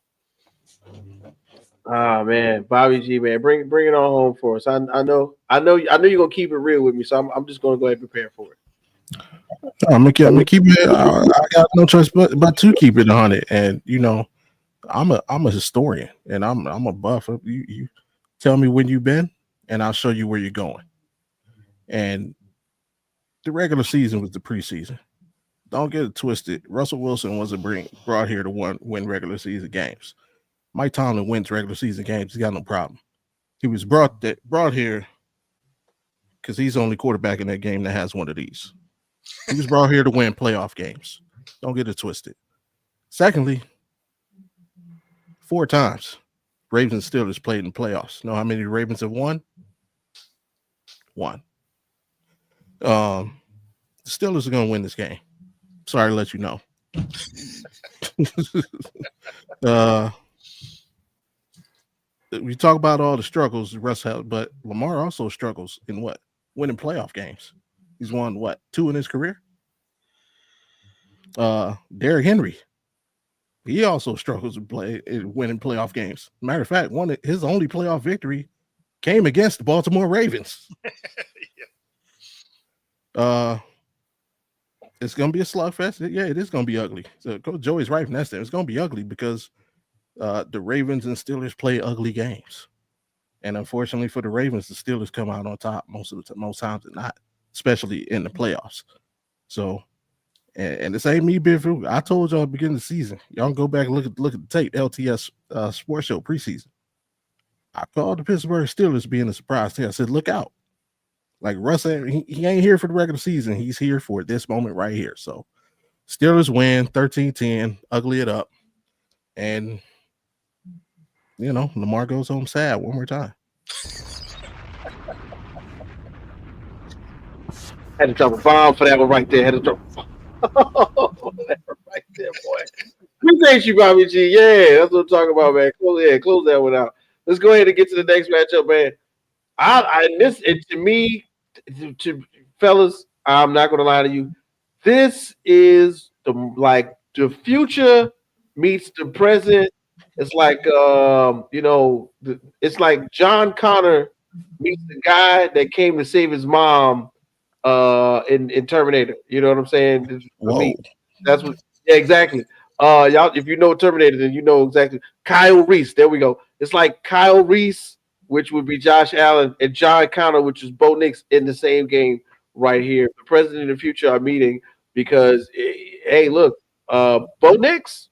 Ah, man, Bobby G, man, bring it on home for us. I know you're gonna keep it real with me, so I'm just gonna go ahead and prepare for it. I'm gonna keep it. I got no choice but to keep it on it. And I'm a historian, and I'm a buff. You tell me when you've been, and I'll show you where you're going. And the regular season was the preseason. Don't get it twisted. Russell Wilson wasn't brought here to win regular season games. Mike Tomlin wins regular season games. He's got no problem. He was brought here because he's the only quarterback in that game that has one of these. He was brought here to win playoff games. Don't get it twisted. Secondly, 4 times Ravens and Steelers played in playoffs. Know how many Ravens have won? 1. The Steelers are going to win this game. Sorry to let you know. We talk about all the struggles Russ had, but Lamar also struggles in what? Winning playoff games. He's won 2 in his career? Derrick Henry, he also struggles in winning playoff games. Matter of fact, his only playoff victory came against the Baltimore Ravens. It's gonna be a slugfest. Yeah, it is gonna be ugly. So Coach Joey's right from that standpoint. It's gonna be ugly because the Ravens and Steelers play ugly games, and unfortunately for the Ravens, the Steelers come out on top most times than not, especially in the playoffs. So And this ain't me being frugal. I told y'all at the beginning of the season. Y'all can go back and look at the tape, LTS Sports Show preseason. I called the Pittsburgh Steelers being a surprise team. I said, look out. Like Russ, he ain't here for the regular season. He's here for this moment right here. So Steelers win 13-10, ugly it up. And, Lamar goes home sad one more time. Had to drop a bomb for that one right there. Had to drop a bomb. Right there, boy. Appreciate you, Bobby G. Yeah, that's what I'm talking about, man. Close that one out. Let's go ahead and get to the next matchup, man. To fellas, I'm not gonna lie to you. This is the future meets the present. It's like it's like John Connor meets the guy that came to save his mom in Terminator. You know what I'm saying? For me, that's what. Yeah, exactly. Y'all, if you know Terminator, then you know exactly. Kyle Reese. There we go. It's like Kyle Reese, which would be Josh Allen, and John Connor, which is Bo Nix, in the same game right here. The present and the future are meeting because, hey, look, Bo Nix.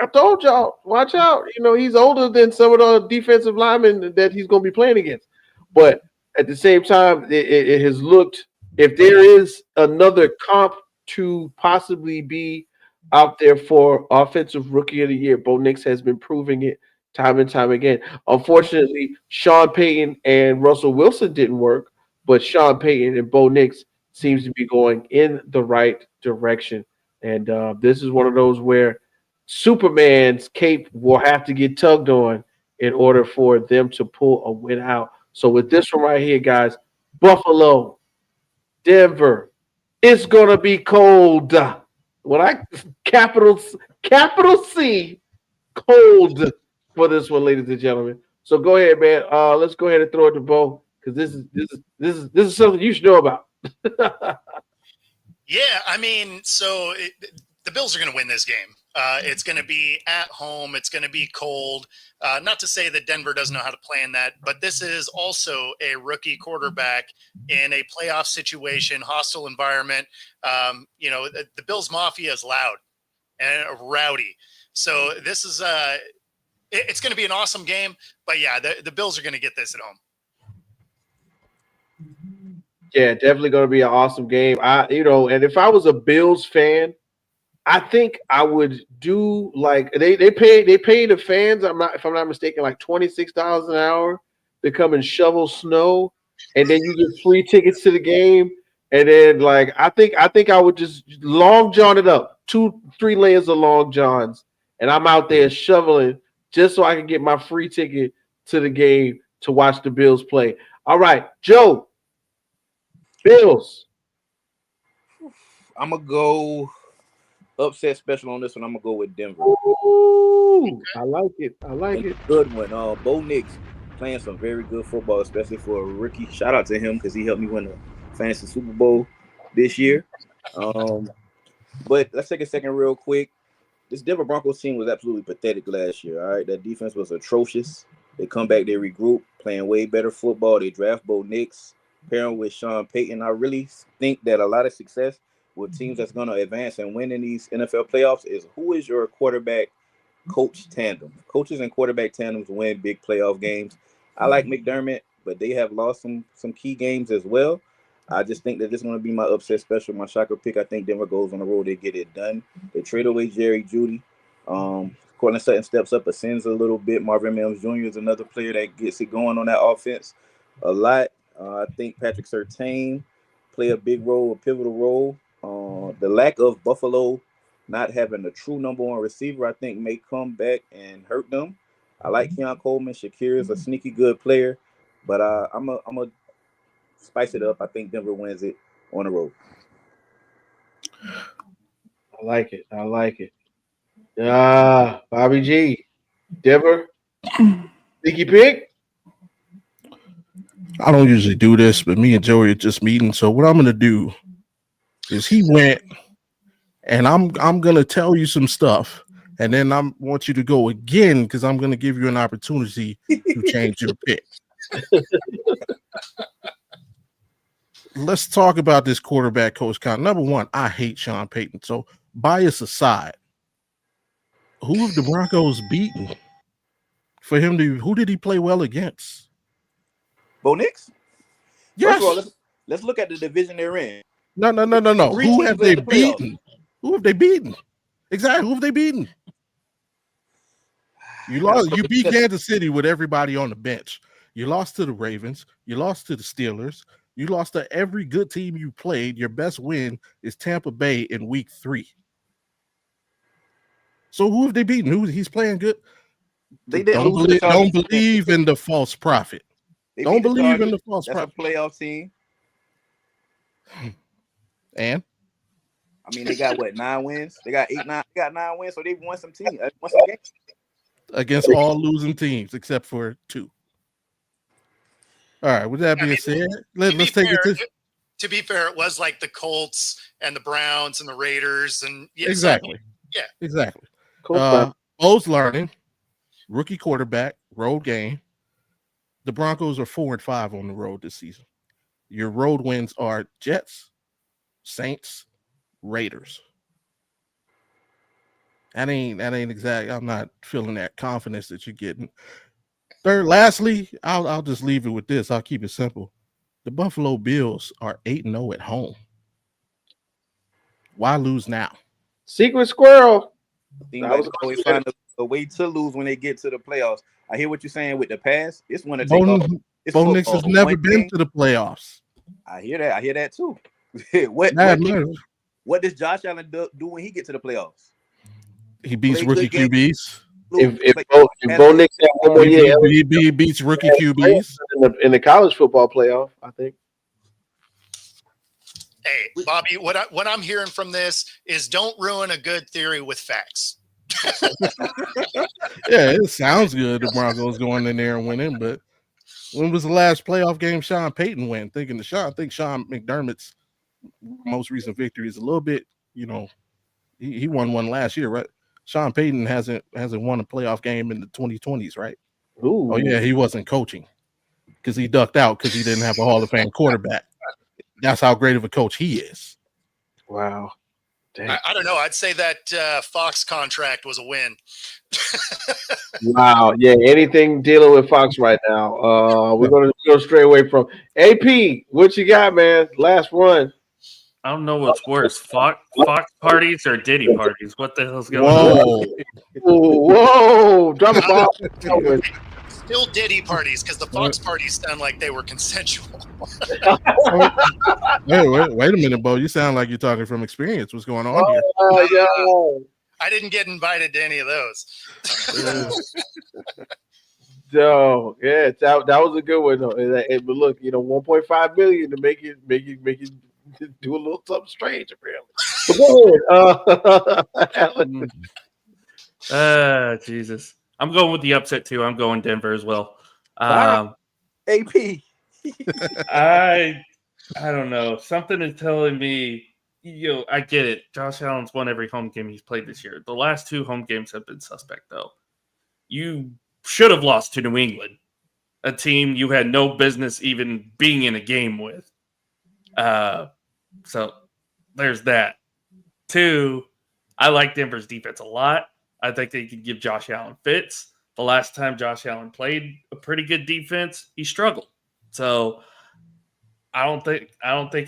I told y'all, watch out. He's older than some of the defensive linemen that he's going to be playing against. But at the same time, it has looked, if there is another comp to possibly be out there for offensive rookie of the year, Bo Nix has been proving it time and time again. Unfortunately, Sean Payton and Russell Wilson didn't work, but Sean Payton and Bo Nix seems to be going in the right direction. And this is one of those where Superman's cape will have to get tugged on in order for them to pull a win out. So with this one right here, guys, Buffalo, Denver, it's gonna be cold. Capital C, cold for this one, ladies and gentlemen. So go ahead, man. Let's go ahead and throw it to Bo because this is something you should know about. Yeah, I mean, the Bills are going to win this game. It's going to be at home. It's going to be cold. Not to say that Denver doesn't know how to plan that, but this is also a rookie quarterback in a playoff situation, hostile environment. The Bills Mafia is loud and rowdy. So this is it's going to be an awesome game. But yeah, the Bills are going to get this at home. Yeah, definitely going to be an awesome game. And if I was a Bills fan, I think I would do like they pay the fans. If I'm not mistaken, like $26 an hour to come and shovel snow, and then you get free tickets to the game. And then I think I would just long john it up, 2-3 layers of long johns, and I'm out there shoveling just so I can get my free ticket to the game to watch the Bills play. All right, Joe. Bills. I'm gonna go upset special on this one. I'm gonna go with Denver. Ooh, I like it. Good one. Bo Nix playing some very good football, especially for a rookie. Shout out to him because he helped me win the fantasy Super Bowl this year. But let's take a second real quick. This Denver Broncos team was absolutely pathetic last year. All right, that defense was atrocious. They come back, they regroup, playing way better football. They draft Bo Nix, pairing with Sean Payton. I really think that a lot of success with teams that's going to advance and win in these NFL playoffs is who is your quarterback coach tandem. Coaches and quarterback tandems win big playoff games. I like McDermott, but they have lost some key games as well. I just think that this is going to be my upset special, my shocker pick. I think Denver goes on the road. They get it done. They trade away Jerry Jeudy. Cortland Sutton steps up, ascends a little bit. Marvin Mims Jr. is another player that gets it going on that offense a lot. I think Patrick Surtain play a big role, a pivotal role. The lack of Buffalo not having a true number one receiver, I think, may come back and hurt them. I like Keon Coleman. Shakir is a sneaky good player, but I'm a spice it up. I think Denver wins it on the road. I like it. Bobby G, Denver, sneaky pick. I don't usually do this, but me and Joey are just meeting. So what I'm gonna do is he went, and I'm gonna tell you some stuff, and then I want you to go again because I'm gonna give you an opportunity to change your pick. let's talk about this quarterback coach count. Number one, I hate Sean Payton. So bias aside, who have the Broncos beaten for him to? Who did he play well against? Bo Nix. Yes. First of all, let's look at the division they're in. No. Three Who teams have made they the playoffs. beaten? Who have they beaten? Exactly. Who have they beaten? You lost. You beat Kansas City with everybody on the bench. You lost to the Ravens. You lost to the Steelers. You lost to every good team you played. Your best win is Tampa Bay in Week 3. So who have they beaten? Who he's playing good? They didn't lose to the Chargers. Don't believe in the false prophet. They Don't beat the believe in Chargers. the false That's prophet. a playoff team. And I mean, they got what, 9 wins? They got 8, 9. They got 9 wins, so they've won some teams, won some games against all losing teams except for 2. All right. With that being said, let's take it to. To be fair, it was like the Colts and the Browns and the Raiders and Exactly. Yeah. Exactly. Coach O's learning, rookie quarterback, road game. The Broncos are 4-5 on the road this season. Your road wins are Jets, Saints, Raiders. That ain't exact. I'm not feeling that confidence that you're getting. Lastly, I'll just leave it with this. I'll keep it simple. The Buffalo Bills are 8-0 at home. Why lose now? Secret squirrel. Seems like they always find a way to lose when they get to the playoffs. I hear what you're saying with the past. It's one to take off. Bo Nix has never been to the playoffs. I hear that. I hear that too. What does Josh Allen do when he gets to the playoffs? He beats rookie QBs. If Bo Nix had one more year, he beats rookie QBs in the college football playoff, I think. Hey, Bobby, what I'm hearing from this is don't ruin a good theory with facts. Yeah, it sounds good. The Broncos going in there and winning, but when was the last playoff game Sean Payton win? I think Sean McDermott's most recent victory is a little bit, he won one last year, right? Sean Payton hasn't won a playoff game in the 2020s, right? Ooh. Oh yeah, he wasn't coaching because he ducked out because he didn't have a Hall of Fame quarterback. That's how great of a coach he is. Wow. I don't know. I'd say that Fox contract was a win. Wow. Yeah. Anything dealing with Fox right now. We're going to go straight away from AP. What you got, man? Last run. I don't know what's worse, Fox parties or Diddy parties. What the hell's going on? Whoa. Drop a bomb. Still Diddy parties because the Fox parties sound like they were consensual. Wait a minute, Bo. You sound like you're talking from experience. What's going on here? I didn't get invited to any of those. So yeah, that was a good one. But look, 1.5 million to make it do a little something strange, apparently. But go ahead. Jesus. I'm going with the upset too. I'm going Denver as well. AP. I don't know. Something is telling me, I get it. Josh Allen's won every home game he's played this year. The last 2 home games have been suspect, though. You should have lost to New England, a team you had no business even being in a game with. So there's that. 2, I like Denver's defense a lot. I think they can give Josh Allen fits. The last time Josh Allen played a pretty good defense, he struggled. So I don't think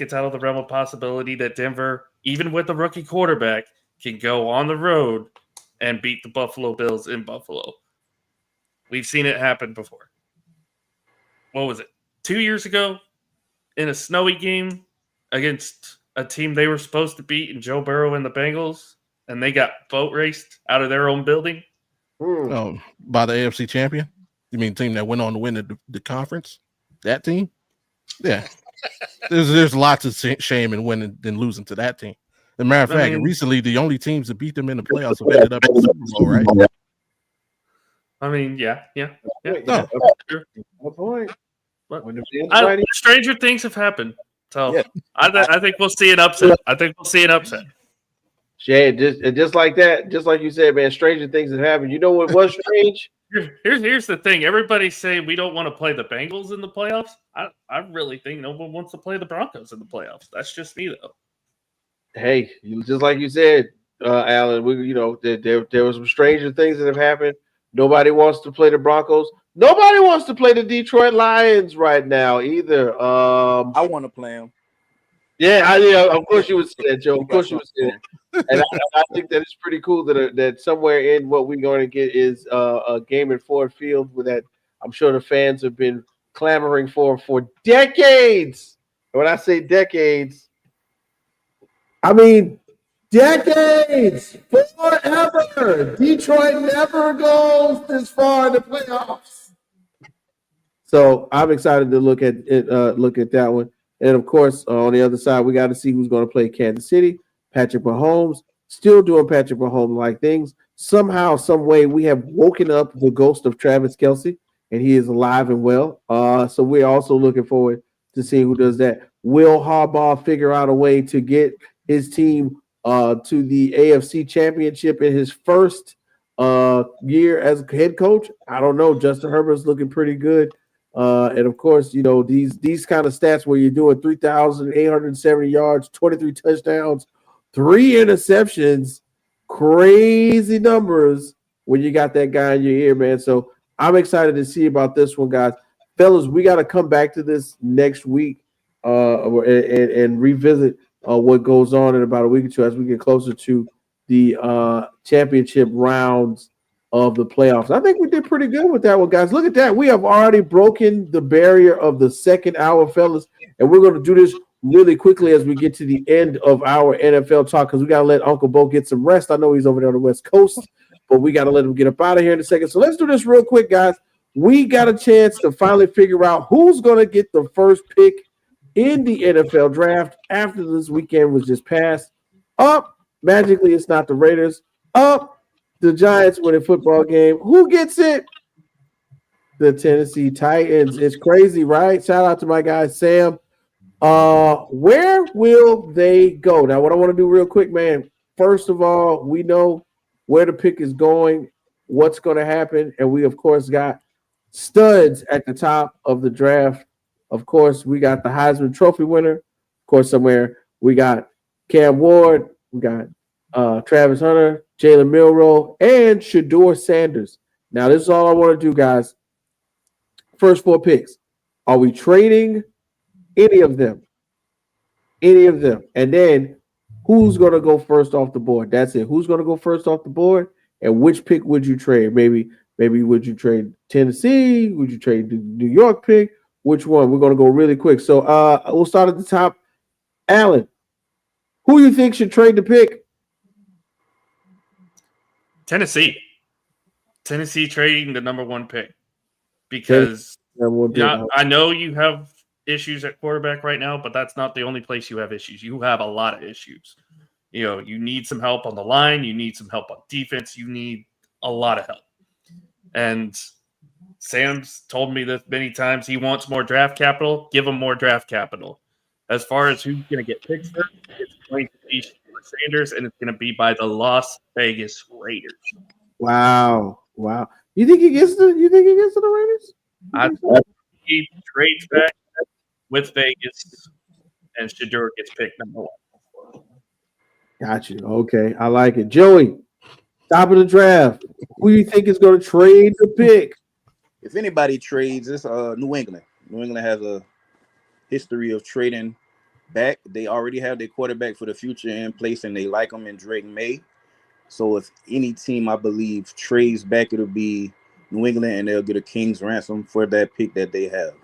it's out of the realm of possibility that Denver, even with a rookie quarterback, can go on the road and beat the Buffalo Bills in Buffalo. We've seen it happen before. What was it? 2 years ago in a snowy game against a team they were supposed to beat in Joe Burrow and the Bengals, and they got boat raced out of their own building. Oh, by the AFC champion? You mean the team that went on to win the conference? That team? Yeah. There's lots of shame in winning than losing to that team. As a matter of fact, recently the only teams that beat them in the playoffs have ended up in the Super Bowl, right? I mean, yeah. No. What point? Stranger things have happened. So I think we'll see an upset. Yeah, just like that, just like you said, man, stranger things have happened. You know what was strange? Here's the thing. Everybody's saying we don't want to play the Bengals in the playoffs. I really think no one wants to play the Broncos in the playoffs. That's just me though. Hey, just like you said, Alan, there was some stranger things that have happened. Nobody wants to play the Broncos. Nobody wants to play the Detroit Lions right now either. I want to play them. Yeah, of course you would say that, Joe. Of course you would say that. And I think that it's pretty cool that somewhere in what we're going to get is a game at Ford Field with that. I'm sure the fans have been clamoring for decades. And when I say decades, I mean decades, forever. Detroit never goes this far in the playoffs. So I'm excited to look at it. Look at that one. And of course, on the other side, we got to see who's going to play Kansas City. Patrick Mahomes, still doing Patrick Mahomes like things. Somehow, some way, we have woken up the ghost of Travis Kelce, and he is alive and well. So we're also looking forward to seeing who does that. Will Harbaugh figure out a way to get his team to the AFC Championship in his first year as head coach? I don't know. Justin Herbert's looking pretty good. And of course, these kind of stats where you're doing 3,870 yards, 23 touchdowns, 3 interceptions, crazy numbers when you got that guy in your ear, man. So I'm excited to see about this one, guys. Fellas, we got to come back to this next week and revisit what goes on in about a week or two as we get closer to the championship rounds of the playoffs. I think we did pretty good with that one, guys. Look at that. We have already broken the barrier of the second hour, fellas, and we're going to do this really quickly as we get to the end of our NFL talk because we got to let Uncle Bo get some rest. I know he's over there on the West Coast, but we got to let him get up out of here in a second. So let's do this real quick, guys. We got a chance to finally figure out who's going to get the first pick in the NFL draft after this weekend was just passed. Up, magically, it's not the Raiders. Up, the Giants win a football game. Who gets it? The Tennessee Titans. It's crazy, right? Shout out to my guy Sam. Where will they go? Now, what I want to do real quick, man. First of all, we know where the pick is going, what's going to happen, and we of course got studs at the top of the draft. Of course, we got the Heisman Trophy winner. Of course, somewhere we got Cam Ward, we got Travis Hunter, Jalen Milroe, and Shador Sanders. Now, this is all I want to do, guys. First 4 picks. Are we trading any of them? Any of them. And then who's going to go first off the board? That's it. Who's going to go first off the board? And which pick would you trade? Maybe would you trade Tennessee? Would you trade the New York pick? Which one? We're going to go really quick. So we'll start at the top. Alan, who you think should trade the pick? Tennessee trading the number 1 pick because I know you have issues at quarterback right now, but that's not the only place you have issues. You have a lot of issues. You need some help on the line. You need some help on defense. You need a lot of help. And Sam's told me this many times. He wants more draft capital. Give him more draft capital. As far as who's going to get picked first, it's going to be Sanders, and it's going to be by the Las Vegas Raiders. Wow. You think he gets to the Raiders? I think he trades back with Vegas, and Shador gets picked number 1. Got you. Okay, I like it. Joey, top of the draft. Who do you think is going to trade the pick? If anybody trades, it's New England. New England has a history of trading back. They already have their quarterback for the future in place, and they like him in Drake May. So if any team, I believe, trades back, it'll be New England, and they'll get a king's ransom for that pick that they have.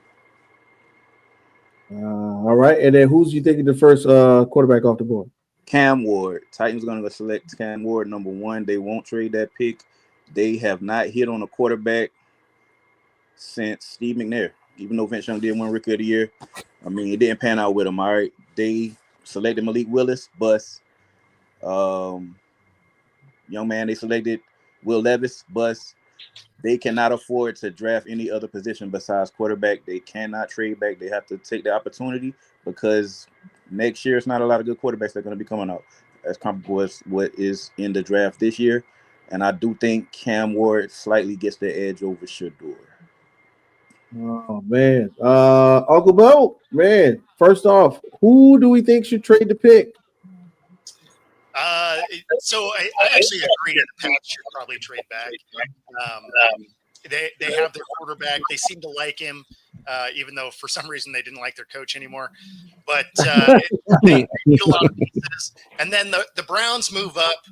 All right, and then who's you thinking the first quarterback off the board? Cam Ward. Titans going to select Cam Ward number 1. They won't trade that pick. They have not hit on a quarterback since Steve McNair. Even though Vince Young did win Rookie of the Year, I mean, it didn't pan out with him. All right, they selected Malik Willis, bust. Young man, they selected Will Levis, bust. They cannot afford to draft any other position besides quarterback. They cannot trade back. They have to take the opportunity because next year it's not a lot of good quarterbacks that are going to be coming out as comparable as what is in the draft this year. And I do think Cam Ward slightly gets the edge over Shador. Oh man, Uncle Bo, man. First off, who do we think should trade the pick? So I actually agree that the Pats should probably trade back. They have their quarterback. They seem to like him, even though for some reason they didn't like their coach anymore. But they need a lot of pieces. And then the Browns move up,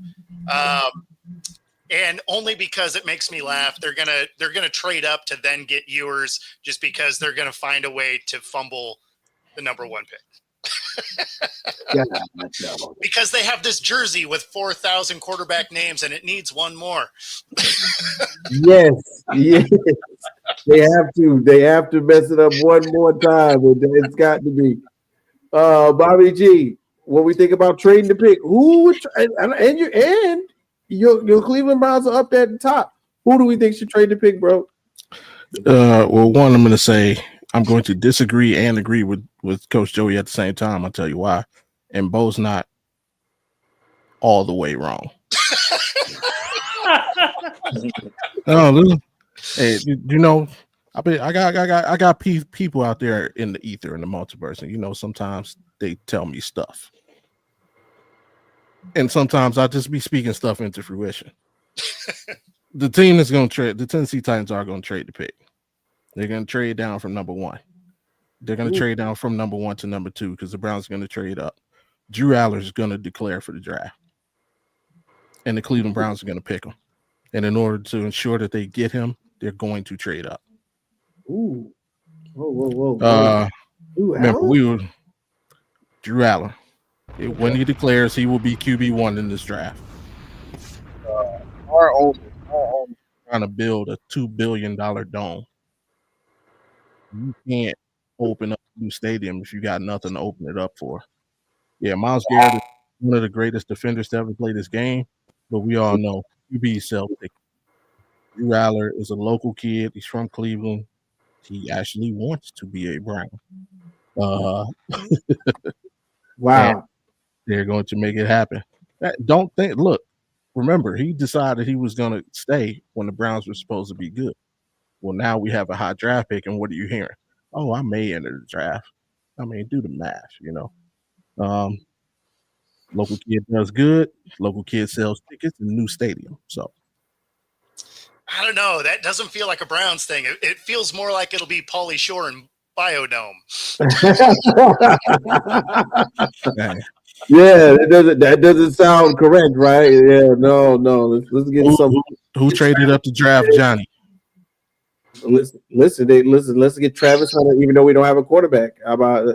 and only because it makes me laugh, they're gonna trade up to then get Ewers, just because they're gonna find a way to fumble the number 1 pick. Because they have this jersey with 4,000 quarterback names and it needs one more. Yes. They have to mess it up one more time. It's got to be. Bobby G, what we think about trading the pick? Who would and your Cleveland Browns are up there at the top. Who do we think should trade the pick, bro? Well, one, I'm going to say I'm going to disagree and agree with Coach Joey at the same time. I'll tell you why. And Bo's not all the way wrong. No, hey, you know, I got people out there in the ether in the multiverse, and you know, sometimes they tell me stuff, and sometimes I just be speaking stuff into fruition. The team that's going to trade, the Tennessee Titans are going to trade the pick. They're going to trade down from number 1. They're going to trade down from number 1 to number 2 because the Browns are going to trade up. Drew Aller is going to declare for the draft, and the Cleveland Browns are going to pick him. And in order to ensure that they get him, they're going to trade up. Ooh, whoa! Remember, Drew Aller. When he declares, he will be QB1 in this draft. Our owner trying to build a $2 billion dome. You can't open up a new stadium if you got nothing to open it up for. Yeah, Myles Garrett is one of the greatest defenders to ever play this game, but we all know QB sell tickets. Drew Aller is a local kid. He's from Cleveland. He actually wants to be a Brown. Wow. They're going to make it happen. Don't think. Look, remember, he decided he was going to stay when the Browns were supposed to be good. Well, now we have a high draft pick, and what are you hearing? Oh, I may enter the draft. I mean, do the math, you know. Local kid does good. Local kid sells tickets in a new stadium. So I don't know. That doesn't feel like a Browns thing. It feels more like it'll be Pauly Shore and Biodome. Yeah, that doesn't sound correct, right? Yeah, no. Let's get some. Who traded up to draft Johnny? Listen. Let's get Travis Hunter, even though we don't have a quarterback. How about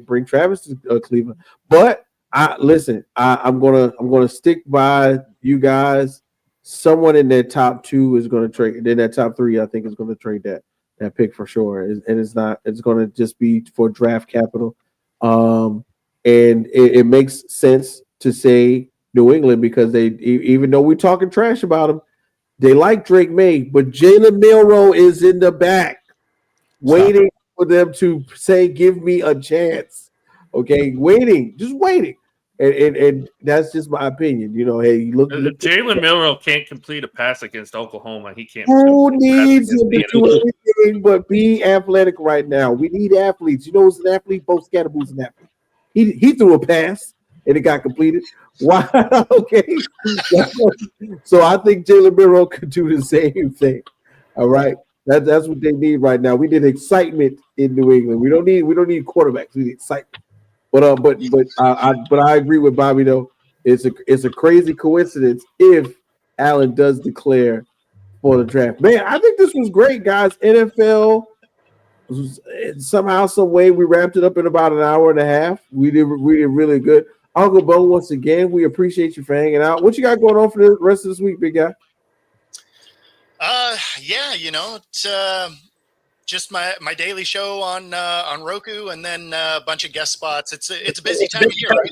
bring Travis to Cleveland? But I'm gonna stick by you guys. Someone in that top 2 is going to trade. Then that top 3, I think, is going to trade that pick for sure. And it's not. It's going to just be for draft capital. And it makes sense to say New England because they, even though we're talking trash about them, they like Drake May, but Jalen Milroe is in the back, waiting for them to say, "Give me a chance." Okay, just waiting. And that's just my opinion. You know, hey, look. Jalen Milroe can't complete a pass against Oklahoma. He can't. Who needs him to do anything but be athletic right now? We need athletes. You know who's an athlete? Bo Scadaboo's an athlete. He threw a pass and it got completed. Why? Okay. So I think Jalen Milroe could do the same thing. All right. That's what they need right now. We need excitement in New England. We don't need quarterbacks. We need excitement. But I agree with Bobby though. It's a crazy coincidence if Allen does declare for the draft. Man, I think this was great, guys. NFL somehow, some way, we wrapped it up in about an hour and a half. We did really good. Uncle Bo, once again, we appreciate you for hanging out. What you got going on for the rest of this week, big guy? Yeah, it's just my daily show on Roku, and then a bunch of guest spots. It's a busy time of year. Right?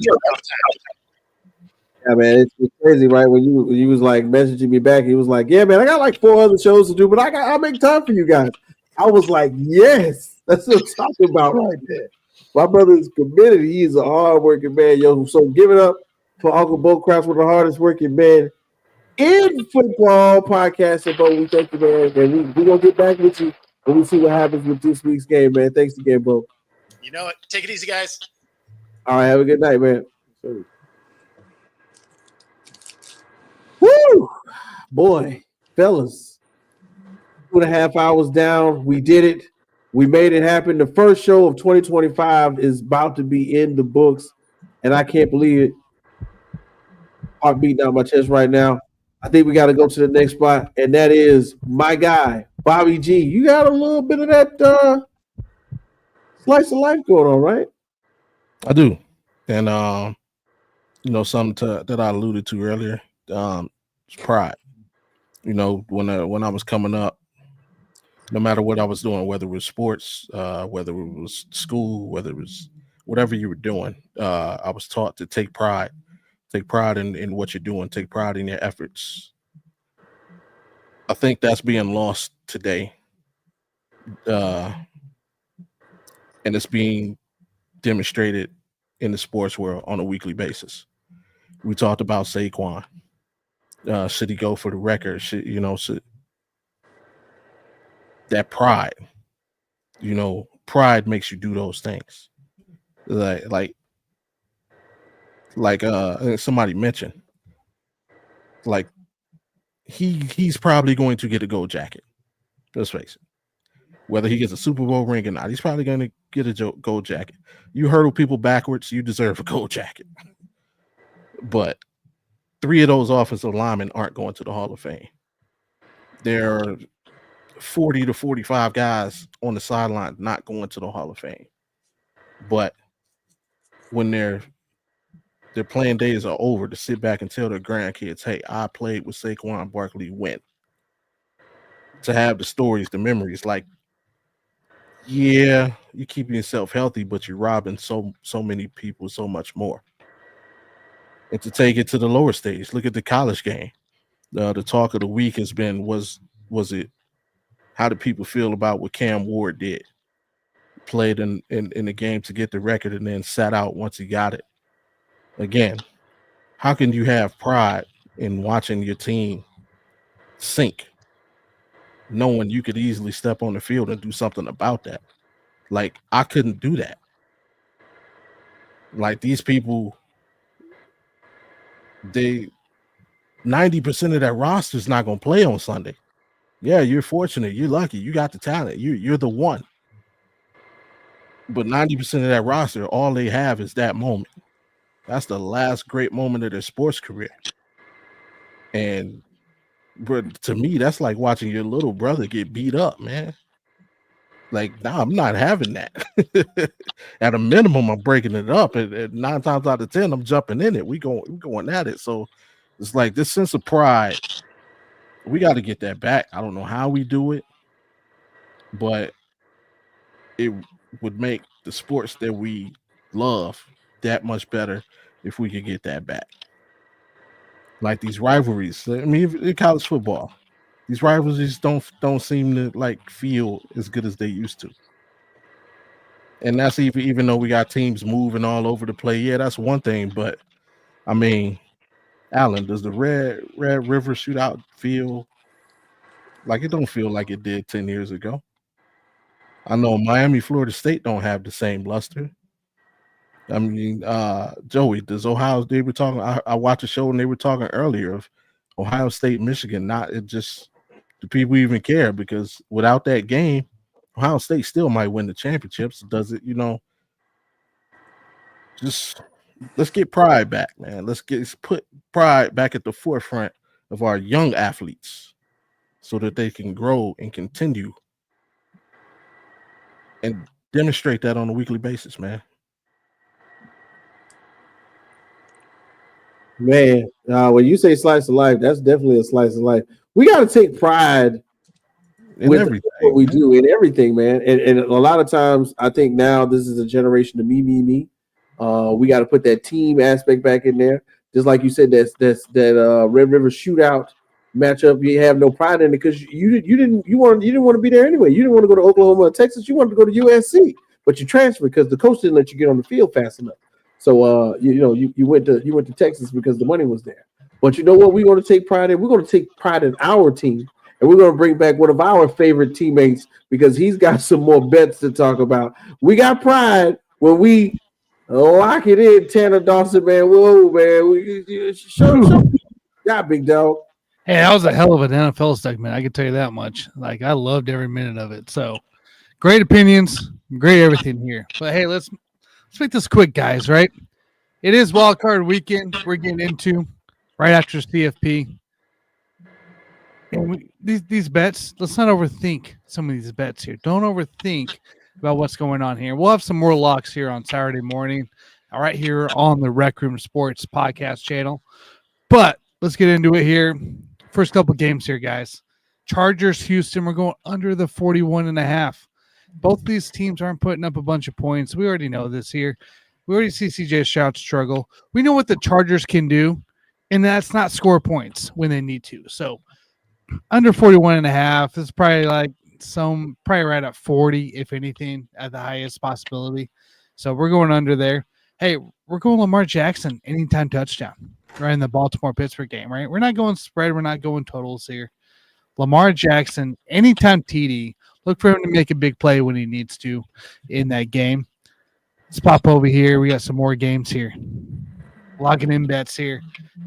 Yeah, man, it's crazy, right? When you was like messaging me back, he was like, "Yeah, man, I got like 4 other shows to do, but I'll make time for you guys." I was like, "Yes, that's what I'm talking about right there." My brother is committed. He's a hard working man, yo. So give it up for Uncle Bo Craft, one of the hardest working men in football podcast. And bro, we thank you, man. And we're gonna get back with you when we see what happens with this week's game, man. Thanks again, bro. You know it. Take it easy, guys. All right, have a good night, man. Woo! Boy, fellas, 2.5 hours down. We did it. We made it happen. The first show of 2025 is about to be in the books, and I can't believe it. Heart beating down my chest right now. I think we got to go to the next spot, and that is my guy, Bobby G. You got a little bit of that slice of life going on, right? I do. And something that I alluded to earlier, it's pride. When I was coming up, no matter what I was doing, whether it was sports, whether it was school, whether it was whatever you were doing, I was taught to take pride. Take pride in what you're doing. Take pride in your efforts. I think that's being lost today. And it's being demonstrated in the sports world on a weekly basis. We talked about Saquon. Should he go for the record? That pride. Pride makes you do those things. Like somebody mentioned, like he's probably going to get a gold jacket. Let's face it. Whether he gets a Super Bowl ring or not, he's probably going to get a gold jacket. You hurdle people backwards, you deserve a gold jacket. But 3 of those offensive linemen aren't going to the Hall of Fame. There are 40 to 45 guys on the sideline not going to the Hall of Fame. But when their playing days are over, to sit back and tell their grandkids, hey, I played with Saquon Barkley when. To have the stories, the memories, like, yeah, you're keeping yourself healthy, but you're robbing so many people so much more. And to take it to the lower stage, look at the college game. The talk of the week has been, was it, how did people feel about what Cam Ward did? Played in the game to get the record and then sat out once he got it. Again, how can you have pride in watching your team sink, knowing you could easily step on the field and do something about that? Like, I couldn't do that. Like, these people, 90% of that roster is not going to play on Sunday. Yeah, you're fortunate. You're lucky. You got the talent. You're the one. But 90% of that roster, all they have is that moment. That's the last great moment of their sports career. And to me, that's like watching your little brother get beat up, man. Like, nah, I'm not having that. At a minimum, I'm breaking it up. And 9 times out of 10, I'm jumping in it. We going at it. So it's like this sense of pride. We got to get that back. I don't know how we do it, but it would make the sports that we love that much better if we could get that back. Like these rivalries. I mean, in college football, these rivalries don't seem to like feel as good as they used to. And that's even though we got teams moving all over the place. Yeah, that's one thing. But I mean, Alan, does the Red River shootout feel like it? Don't feel like it did 10 years ago. I know Miami, Florida State don't have the same luster. I mean, Joey, does Ohio? They were talking. I watched a show and they were talking earlier of Ohio State, Michigan. Not it just do people even care? Because without that game, Ohio State still might win the championships. Does it? Just let's get pride back, man. Let's put pride back at the forefront of our young athletes, so that they can grow and continue and demonstrate that on a weekly basis, man. Man, when you say slice of life, that's definitely a slice of life. We got to take pride in with everything, what we man. do in everything, man. And a lot of times, I think now this is a generation of me. We got to put that team aspect back in there. Just like you said, that Red River shootout matchup. You have no pride in it because you didn't want to be there anyway. You didn't want to go to Oklahoma or Texas. You wanted to go to USC, but you transferred because the coach didn't let you get on the field fast enough. So you went to Texas because the money was there. But you know what we're going to take pride in? We're going to take pride in our team. And we're going to bring back one of our favorite teammates because he's got some more bets to talk about. We got pride when we lock it in, Tanner Dawson, man. Whoa, man. Show. Yeah, big dog. Hey, that was a hell of an NFL segment. I can tell you that much. Like, I loved every minute of it. So, great opinions, great everything here. But hey, let's make this quick, guys. Right? It is wild card weekend. We're getting into right after CFP. And these bets, let's not overthink some of these bets here. Don't overthink about what's going on here. We'll have some more locks here on Saturday morning, right here on the Rec Room Sports podcast channel. But let's get into it here. First couple games here, guys. Chargers, Houston, we're going under the 41.5. Both these teams aren't putting up a bunch of points. We already know this here. We already see CJ Stroud struggle. We know what the Chargers can do, and that's not score points when they need to. So under 41.5 is probably like probably right at 40, if anything, at the highest possibility. So we're going under there. Hey, we're going Lamar Jackson anytime touchdown, right, in the Baltimore-Pittsburgh game, right? We're not going spread. We're not going totals here. Lamar Jackson, anytime TD, look for him to make a big play when he needs to in that game. Let's pop over here. We got some more games here. Locking in bets here.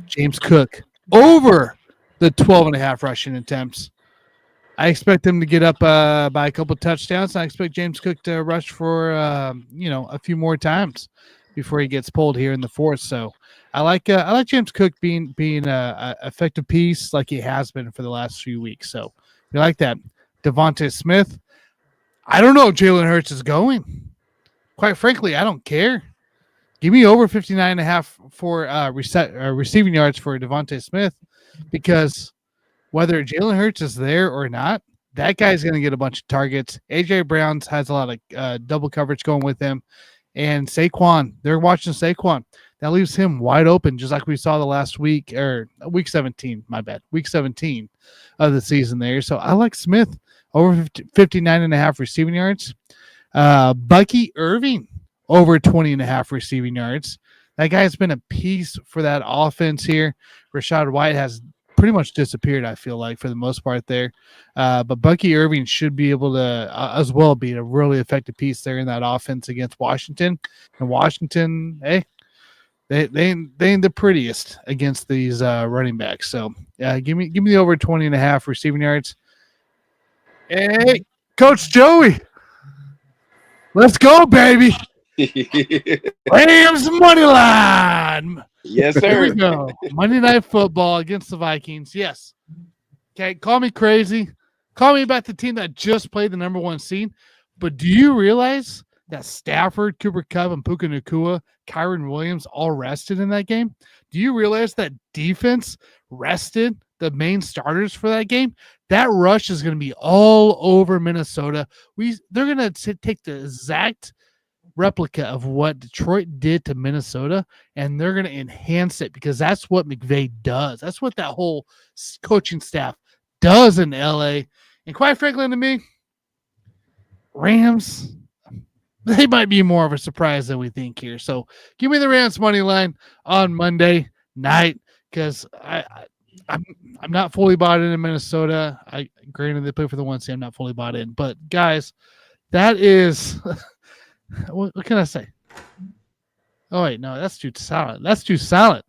James Cook over the 12.5 rushing attempts. I expect him to get up by a couple touchdowns. I expect James Cook to rush for a few more times before he gets pulled here in the fourth. So I like James Cook being a effective piece like he has been for the last few weeks. So you like that. Devontae Smith. I don't know if Jalen Hurts is going. Quite frankly, I don't care. Give me over 59.5 for receiving yards for Devontae Smith, because whether Jalen Hurts is there or not, that guy's going to get a bunch of targets. A.J. Brown has a lot of double coverage going with him. And Saquon, they're watching Saquon. That leaves him wide open, just like we saw the last week, or week 17, my bad, week 17 of the season there. So I like Smith over 59.5 receiving yards. Bucky Irving over 20.5 receiving yards. That guy's been a piece for that offense here. Rachaad White has pretty much disappeared, I feel like, for the most part there. But Bucky Irving should be able to as well be a really effective piece there in that offense against Washington. And Washington, hey, they ain't the prettiest against these running backs. So give me the over 20.5 receiving yards. Hey, Coach Joey, let's go, baby. Rams money line. Yes, Here sir. we go. Monday Night Football against the Vikings. Yes. Okay, call me crazy. Call me about the team that just played the number one seed. But do you realize that Stafford, Cooper Kupp, and Puka Nacua, Kyron Williams all rested in that game? Do you realize that defense rested the main starters for that game? That rush is going to be all over Minnesota. They're going to take the exact replica of what Detroit did to Minnesota, and they're going to enhance it, because that's what McVay does. That's what that whole coaching staff does in LA. And quite frankly, to me, Rams, they might be more of a surprise than we think here. So give me the Rams money line on Monday night, because I'm not fully bought in Minnesota. Granted, they play for the 1 seed. I'm not fully bought in, but guys, that is what can I say? Oh wait, no, that's too solid. That's too solid.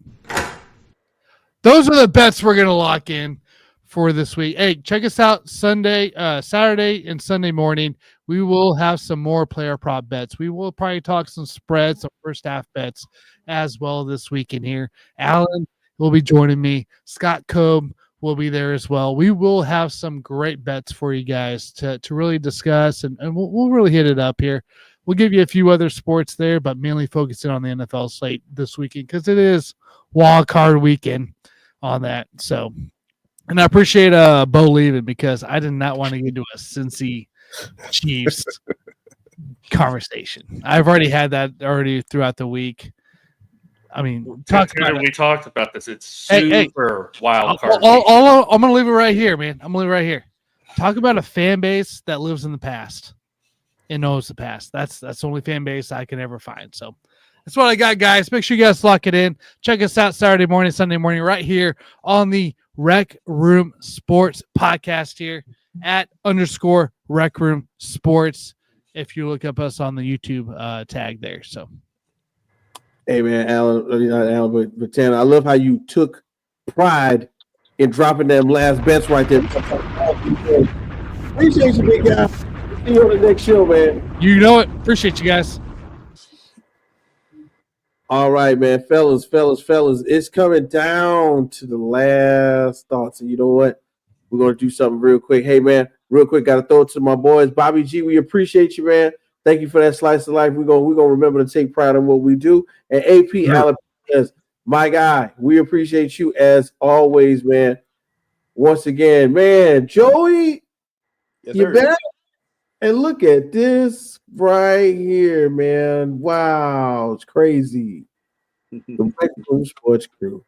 Those are the bets we're gonna lock in for this week. Hey, check us out Saturday and Sunday morning. We will have some more player prop bets. We will probably talk some spreads, some first half bets as well this weekend here. Alan will be joining me. Scott Cobb will be there as well. We will have some great bets for you guys to really discuss, and we'll really hit it up here. We'll give you a few other sports there, but mainly focusing on the NFL slate this weekend, because it is wild card weekend on that. So, and I appreciate Bo leaving, because I did not want to get into a Cincy Chiefs conversation. I've already had that throughout the week. I mean, we talked about this. It's super wild card. I'm going to leave it right here, man. I'm going to leave it right here. Talk about a fan base that lives in the past and knows the past. That's the only fan base I can ever find. So That's what I got, guys. Make sure you guys lock it in. Check us out Saturday morning, Sunday morning, right here on the Rec Room Sports podcast here at _Rec Room Sports. If you look up us on the YouTube tag there. So, hey man, Alan, not Alan, but Tanner, I love how you took pride in dropping them last bets right there. Appreciate you, big guy. See you on the next show, man. You know it. Appreciate you guys. All right, man, fellas, it's coming down to the last thoughts. And you know what? We're going to do something real quick. Hey, man, real quick, got to throw it to my boys. Bobby G, we appreciate you, man. Thank you for that slice of life. We're gonna remember to take pride in what we do. And AP Alabama, my guy, we appreciate you as always, man. Once again, man, Joey, you back? And look at this right here, man. Wow, it's crazy. The Rec Room Sports Crew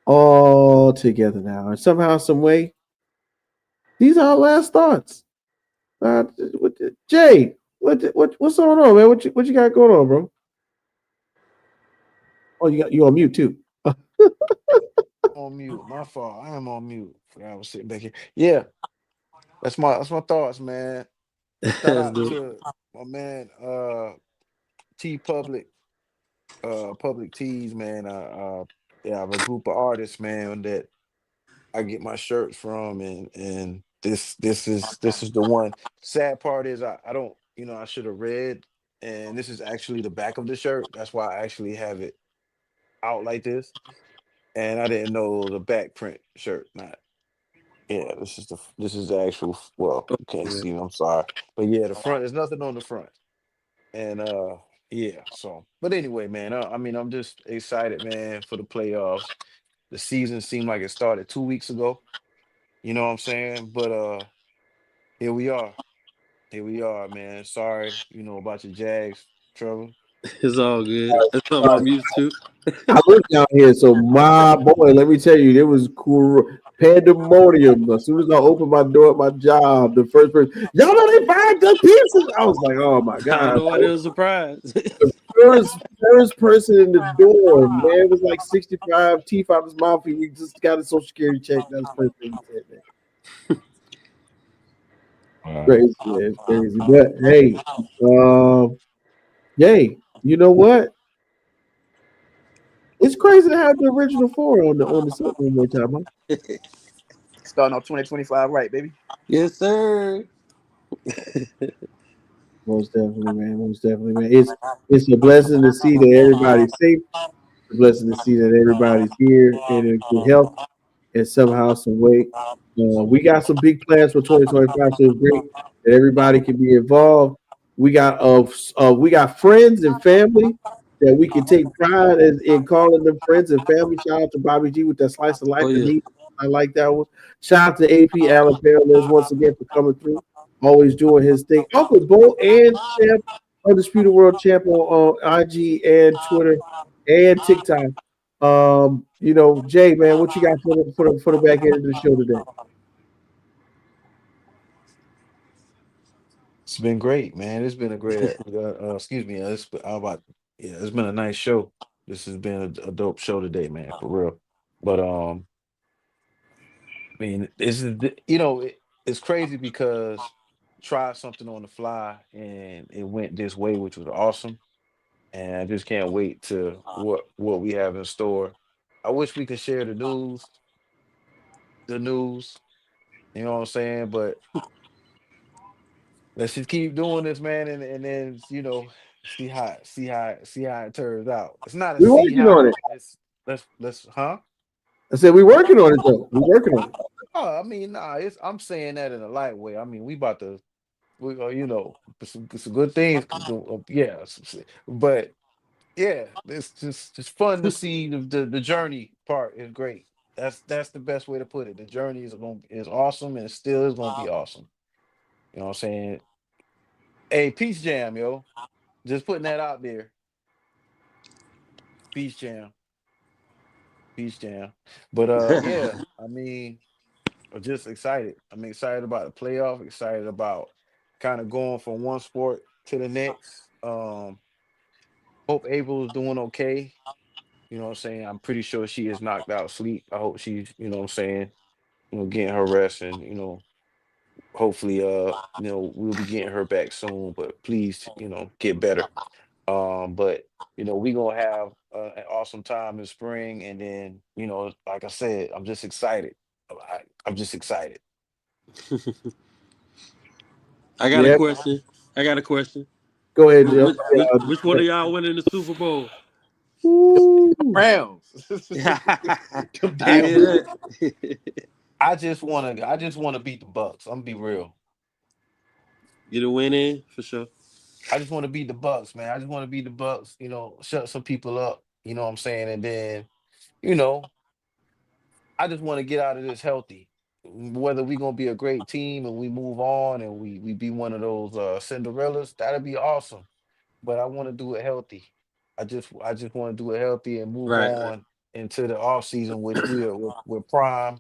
all together now. And somehow, some way, these are our last thoughts. Jay, what's going on, man? What you got going on, bro? Oh, you on mute too. On mute. My fault. I am on mute. I was sitting back here. Yeah, that's my thoughts, man. Shout out to my man, T Public, Public Tees, man. Yeah, I have a group of artists, man, that I get my shirts from, and this is the one. Sad part is I don't, I should have read, and this is actually the back of the shirt. That's why I actually have it out like this, and I didn't know the back print shirt. Not, yeah, this is the actual. Well, you can't see. I'm sorry, but yeah, the front. There's nothing on the front, and yeah. So, but anyway, man. I mean, I'm just excited, man, for the playoffs. The season seemed like it started 2 weeks ago. You know what I'm saying? But here we are. Here we are, man. Sorry, about your Jags, Trevor. It's all good. That's something I'm used to. I live down here, so my boy, let me tell you, there was cool pandemonium. As soon as I opened my door at my job, the first person, y'all know they fired Doug Pearson. I was like, oh my I god! don't know why they were surprised. The first person in the door, man, was like 65 teeth out of his mouth. He just got a social security check. That's the first thing he said, man. Crazy, man, crazy. But hey, yay, you know what? It's crazy to have the original four on the set one more time, huh? Starting off 2025 right, baby. Yes, sir. Most definitely, man. Most definitely, man. It's a blessing to see that everybody's safe. It's a blessing to see that everybody's here and in good health and somehow, some way. We got some big plans for 2025, so it's great that everybody can be involved. We got friends and family that we can take pride in calling them friends and family. Shout out to Bobby G with that slice of life. Oh, yeah. I like that one. Shout out to AP Allen Parallels once again for coming through, always doing his thing. Uncle Bo and Champ, Undisputed World Champ on IG and Twitter and TikTok. Jay, man, what you got for the back end of the show today? It's been great, man. It's been a great. Excuse me. It's been a nice show. This has been a dope show today, man, for real. But I mean, it's crazy because tried something on the fly and it went this way, which was awesome. And I just can't wait to what we have in store. I wish we could share the news. You know what I'm saying? But let's just keep doing this, man, and then see how it turns out. It's not a We're see working on how. it. It's let's huh? I said we're working on it though. We're working on it. Oh, I mean, nah. I'm saying that in a light way. I mean, we about to, some good things. Yeah, but yeah, it's just fun to see the journey part is great. That's the best way to put it. The journey is awesome and it still is gonna be awesome. You know what I'm saying? Hey, Peace Jam, yo. Just putting that out there. Peace Jam. Peace Jam. But yeah, I mean, I'm just excited. I'm excited about the playoff, excited about kind of going from one sport to the next. Hope April's doing okay. You know what I'm saying? I'm pretty sure she is knocked out sleep. I hope she's, you know what I'm saying, getting her rest and, hopefully we'll be getting her back soon, but please, get better. But we're gonna have an awesome time in spring, and then, like I said, I'm just excited. I'm just excited. I got a Yeah, question. go ahead, Which, Jill. which, which one of y'all winning the Super Bowl? Ooh. Browns. I Them damn hear that. I just wanna beat the Bucks. I'm gonna be real. Get a win in for sure. I just want to beat the Bucks, man. I just want to beat the Bucks, shut some people up, you know what I'm saying? And then, you know, I just want to get out of this healthy. Whether we're gonna be a great team and we move on and we be one of those Cinderellas, that'd be awesome. But I want to do it healthy. I just want to do it healthy and move Right. on into the off season, which we're prime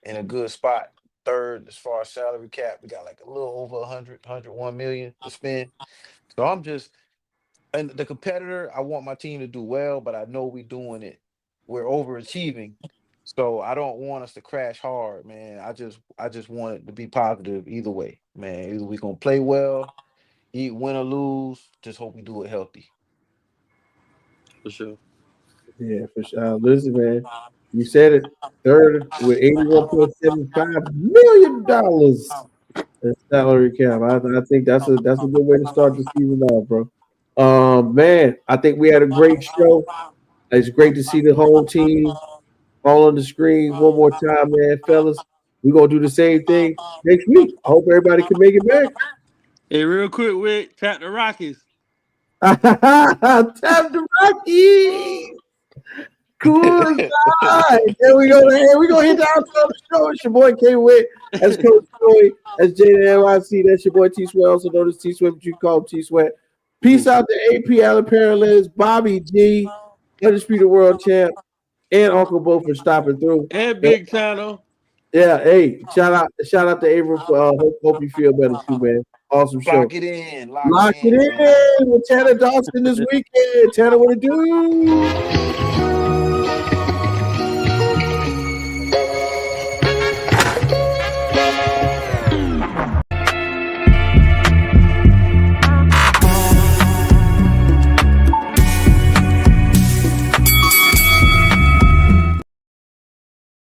in a good spot. Third as far as salary cap, we got like a little over 101 million to spend. So I'm just and the competitor, I want my team to do well, but I know we're doing it. We're overachieving. So I don't want us to crash hard, man. I just want it to be positive either way, man. Either we're gonna play well, win or lose. Just hope we do it healthy. For sure. Yeah, for sure. Listen, man, you said it. Third with $81.75 million in salary cap. I think that's a good way to start the season off, bro. Man, I think we had a great show. It's great to see the whole team all on the screen one more time, man, fellas. We're gonna do the same thing next week. I hope everybody can make it back. Hey, real quick, Wick, tap the Rockies. Tap the Rockies. Cool as ice. There we go. Hey, we gonna hit the outro of the show. It's your boy K Witt. That's Coach Joey. That's JNYC. That's your boy T Sweat. Also known as T Sweat, but you call him T Sweat. Peace out to AP Allen Parallels, Bobby G, Undisputed World Champ, and Uncle Bo for stopping through. And Big Channel. Yeah, hey, shout out to April for hope you feel better too, man. Awesome show. Lock it in. Lock it in with Tanner Dawson this weekend. Tanner, what it do?